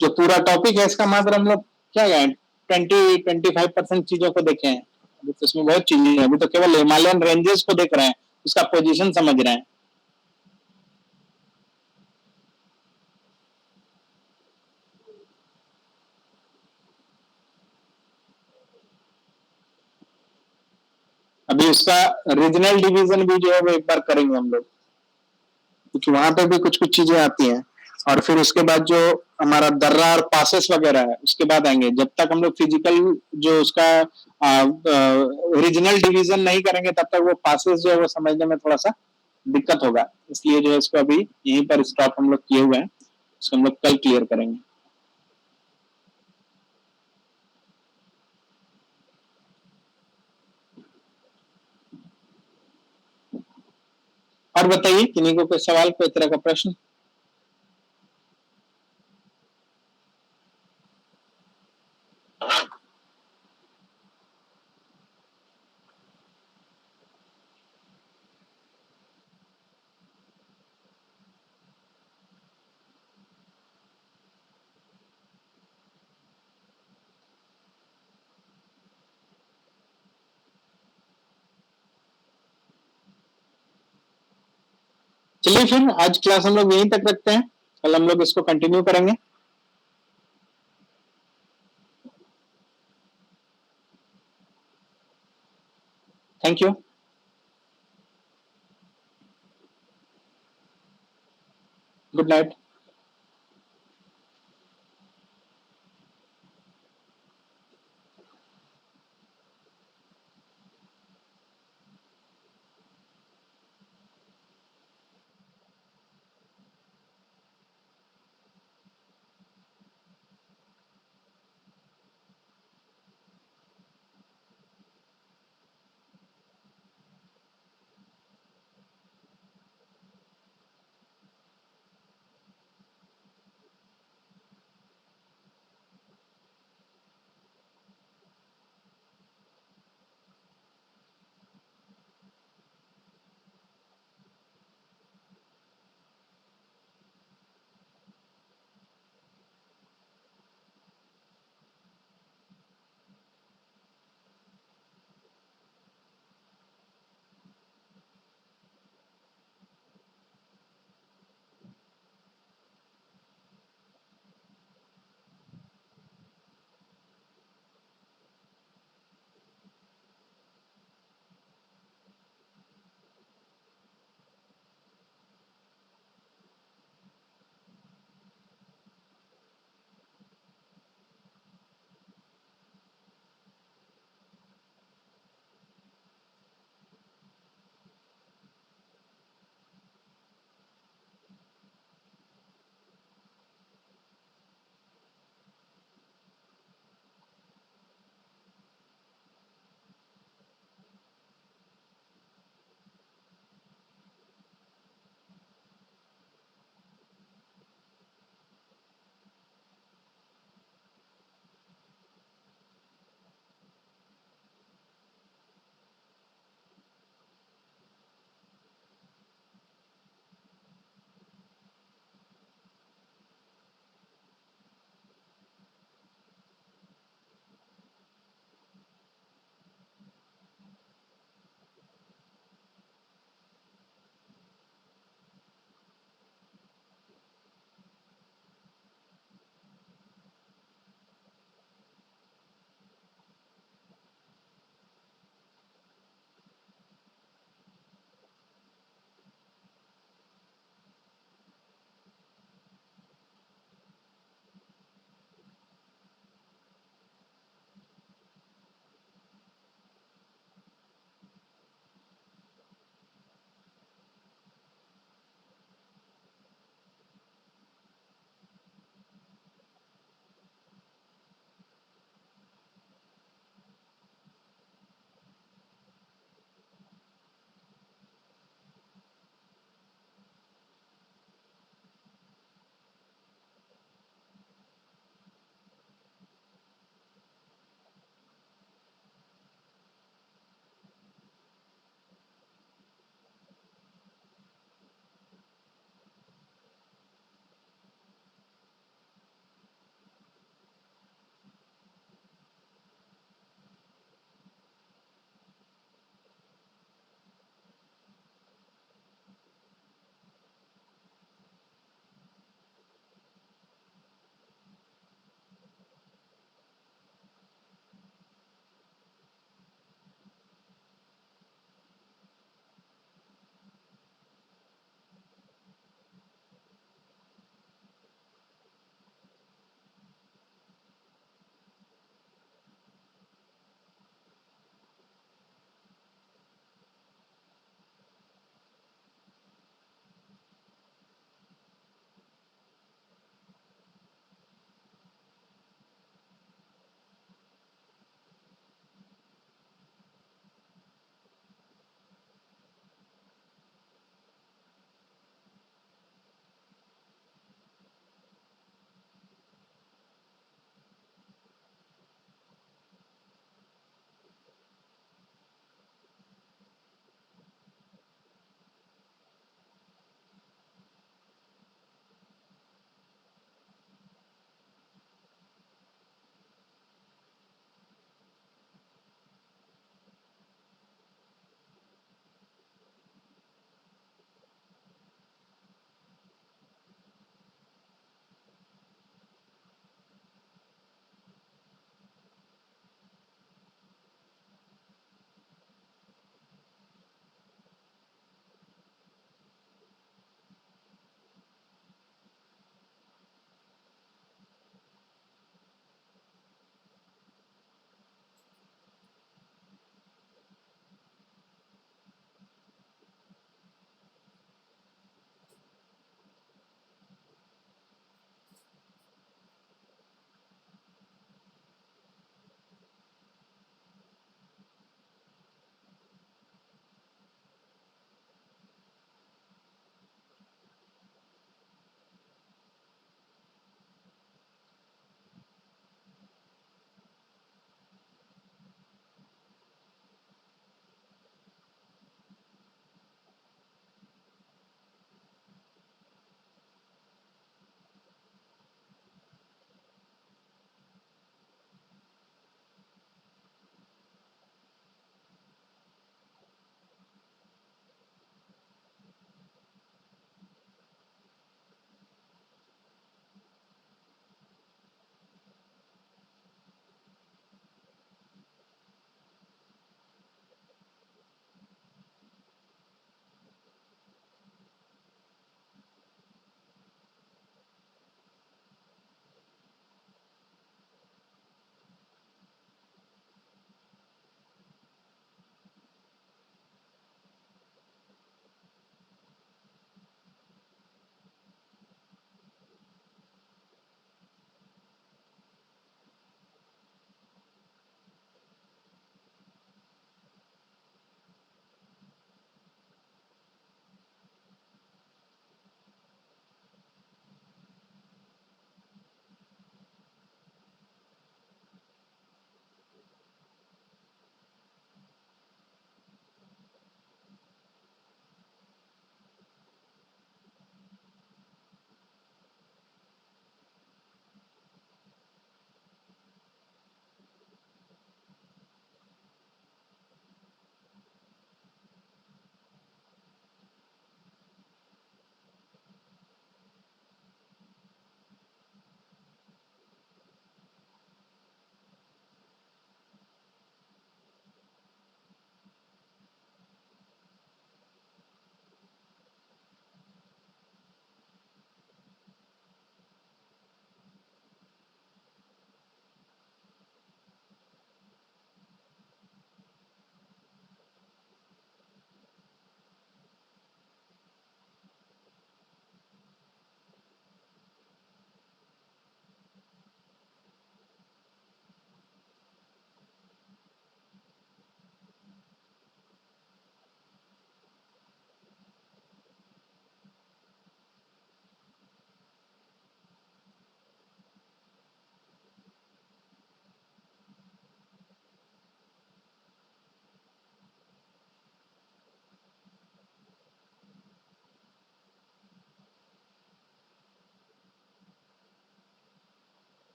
जो पूरा टॉपिक है इसका मात्र हम लोग क्या गए 20-25% चीजों को देखे हैं। अभी तो इसमें बहुत चीजें हैं। अभी तो केवल हिमालयन रेंजेस को देख रहे हैं, उसका पोजीशन समझ रहे हैं। अभी उसका रीजनल डिवीजन भी जो है वो एक बार करेंगे हम लोग, क्योंकि वहां पे भी कुछ कुछ चीजें आती हैं। और फिर उसके बाद जो हमारा दर्रा और पासेस वगैरह है उसके बाद आएंगे। जब तक हम लोग फिजिकल जो उसका रीजनल डिवीजन नहीं करेंगे तब तक वो पासेस जो है वो समझने में थोड़ा सा दिक्कत होगा। इसलिए जो है इसको अभी यहीं पर स्टॉप हम लोग किए हुए हैं, इसको हम लोग कल क्लियर करेंगे। और बताइए किन्हीं को कोई सवाल, कोई तरह का प्रश्न? चलिए फिर आज क्लास हम लोग यहीं तक रखते हैं, कल हम लोग इसको कंटिन्यू करेंगे। Thank you. Good night.